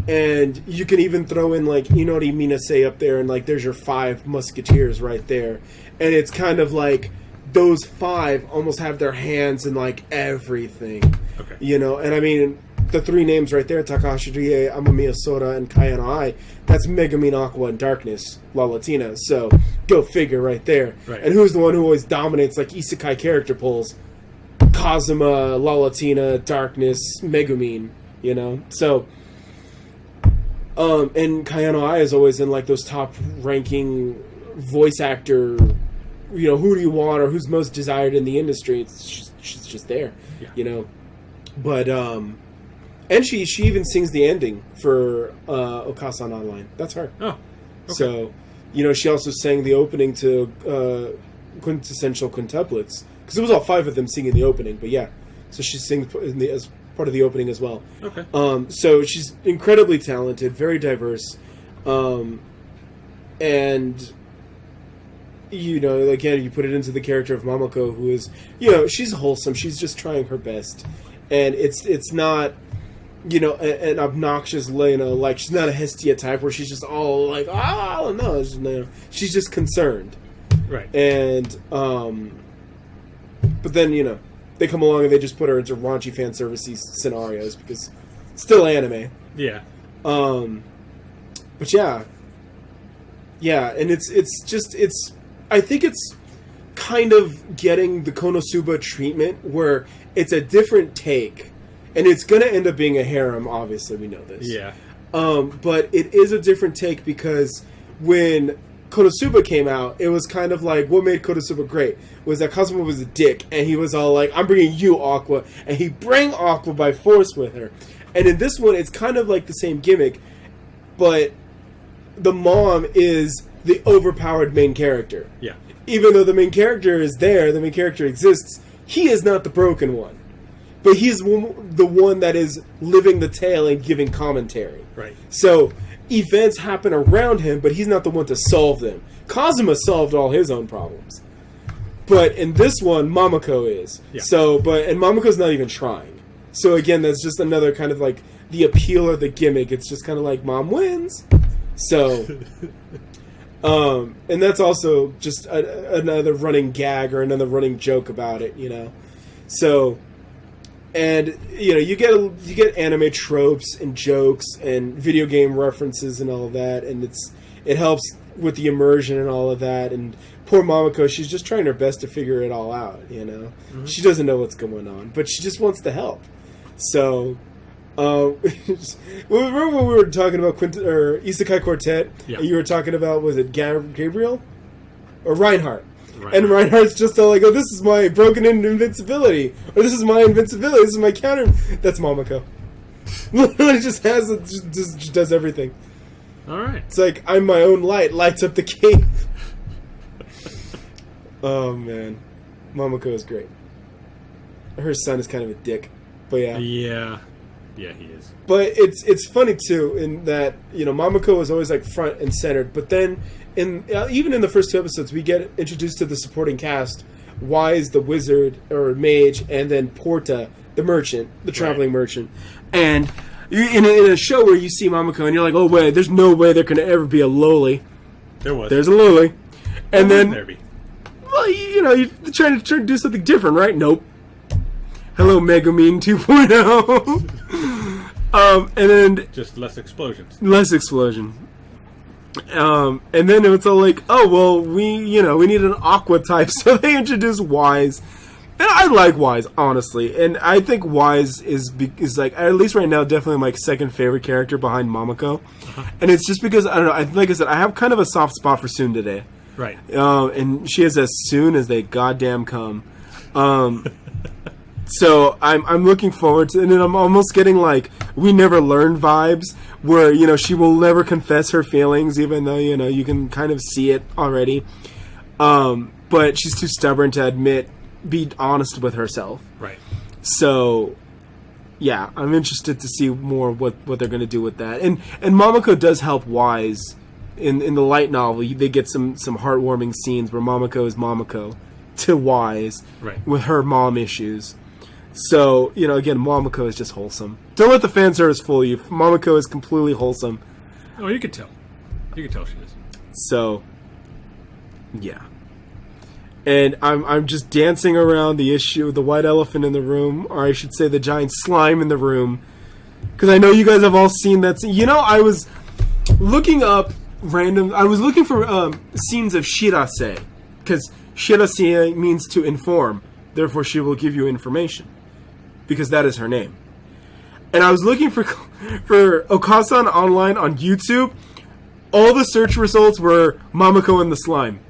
And you can even throw in like Inori Minase up there, and like there's your 5 musketeers right there. And it's kind of like those 5 almost have their hands in like everything. Okay. You know, and I mean the 3 names right there, Takahashi Rie, Amamiya Sora, and Kayano Ai, that's Megumin Aqua and Darkness, Lalatina. So go figure right there. Right. And who's the one who always dominates like isekai character polls? Kazuma, Lalatina, Darkness, Megumin, you know? So and Kayano Ai is always in like those top ranking voice actor, you know, who do you want or who's most desired in the industry. She's just there, you know. But and she even sings the ending for Okasan Online. That's her. Oh, okay. So, you know, she also sang the opening to Quintessential Quintuplets, because it was all 5 of them singing the opening. But yeah, so she sings as part of the opening as well. Okay. So she's incredibly talented, very diverse, and you know, again, you put it into the character of Momoko, who is, you know, she's wholesome. She's just trying her best, and it's not, you know, an obnoxious, you know, like she's not a Hestia type where she's just all like, no, she's just concerned, Right. and but then, you know, they come along and they just put her into raunchy fan servicey scenarios because it's still anime. Yeah. But yeah, and it's I think it's kind of getting the Konosuba treatment where it's a different take, and it's gonna end up being a harem. Obviously, we know this. Yeah. But it is a different take because when Konosuba came out, it was kind of like, what made Konosuba great was that Kazuma was a dick, and he was all like, I'm bringing you Aqua, and he bring Aqua by force with her. And in this one, it's kind of like the same gimmick, but the mom is the overpowered main character. Yeah. Even though the main character is there, the main character exists, he is not the broken one. But he's the one that is living the tale and giving commentary. Right. So events happen around him, but he's not the one to solve them. Kazuma solved all his own problems. But in this one, Mamako is. Yeah. And Mamoko's not even trying. So again, that's just another kind of like the appeal or the gimmick. It's just kind of like, Mom wins. So, and that's also just another running gag or another running joke about it, you know? So... And you get anime tropes and jokes and video game references and all of that, and it helps with the immersion and all of that. And poor Mamako, she's just trying her best to figure it all out. Mm-hmm. She doesn't know what's going on, but she just wants to help. So, remember when we were talking about Isekai Quartet? Yeah. And you were talking about, was it Gabriel or Reinhardt? Right. And Reinhardt's just all like, oh, this is my broken invincibility. Or this is my invincibility. This is my counter. That's Mamako. Literally just just does everything. Alright. It's like, I'm my own light. Lights up the cave. Oh, man. Mamako is great. Her son is kind of a dick. But yeah. Yeah. Yeah, he is. But it's funny, too, in that, Mamako is always, like, front and centered. But then... even in the first 2 episodes, we get introduced to the supporting cast. Wise, the wizard or mage, and then Porta, the merchant, the traveling merchant. And in a show where you see Mamako and you're like, oh wait, there's no way there can ever be a loli. There's a loli, and then there be? Well, you're trying to do something different, right? Nope. Hello, Megumin 2.0. And then just less explosions. Less explosion. And then it's all like, oh well, we need an Aqua type, so they introduce Wise, and I like Wise honestly, and I think Wise is like, at least right now, definitely my second favorite character behind Mamako, and it's just because I don't know, like I said, I have kind of a soft spot for Tsundere, right? And she is as soon as they goddamn come, so I'm looking forward to, and then I'm almost getting like We Never Learn vibes. Where, she will never confess her feelings, even though, you can kind of see it already. But she's too stubborn to be honest with herself. Right. So, yeah, I'm interested to see more what they're going to do with that. And Mamako does help Wise. In the light novel, they get some heartwarming scenes where Mamako is Mamako to Wise. Right. With her mom issues. So, again, Mamako is just wholesome. Don't let the fan service fool you. Mamako is completely wholesome. Oh, you could tell. You could tell she is. So, yeah. And I'm just dancing around the issue, the white elephant in the room, or I should say the giant slime in the room. Because I know you guys have all seen that scene. I was looking up I was looking for scenes of Shirase. Because Shirase means to inform. Therefore, she will give you information. Because that is her name. And I was looking for Okasan online on YouTube. All the search results were Mamako and the slime.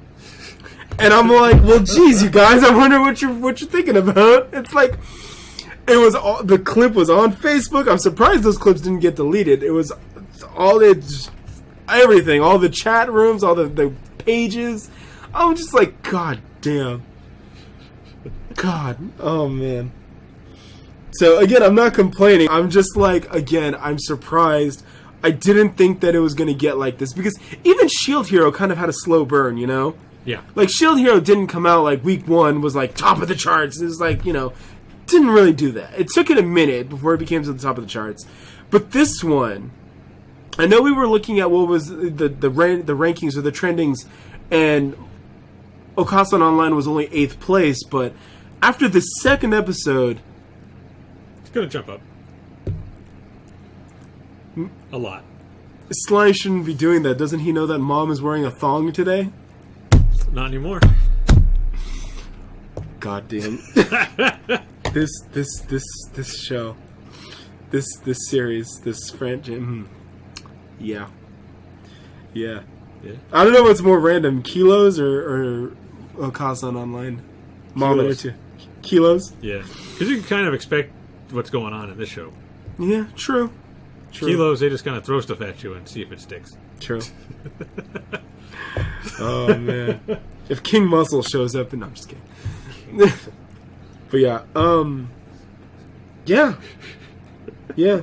And I'm like, well, geez, you guys, I wonder what you're thinking about. It's like, the clip was on Facebook. I'm surprised those clips didn't get deleted. It was everything, all the chat rooms, all the pages. I'm just like, God damn. God, oh man. So again, I'm not complaining. I'm just like, again, I'm surprised. I didn't think that it was going to get like this, because even Shield Hero kind of had a slow burn, Yeah. Like, Shield Hero didn't come out like week 1 was like top of the charts. It was like, didn't really do that. It took it a minute before it became to the top of the charts. But this one, I know we were looking at what was the rankings or the trendings, and Okasan Online was only 8th place, but after the second episode, it's gonna jump up a lot. Slime shouldn't be doing that. Doesn't he know that Mom is wearing a thong today? Not anymore. God damn. This show, this series, this franchise. Yeah. Yeah. I don't know what's more random, kilos or Okasan online. Kilos. Kilos? Yeah. Because you can kind of expect what's going on in this show. Yeah, true. Kilos, they just kind of throw stuff at you and see if it sticks. True. Oh, man. If King Muscle shows up, no, I'm just kidding. But yeah, yeah.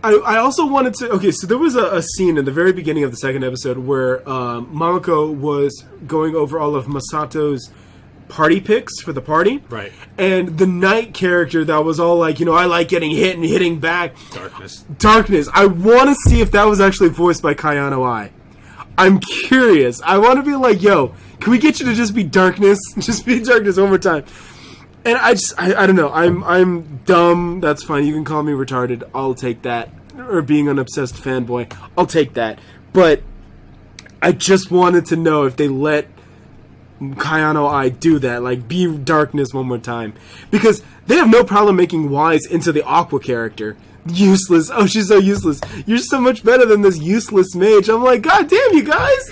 I also wanted to... Okay, so there was a scene in the very beginning of the second episode where Mamako was going over all of Masato's party pics for the party. Right. And the Knight character that was all like, I like getting hit and hitting back. Darkness. I want to see if that was actually voiced by Sano and I. I'm curious. I want to be like, yo, can we get you to just be Darkness? Just be Darkness one more time. And I don't know. I'm dumb. That's fine. You can call me retarded. I'll take that. Or being an obsessed fanboy. I'll take that. But I just wanted to know if they let Sano and I do that. Like, be Darkness one more time. Because they have no problem making Wise into the Aqua character. Useless. Oh, she's so useless. You're so much better than this useless mage. I'm like, God damn, you guys.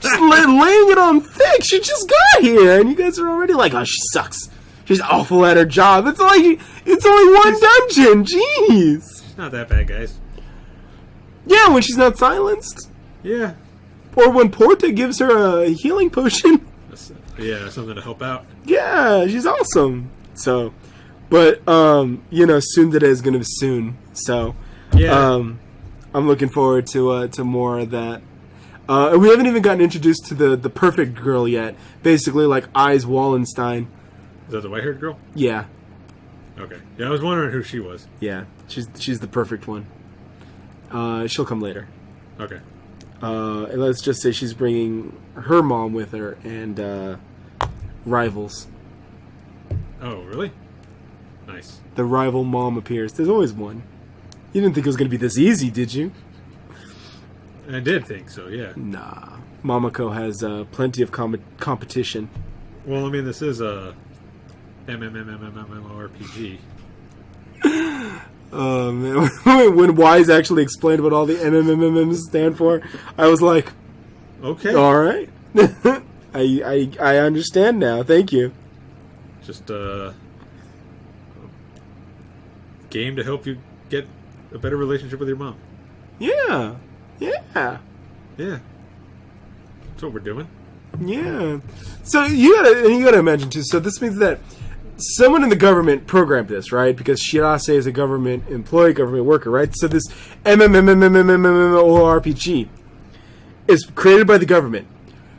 Just laying it on thick. She just got here. And you guys are already like, oh, she sucks. She's awful at her job. It's only one dungeon. Jeez. She's not that bad, guys. Yeah, when she's not silenced. Yeah. Or when Porta gives her a healing potion. Yeah, something to help out. Yeah, she's awesome. So, but, Tsundere is going to be soon. So, yeah. I'm looking forward to more of that. We haven't even gotten introduced to the perfect girl yet. Basically, like Eyes Wallenstein. Is that the white-haired girl? Yeah. Okay. Yeah, I was wondering who she was. Yeah, she's the perfect one. She'll come later. Okay. And let's just say she's bringing her mom with her and rivals. Oh, really? Nice. The rival mom appears. There's always one. You didn't think it was going to be this easy, did you? I did think so, yeah. Nah. Mamako has plenty of competition. Well, I mean, this is a MMORPG. Oh, man. When Wise actually explained what all the MMMMs stand for, I was like, okay. All right. I understand now. Thank you. Just a game to help you get a better relationship with your mom. Yeah. Yeah. That's what we're doing. Yeah. So you gotta imagine too. So this means that someone in the government programmed this, right? Because Shirase is a government employee, government worker, right? So this MMORPG is created by the government.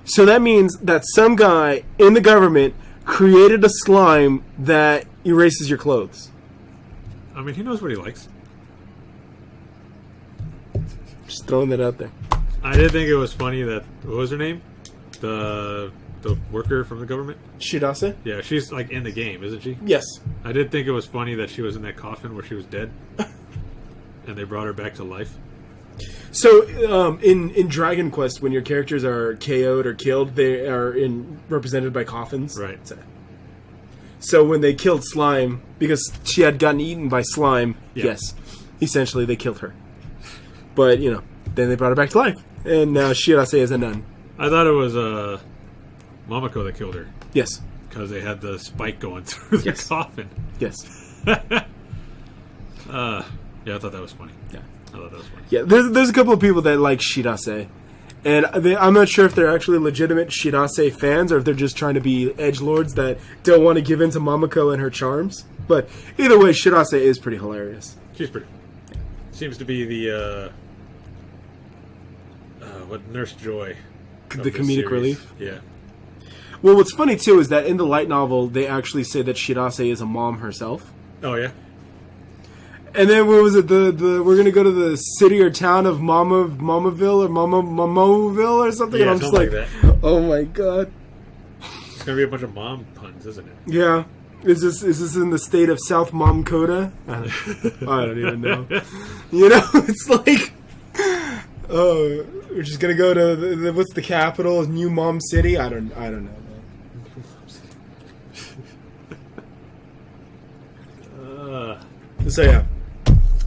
So that means that some guy in the government created a slime that erases your clothes. I mean, he knows what he likes. Just throwing that out there. I did think it was funny that, what was her name? The worker from the government? Shirase? Yeah, she's like in the game, isn't she? Yes. I did think it was funny that she was in that coffin where she was dead. And they brought her back to life. So, in Dragon Quest, when your characters are KO'd or killed, they are represented by coffins. Right. So when they killed Slime, because she had gotten eaten by slime, yes, essentially they killed her. But, then they brought her back to life. And now Shirase is a nun. I thought it was Mamako that killed her. Yes. Because they had the spike going through the coffin. Yes. Yeah, I thought that was funny. Yeah. I thought that was funny. Yeah, there's a couple of people that like Shirase. And I'm not sure if they're actually legitimate Shirase fans or if they're just trying to be edgelords that don't want to give in to Mamako and her charms. But either way, Shirase is pretty hilarious. She's pretty. Seems to be the Nurse Joy. The comedic relief? Yeah. Well, what's funny, too, is that in the light novel, they actually say that Shirase is a mom herself. Oh, yeah? And then, what was it? We're going to go to the city or town of Mamaville or Mamoville or something? Yeah, and I'm just like that. Oh, my God. It's going to be a bunch of mom puns, isn't it? Yeah. Is this in the state of South Momkota? I don't even know. It's like... Oh, we're just gonna go to what's the capital? New Mom City? I don't know, man. So yeah,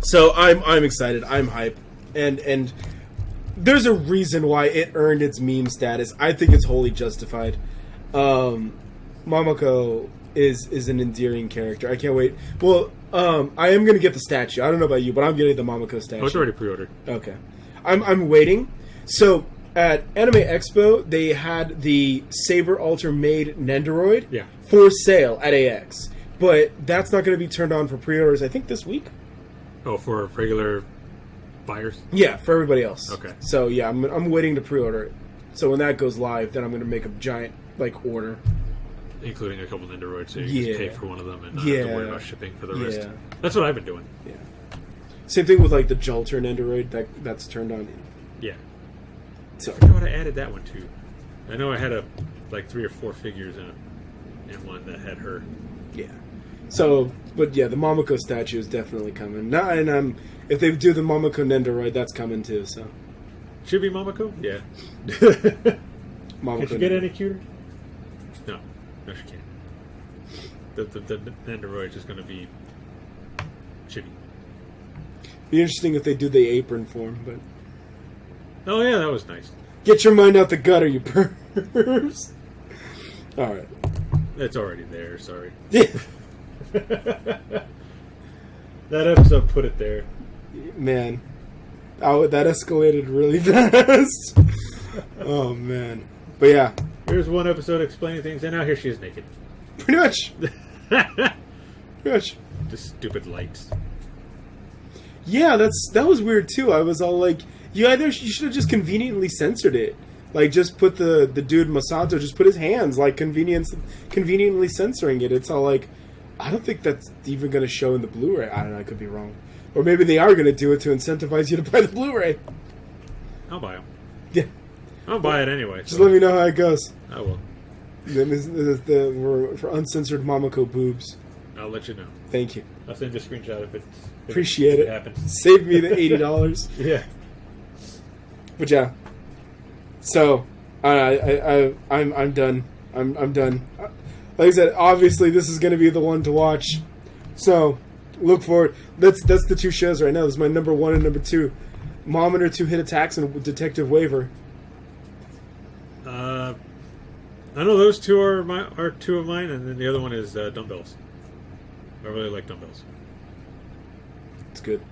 so I'm excited. I'm hyped, and there's a reason why it earned its meme status. I think it's wholly justified. Momoko is an endearing character. I can't wait. Well, I am gonna get the statue. I don't know about you, but I'm getting the Momoko statue. Oh, it's already pre-ordered. Okay, I'm waiting. So at Anime Expo, they had the Saber Alter made Nendoroid for sale at AX, but that's not going to be turned on for pre-orders. I think this week. Oh, for regular buyers? Yeah, for everybody else. Okay. So yeah, I'm waiting to pre-order it. So when that goes live, then I'm going to make a giant order, including a couple Nendoroids, so you just pay for one of them and not have to worry about shipping for the rest. Yeah. That's what I've been doing. Yeah. Same thing with like the Jolter Nendoroid that's turned on. Yeah. So I forgot what I added that one to. I know I had 3 or 4 figures in one that had her. Yeah. So, but yeah, the Momoko statue is definitely coming. And if they do the Momoko Nendoroid, that's coming too. So should be Momoko. Yeah. Momoko. Can she get any cuter? No, she can't. The Nendoroid is just going to be chibi. Be interesting if they do the apron form, but. Oh yeah, that was nice. Get your mind out the gutter, you pervs. All right. It's already there. Sorry. Yeah. That episode put it there. Man, that escalated really fast. Oh man, but yeah. Here's one episode explaining things, and now here she is naked. Pretty much. Pretty much. Just stupid lights. Yeah, that was weird too. I was all like, you should have just conveniently censored it. Like, just put the dude Masato, just put his hands, like, conveniently censoring it. It's all like, I don't think that's even going to show in the Blu-ray. I don't know, I could be wrong. Or maybe they are going to do it to incentivize you to buy the Blu-ray. I'll buy them. Yeah. I'll buy it anyway. Just let me know how it goes. I will. We're for uncensored Momoko boobs. I'll let you know. Thank you. I'll send you a screenshot if Appreciate it. Happens. Save me the $80. Yeah. But yeah. So, I'm done. I'm done. Like I said, obviously this is going to be the one to watch. So, look forward. That's the 2 shows right now. This is my number 1 and number 2. Mometer 2 Hit Attacks and Detective Waiver. I know those 2 are 2 of mine, and then the other one is Dumbbells. I really like Dumbbells. It's good.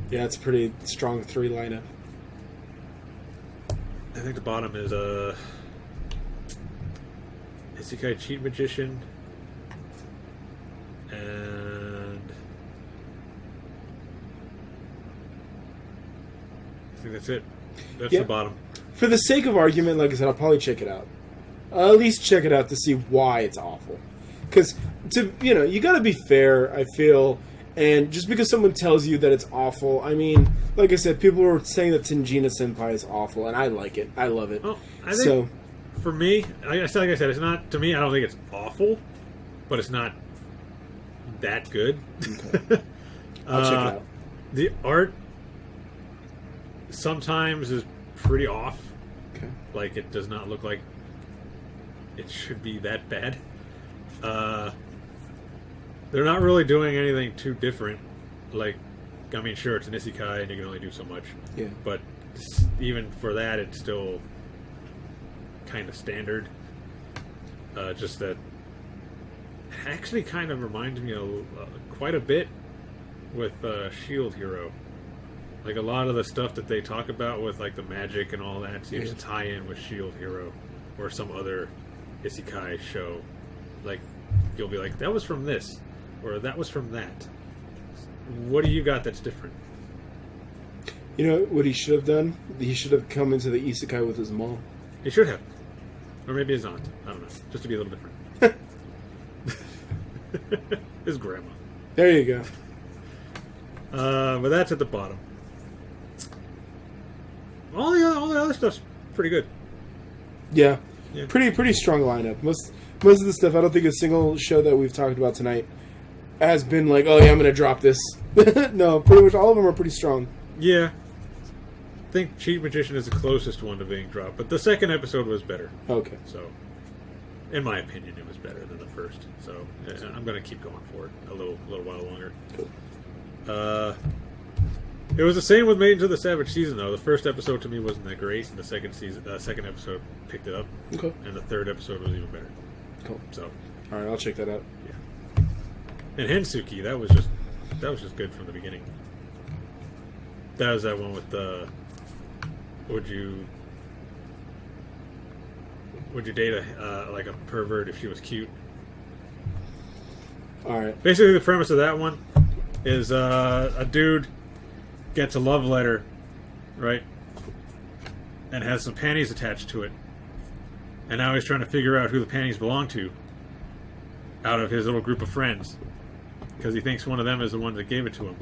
Yeah, it's a pretty strong 3 lineup. I think the bottom is Isekai Cheat Magician, and I think that's it. That's the bottom. For the sake of argument, like I said, I'll probably check it out. I'll at least check it out to see why it's awful. Because, you gotta be fair, I feel, and just because someone tells you that it's awful, I mean, like I said, people were saying that Tejina-Senpai is awful, and I like it. I love it. Well, I think for me, like I said, it's not, to me, I don't think it's awful, but it's not that good. Okay. I'll check it out. The art sometimes is pretty off. Okay. Like, it does not look like it should be that bad. They're not really doing anything too different. Like, I mean, sure, it's an isekai and you can only do so much. Yeah. But even for that, it's still kind of standard. Just that it actually kind of reminds me of quite a bit with Shield Hero. Like, a lot of the stuff that they talk about with, like, the magic and all that seems to tie in with Shield Hero or some other isekai show. Like, you'll be like, that was from this, or that was from that. What do you got that's different? You know what he should have done? He should have come into the isekai with his mom. He should have. Or maybe his aunt. I don't know. Just to be a little different. His grandma. There you go. But that's at the bottom. All the other stuff's pretty good. Yeah. Yeah. Pretty strong lineup. Most of the stuff, I don't think a single show that we've talked about tonight has been like, oh yeah, I'm going to drop this. No, pretty much all of them are pretty strong. Yeah. I think Cheat Magician is the closest one to being dropped, but the second episode was better. Okay. So, in my opinion, it was better than the first. So, I'm going to keep going for it a little while longer. Cool. It was the same with Maidens of the Savage season, though. The first episode to me wasn't that great, and the second episode picked it up. Okay. And the third episode was even better. Cool. So, all right, I'll check that out. yeah. And Hensuki, that was just good from the beginning. That was that one with the would you date like a pervert if she was cute? All right. Basically, the premise of that one is a dude gets a love letter, right, and has some panties attached to it, and now he's trying to figure out who the panties belong to out of his little group of friends, because he thinks one of them is the one that gave it to him.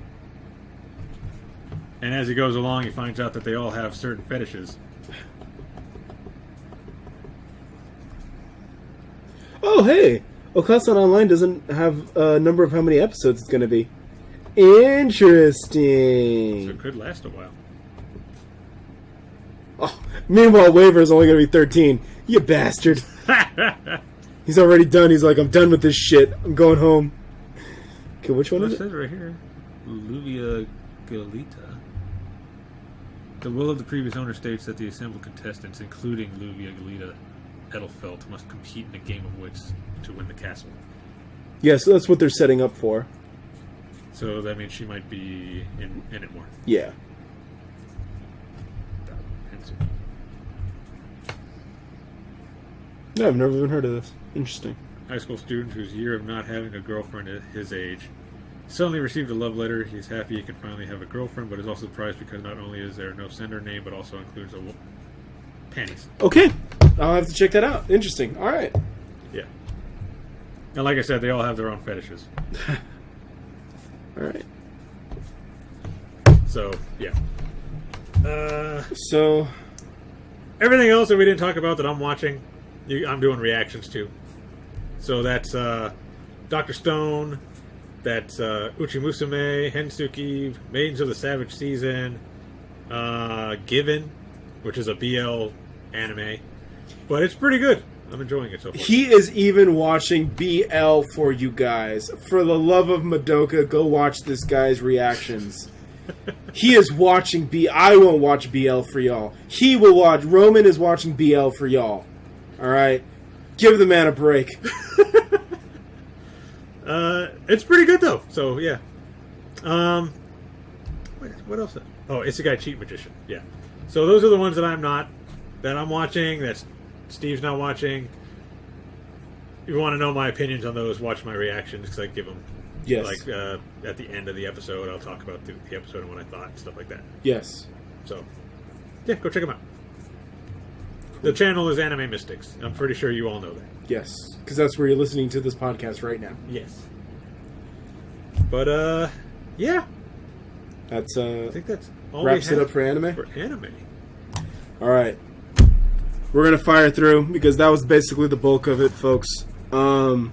And as he goes along, he finds out that they all have certain fetishes. Oh, hey! Okasan Online doesn't have a number of how many episodes it's going to be. Interesting. So it could last a while. Oh, meanwhile, Waiver is only going to be 13. You bastard. He's already done. He's like, I'm done with this shit. I'm going home. Okay, which one is it? It says right here. Luvia Galita. The will of the previous owner states that the assembled contestants, including Luvia Galita Edelfelt, must compete in a game of wits to win the castle. Yeah, so that's what they're setting up for. So that means she might be in it more. Yeah. No, I've never even heard of this. Interesting. High school student whose year of not having a girlfriend at his age suddenly received a love letter. He's happy he can finally have a girlfriend, but is also surprised because not only is there no sender name, but also includes panties. Okay. I'll have to check that out. Interesting. All right. Yeah. And like I said, they all have their own fetishes. All right. So, yeah. So, everything else that we didn't talk about that I'm watching, I'm doing reactions to. So that's Dr. Stone, that's Uchi Musume, Hensuki, Maidens of the Savage Season, Given, which is a BL anime. But it's pretty good. I'm enjoying it so far. he is even watching BL for you guys. For the love of Madoka, go watch this guy's reactions. He is watching I won't watch BL for y'all. He will watch. Roman is watching BL for y'all. Alright? Give the man a break. It's pretty good though. So yeah. What else? Oh, Isekai Cheat Magician. Yeah. So those are the ones that I'm watching. That Steve's not watching. If you want to know my opinions on those, watch my reactions because I give them. Yes. Like at the end of the episode, I'll talk about the episode and what I thought and stuff like that. Yes. So yeah, go check them out. The channel is Anime Mystics. I'm pretty sure you all know that. Yes. Because that's where you're listening to this podcast right now. Yes. But yeah. That's I think that's all wraps it up for anime. For anime. All right. We're going to fire through because that was basically the bulk of it, folks. A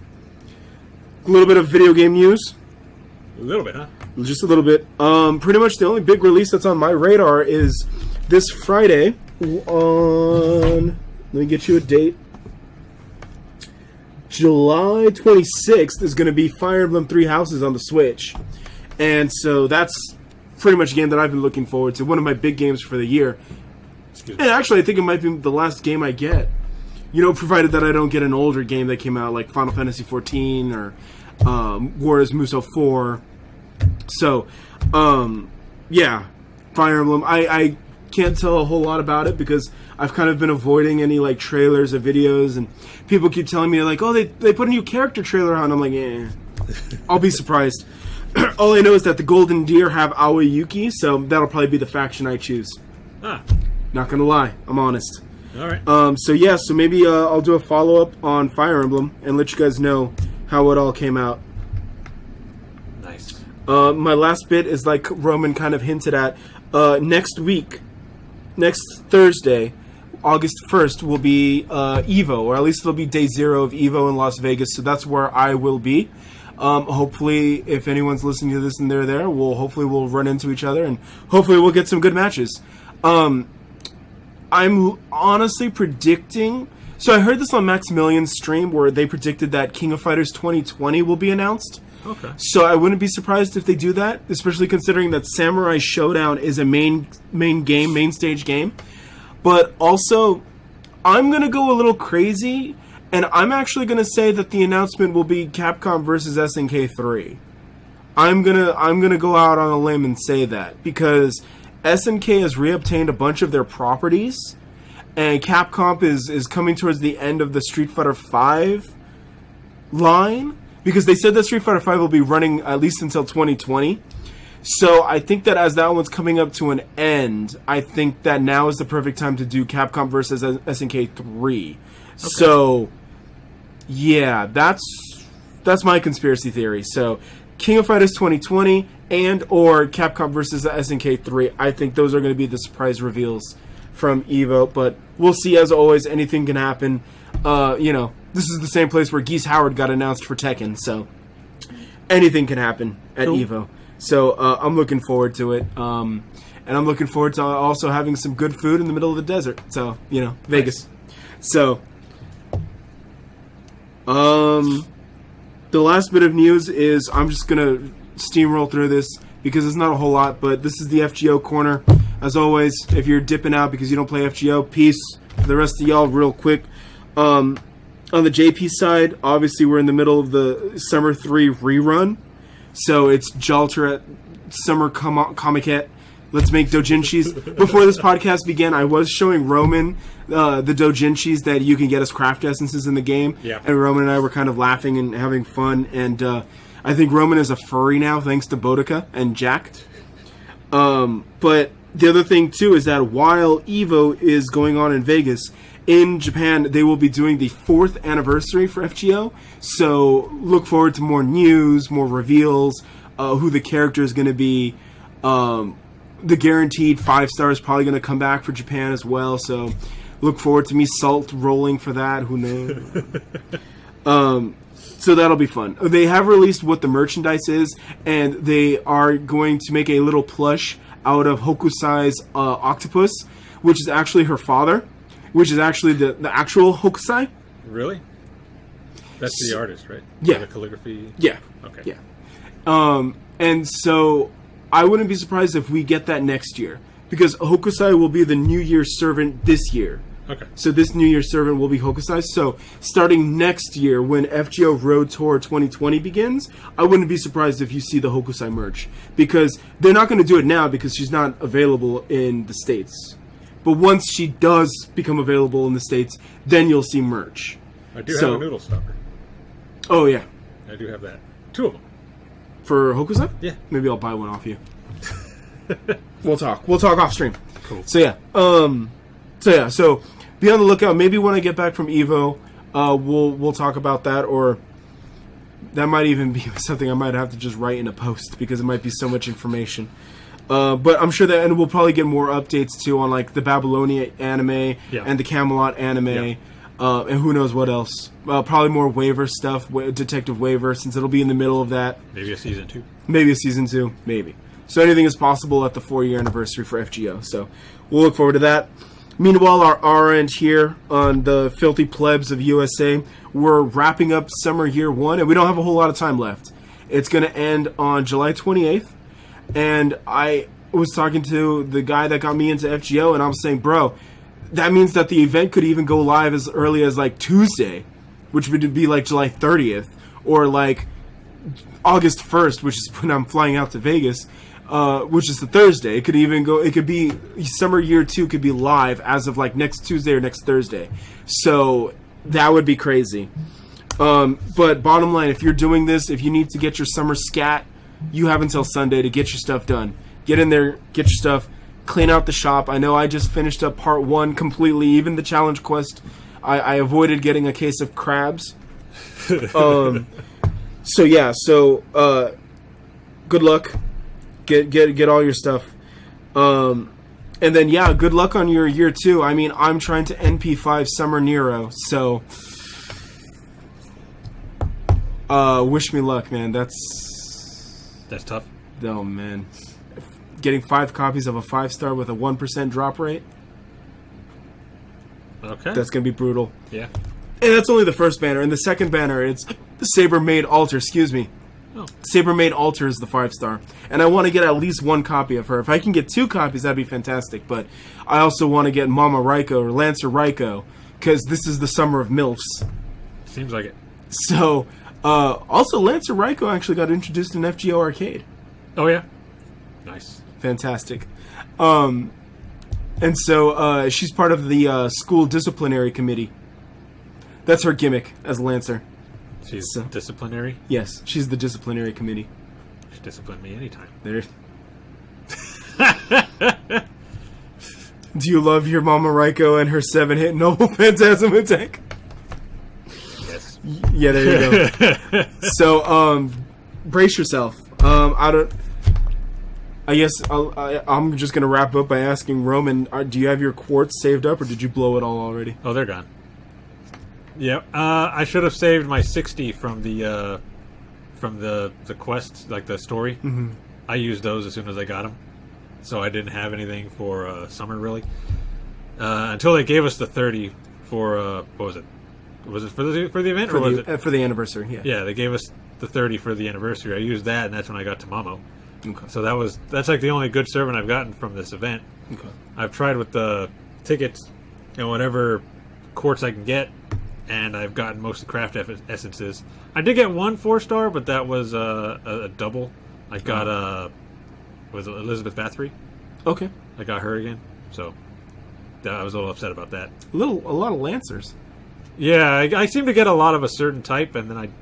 little bit of video game news. A little bit, huh? Just a little bit. Pretty much the only big release that's on my radar is this Friday on... Let me get you a date. July 26th is going to be Fire Emblem 3 Houses on the Switch. And so that's pretty much a game that I've been looking forward to. One of my big games for the year. And actually, I think it might be the last game I get. You know, provided that I don't get an older game that came out like Final Fantasy XIV or Warriors Musou 4. So, yeah, Fire Emblem. I can't tell a whole lot about it because I've kind of been avoiding any like trailers or videos, and people keep telling me like, oh, they put a new character trailer on. I'm like, eh, I'll be surprised. All I know is that the Golden Deer have Aoyuki, so that'll probably be the faction I choose. Ah. Not gonna lie, I'm honest. All right. So maybe I'll do a follow-up on Fire Emblem and let you guys know how it all came out. Nice. My last bit is like Roman kind of hinted at. Next Thursday, August 1st, will be EVO, or at least it'll be day 0 of EVO in Las Vegas, so that's where I will be. Hopefully, if anyone's listening to this and they're there, we'll run into each other, and hopefully we'll get some good matches. I'm honestly predicting... So I heard this on Maximilian's stream where they predicted that King of Fighters 2020 will be announced. Okay. So I wouldn't be surprised if they do that, especially considering that Samurai Showdown is a main stage game. But also, I'm going to go a little crazy, and I'm actually going to say that the announcement will be Capcom versus SNK 3. I'm gonna go out on a limb and say that, because SNK has reobtained a bunch of their properties, and Capcom is coming towards the end of the Street Fighter V line, because they said that Street Fighter V will be running at least until 2020. So I think that as that one's coming up to an end, I think that now is the perfect time to do Capcom versus SNK 3. Okay. So yeah, that's my conspiracy theory. So King of Fighters 2020 and or Capcom versus SNK 3, I think those are going to be the surprise reveals from EVO, but we'll see. As always, anything can happen. This is the same place where Geese Howard got announced for Tekken, so anything can happen at EVO. So I'm looking forward to it, and I'm looking forward to also having some good food in the middle of the desert. So Vegas. Nice. So the last bit of news is, I'm just gonna steamroll through this because it's not a whole lot, but this is the FGO corner. As always, if you're dipping out because you don't play FGO, peace. For the rest of y'all, real quick. On the JP side, obviously we're in the middle of the Summer 3 rerun. So it's Jalter at Summer Comiket. Let's make doujinshis. Before this podcast began, I was showing Roman the doujinshis that you can get as craft essences in the game. Yeah. And Roman and I were kind of laughing and having fun. And I think Roman is a furry now, thanks to Boudica and Jack. But the other thing, too, is that while EVO is going on in Vegas, in Japan, they will be doing the 4th anniversary for FGO. So look forward to more news, more reveals, who the character is going to be. The guaranteed 5-star is probably going to come back for Japan as well. So look forward to me salt rolling for that. Who knows? So that'll be fun. They have released what the merchandise is, and they are going to make a little plush out of Hokusai's octopus, which is actually her father, which is actually the actual Hokusai. Really? That's the artist, right? Yeah. The calligraphy? Yeah. Okay. Yeah. And so I wouldn't be surprised if we get that next year, because Hokusai will be the New Year's servant this year. Okay. So this New Year's servant will be Hokusai. So starting next year, when FGO Road Tour 2020 begins, I wouldn't be surprised if you see the Hokusai merch, because they're not going to do it now because she's not available in the States. But once she does become available in the States, then you'll see merch. I do have a noodle stopper. Oh, yeah. I do have that. 2 of them. For Hokusai? Yeah. Maybe I'll buy one off you. We'll talk. We'll talk off stream. Cool. So yeah. So be on the lookout. Maybe when I get back from EVO, we'll talk about that, or that might even be something I might have to just write in a post because it might be so much information. But I'm sure that, and we'll probably get more updates too on like the Babylonia anime and the Camelot anime, and who knows what else. Probably more Waiver stuff, Detective Waiver, since it'll be in the middle of that. Maybe a season 2. Maybe a season 2. Maybe. So anything is possible at the 4-year anniversary for FGO. So we'll look forward to that. Meanwhile, our end here on the Filthy Plebs of USA, we're wrapping up Summer Year 1, and we don't have a whole lot of time left. It's going to end on July 28th, and I was talking to the guy that got me into FGO, and I'm saying, bro, that means that the event could even go live as early as like Tuesday, which would be like July 30th, or like August 1st, which is when I'm flying out to Vegas, which is the Thursday. It could even go, it could be, Summer Year 2 could be live as of like next Tuesday or next Thursday. So that would be crazy. But bottom line, if you're doing this, if you need to get your summer scat, you have until Sunday to get your stuff done. Get in there, get your stuff, clean out the shop. I know I just finished up part 1 completely, even the challenge quest. I avoided getting a case of crabs. So yeah, good luck. Get all your stuff. And then yeah, good luck on your year 2. I mean, I'm trying to NP5 Summer Nero, so wish me luck, man. That's tough. Oh man. Getting 5 copies of a 5-star with a 1% drop rate. Okay. That's gonna be brutal. Yeah. And that's only the first banner. And the second banner, it's the Saber Maid Altar, excuse me. Oh. Sabermaid Alter is the 5-star. And I want to get at least 1 copy of her. If I can get 2 copies, that'd be fantastic. But I also want to get Mama Raiko or Lancer Raiko, because this is the summer of MILFs. Seems like it. So, also Lancer Raiko actually got introduced in FGO Arcade. Oh, yeah? Nice. Fantastic. And so she's part of the school disciplinary committee. That's her gimmick as Lancer. She's disciplinary? Yes, she's the disciplinary committee. She discipline me anytime. There. Do you love your Mama Raiko and her 7-hit Noble Phantasm attack? Yes. Yeah, there you go. So, brace yourself. I guess I'm just gonna wrap up by asking Roman: do you have your quartz saved up, or did you blow it all already? Oh, they're gone. Yep. I should have saved my 60 from the quest, like the story. Mm-hmm. I used those as soon as I got them, so I didn't have anything for summer really until they gave us the 30 for what was it? Was it for the event or was it for the anniversary? Yeah. Yeah, they gave us the 30 for the anniversary. I used that, and that's when I got to Mamo. Okay. So that's like the only good servant I've gotten from this event. Okay. I've tried with the tickets and whatever quartz I can get, and I've gotten most of the craft essences. I did get 1 4-star, but that was a double. I got was it Elizabeth Bathory? Okay. I got her again, so I was a little upset about that. A lot of Lancers. Yeah, I seem to get a lot of a certain type, and then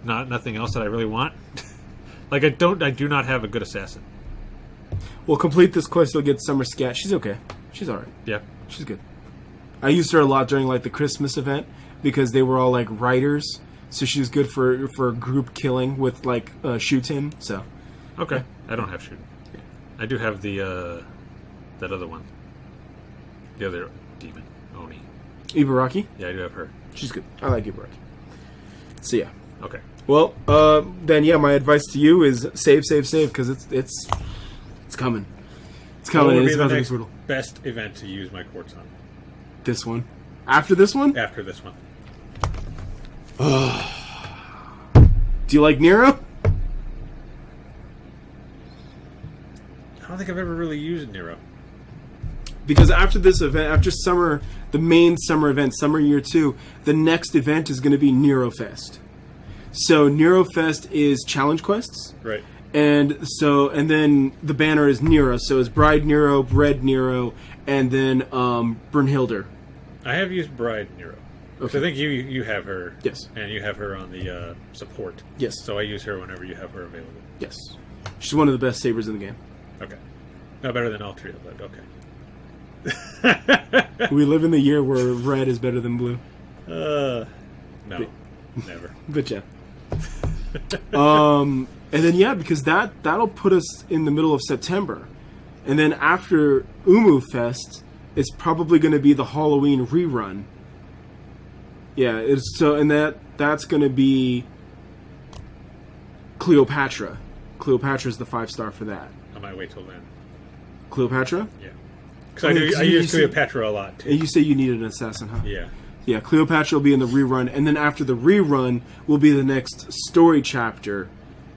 nothing else that I really want. Like I do not have a good assassin. Well, complete this quest, you'll get Summer Scat. She's okay. She's alright. Yeah. She's good. I used her a lot during like the Christmas event because they were all like writers, so she's good for group killing with like shoot-in. So. Okay. I don't have shooting. Yeah. I do have the that other one. The other demon, Oni. Ibaraki? Yeah, I do have her. She's good. I like Ibaraki. So yeah. Okay. Well, then yeah, my advice to you is save, because it's coming. It's coming. What would And be it's the about to be next brutal. best event to use my quartz on? This one. After this one? After this one. Do you like Nero? I don't think I've ever really used Nero. Because after this event, after summer, the main summer event, summer year 2, the next event is going to be Nero Fest. So Nero Fest is challenge quests. Right. And then the banner is Nero. So it's Bride Nero, Bread Nero, and then Brunhilde. I have used Bride Nero. Okay. So I think you have her. Yes. And you have her on the support. Yes. So I use her whenever you have her available. Yes. She's one of the best sabers in the game. Okay. Not better than Altria, but okay. We live in the year where red is better than blue. No. Never. But yeah. And then yeah, because that'll put us in the middle of September. And then after Umu Fest, it's probably going to be the Halloween rerun. Yeah, that's going to be Cleopatra. Cleopatra's the 5-star for that. I might wait till then. Cleopatra? Yeah. Because I use Cleopatra a lot, too. And you say you need an assassin, huh? Yeah. Yeah, Cleopatra will be in the rerun, and then after the rerun will be the next story chapter,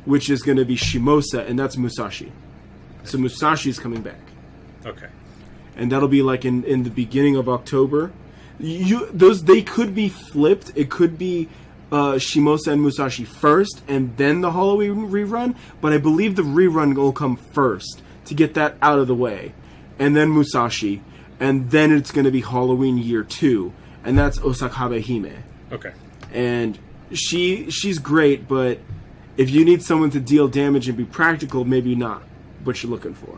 which is going to be Shimosa, and that's Musashi. So Musashi's coming back. Okay. And that'll be like in the beginning of October. They could be flipped. It could be Shimosa and Musashi first, and then the Halloween rerun, but I believe the rerun will come first to get that out of the way. And then Musashi, and then it's going to be Halloween year 2, and that's Osakabe Hime. Okay. And she's great, but if you need someone to deal damage and be practical, maybe not what you're looking for.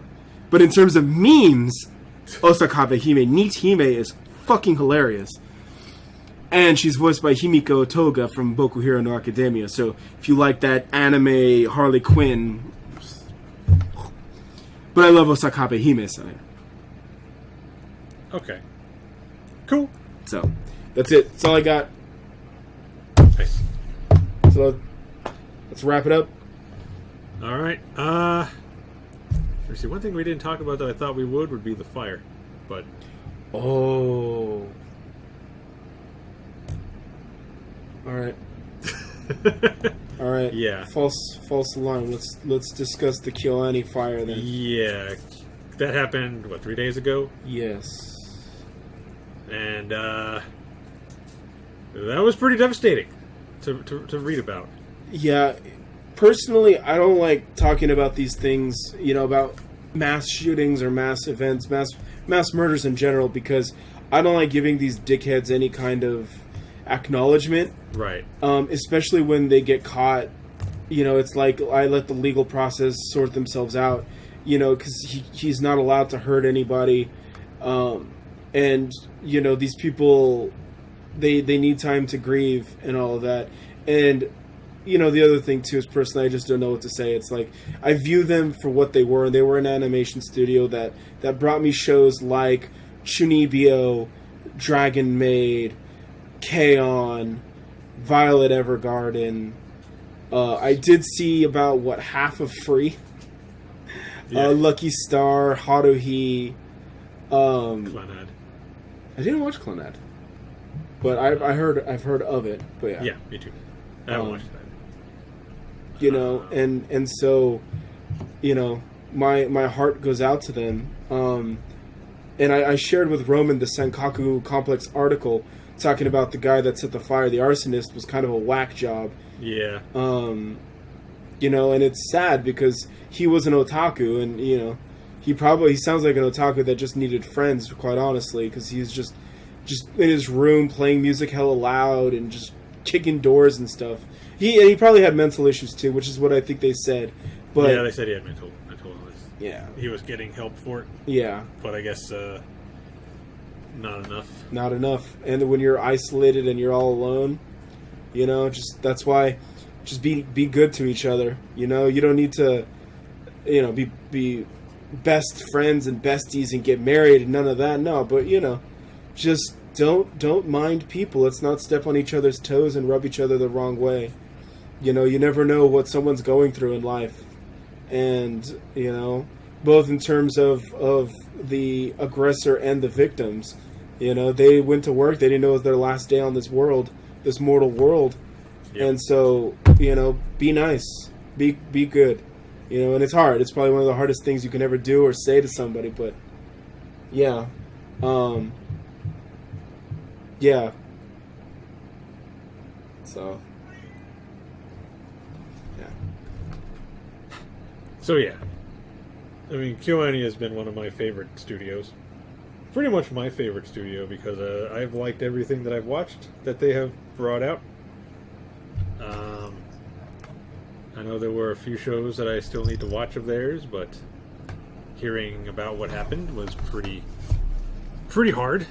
But in terms of memes, Osakabe Hime, Neat Hime is fucking hilarious. And she's voiced by Himiko Toga from Boku Hero no Academia, so if you like that anime Harley Quinn... But I love Osakabe Hime-san. Okay. Cool. So, that's it. That's all I got. Nice. So, let's wrap it up. All right. Let's see. One thing we didn't talk about that I thought we would be the fire, but Oh. All right. All right. Yeah. False alarm. Let's discuss the KyoAni fire then. Yeah. That happened, 3 days ago? Yes. And that was pretty devastating to read about. Yeah. Personally, I don't like talking about these things, about mass shootings or mass events, mass murders in general, because I don't like giving these dickheads any kind of acknowledgement. Right. Especially when they get caught. It's like I let the legal process sort themselves out, because he's not allowed to hurt anybody. And, these people, they need time to grieve and all of that. And, the other thing, too, is personally, I just don't know what to say. It's like, I view them for what they were. They were an animation studio that brought me shows like Chunibyo, Dragon Maid, K-On!, Violet Evergarden. I did see about, half of Free. Yeah. Lucky Star, Haruhi. Clannad. I didn't watch Clannad, but I've heard of it. But yeah. Yeah, me too. I haven't watched that. And so, my heart goes out to them. And I shared with Roman the Senkaku Complex article talking about the guy that set the fire. The arsonist was kind of a whack job. Yeah. And it's sad because he was an otaku, and he sounds like an otaku that just needed friends, quite honestly, because he's just in his room playing music hella loud and just kicking doors and stuff. He probably had mental issues too, which is what I think they said. But yeah, they said he had mental illness. Yeah, he was getting help for it. Yeah, but I guess not enough. Not enough. And when you're isolated and you're all alone, that's why. Just be good to each other. You don't need to, be best friends and besties and get married and none of that. No, but just don't mind people. Let's not step on each other's toes and rub each other the wrong way. You never know what someone's going through in life, and both in terms of the aggressor and the victims. They went to work. They didn't know it was their last day on this mortal world. Yep. And so, be nice, be good, and it's hard. It's probably one of the hardest things you can ever do or say to somebody, but yeah. Yeah. So, yeah. So, yeah. I mean, KyoAni has been one of my favorite studios. Pretty much my favorite studio because I've liked everything that I've watched that they have brought out. I know there were a few shows that I still need to watch of theirs, but hearing about what happened was pretty hard.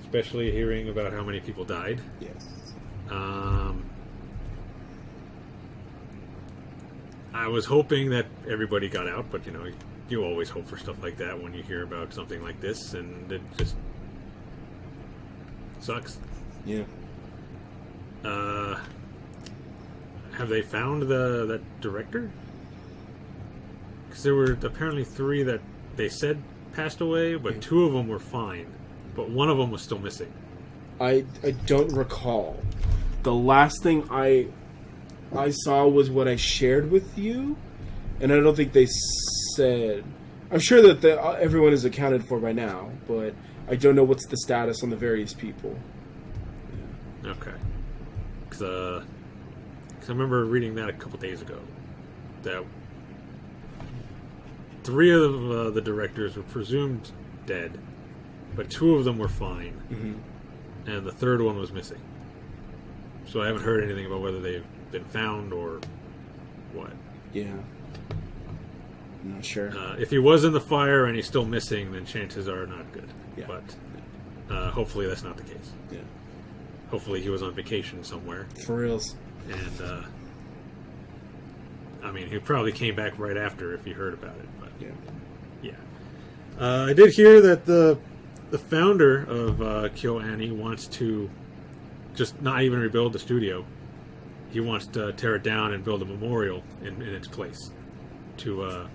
Especially hearing about how many people died. Yes. I was hoping that everybody got out, but you always hope for stuff like that when you hear about something like this, and it just sucks. Yeah. Have they found that director? Because there were apparently 3 that they said passed away, but 2 of them were fine. But one of them was still missing. I don't recall. The last thing I saw was what I shared with you, and I don't think they said. I'm sure that everyone is accounted for by now, but I don't know what's the status on the various people. Yeah. Okay. Because I remember reading that a couple days ago. That 3 of the directors were presumed dead, but 2 of them were fine, and the 3rd one was missing. So I haven't heard anything about whether they've been found or what. Yeah. I'm not sure. If he was in the fire and he's still missing, then chances are not good. Yeah. But hopefully that's not the case. Yeah. Hopefully he was on vacation somewhere. For reals. And, I mean, he probably came back right after if he heard about it. But yeah. I did hear that the founder of KyoAni wants to just not even rebuild the studio. He wants to tear it down and build a memorial in its place to,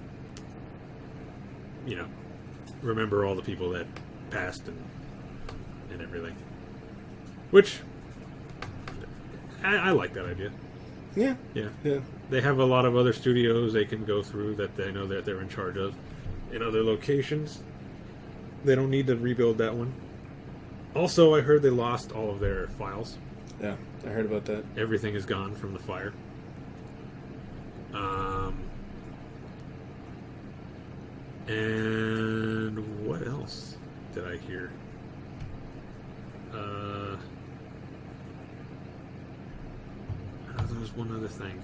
remember all the people that passed and everything. Which, I like that idea. Yeah. Yeah. Yeah. They have a lot of other studios they can go through that they know that they're in charge of in other locations. They don't need to rebuild that one. Also, I heard they lost all of their files. Yeah, I heard about that. Everything is gone from the fire. And what else did I hear? There was one other thing,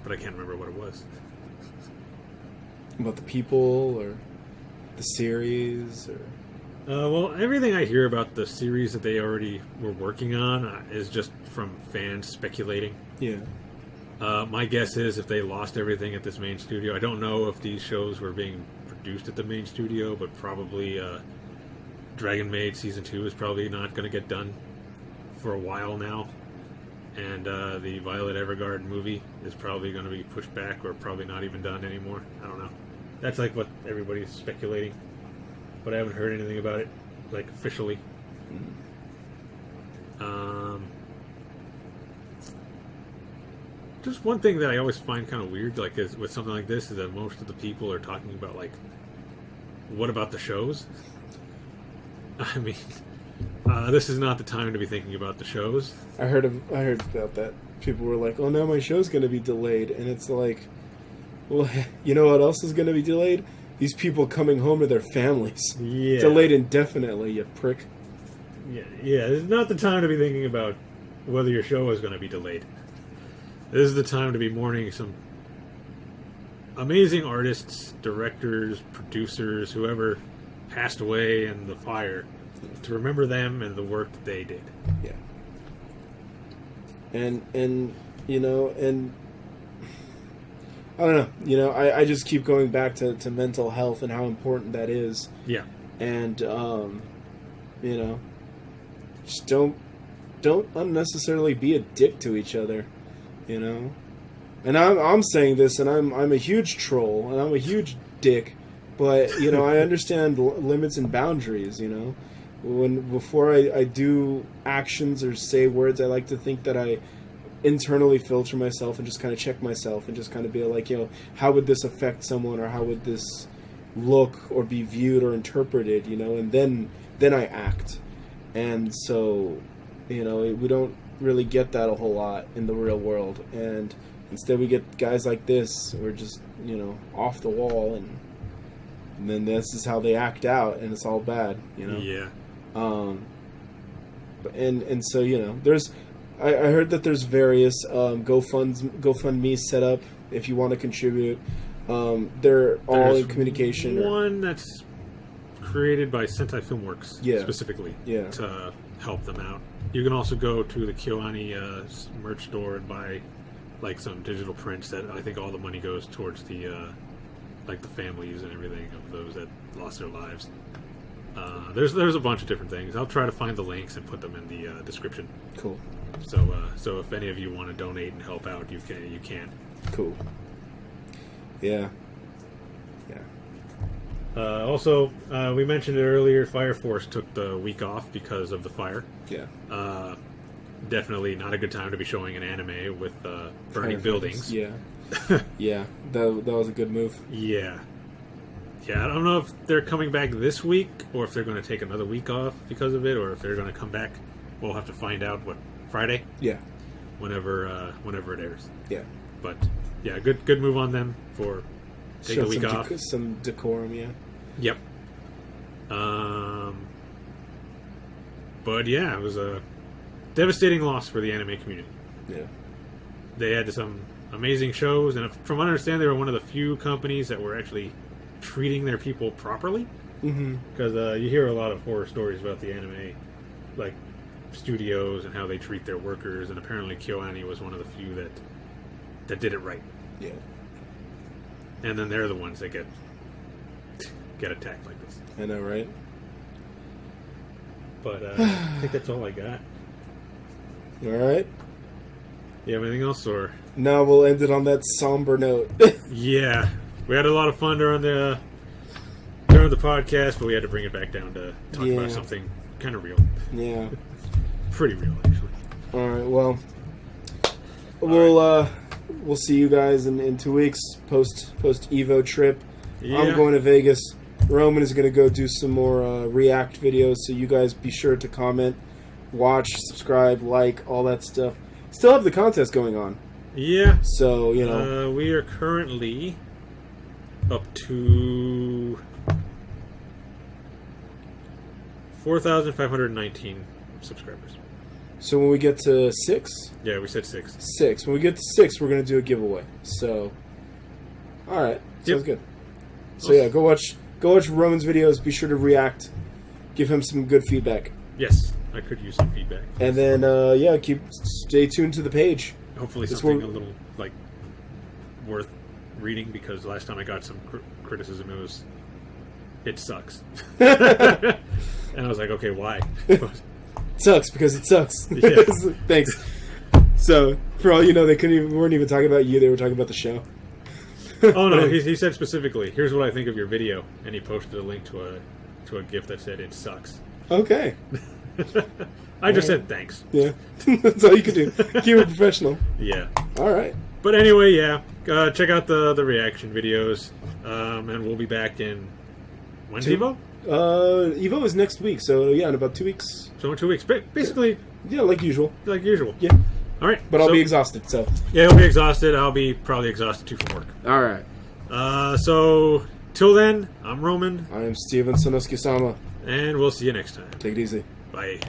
but I can't remember what it was. About the people or the series or... Well, everything I hear about the series that they already were working on is just from fans speculating. Yeah. My guess is if they lost everything at this main studio, I don't know if these shows were being produced at the main studio, but probably Dragon Maid Season 2 is probably not going to get done for a while now. And the Violet Evergarden movie is probably going to be pushed back or probably not even done anymore. I don't know. That's like what everybody's speculating. But I haven't heard anything about it, like, officially. Just one thing that I always find kind of weird, like, is with something like this, is that most of the people are talking about, like, what about the shows? I mean, this is not the time to be thinking about the shows. I heard about that. People were like, "Oh, now my show's going to be delayed," and it's like, well, you know what else is going to be delayed? These people coming home to their families. Yeah. Delayed indefinitely, you prick. Yeah, it's not the time to be thinking about whether your show is going to be delayed. This is the time to be mourning some amazing artists, directors, producers, whoever passed away in the fire, to remember them and the work that they did. Yeah. And you know, and I don't know, you know, I just keep going back to mental health and how important that is. Yeah. And you know, just don't unnecessarily be a dick to each other, you know. And I'm saying this, and I'm a huge troll, and I'm a huge dick, but you know, I understand limits and boundaries, you know. Before I do actions or say words, I like to think that I internally filter myself and just kind of check myself and just kind of be like, you know, how would this affect someone, or how would this look or be viewed or interpreted, you know, and then I act. And so, you know, we don't really get that a whole lot in the real world, and instead we get guys like this who are just, you know, off the wall, and then this is how they act out, and it's all bad, you know. Yeah. And so, you know, there's I heard that there's various GoFundMe set up if you want to contribute. They're all in communication. One that's created by Sentai Filmworks, specifically, to help them out. You can also go to the KyoAni merch store and buy like some digital prints that I think all the money goes towards the like the families and everything of those that lost their lives. There's a bunch of different things. I'll try to find the links and put them in the description. Cool. So if any of you want to donate and help out, you can. Cool. Yeah. Also, we mentioned it earlier, Fire Force took the week off because of the fire. Yeah. Definitely not a good time to be showing an anime with burning buildings. Yeah. Yeah, that was a good move. Yeah. Yeah, I don't know if they're coming back this week or if they're going to take another week off because of it, or if they're going to come back. We'll have to find out, Friday? Yeah. Whenever it airs. Yeah. But, yeah, good move on them for taking a week off. Some decorum, yeah. Yep. But, yeah, it was a devastating loss for the anime community. Yeah. They had some amazing shows, and from what I understand, they were one of the few companies that were actually treating their people properly. Because you hear a lot of horror stories about the anime, like, studios and how they treat their workers, and apparently KyoAni was one of the few that did it right. Yeah. And then they're the ones that get attacked like this. I know, right? But I think that's all I got. All right. You have anything else, or? No, we'll end it on that somber note. Yeah. We had a lot of fun during the podcast, but we had to bring it back down to talk about something kind of real. Yeah. Pretty real, actually. All right. Well, we'll see you guys in 2 weeks post Evo trip. Yeah. I'm going to Vegas. Roman is going to go do some more React videos. So you guys be sure to comment, watch, subscribe, like, all that stuff. Still have the contest going on. Yeah. So you know we are currently up to 4,519 subscribers. So when we get to 6? Yeah, we said 6. 6. When we get to 6, we're going to do a giveaway. So, all right. Sounds good. So yeah, go watch Roman's videos. Be sure to react. Give him some good feedback. Yes, I could use some feedback. And then, stay tuned to the page. Hopefully something a little, like, worth reading, because last time I got some criticism, it sucks. And I was like, okay, why? Sucks because it sucks. Yeah. Thanks. So, for all you know, weren't even talking about you. They were talking about the show. Oh no, he said specifically, "Here's what I think of your video," and he posted a link to a GIF that said it sucks. Okay. I just said thanks. Yeah, that's all you can do. Keep it professional. Yeah. All right. But anyway, yeah, check out the reaction videos, and we'll be back in when's Evo? Evo is next week, so yeah, in about 2 weeks. So in 2 weeks, basically, yeah, like usual. Like usual. Yeah. All right, but I'll be exhausted. So yeah, he'll be exhausted. I'll be probably exhausted too from work. All right. So till then, I'm Roman. I am Steven Sonosuke-sama. And we'll see you next time. Take it easy. Bye.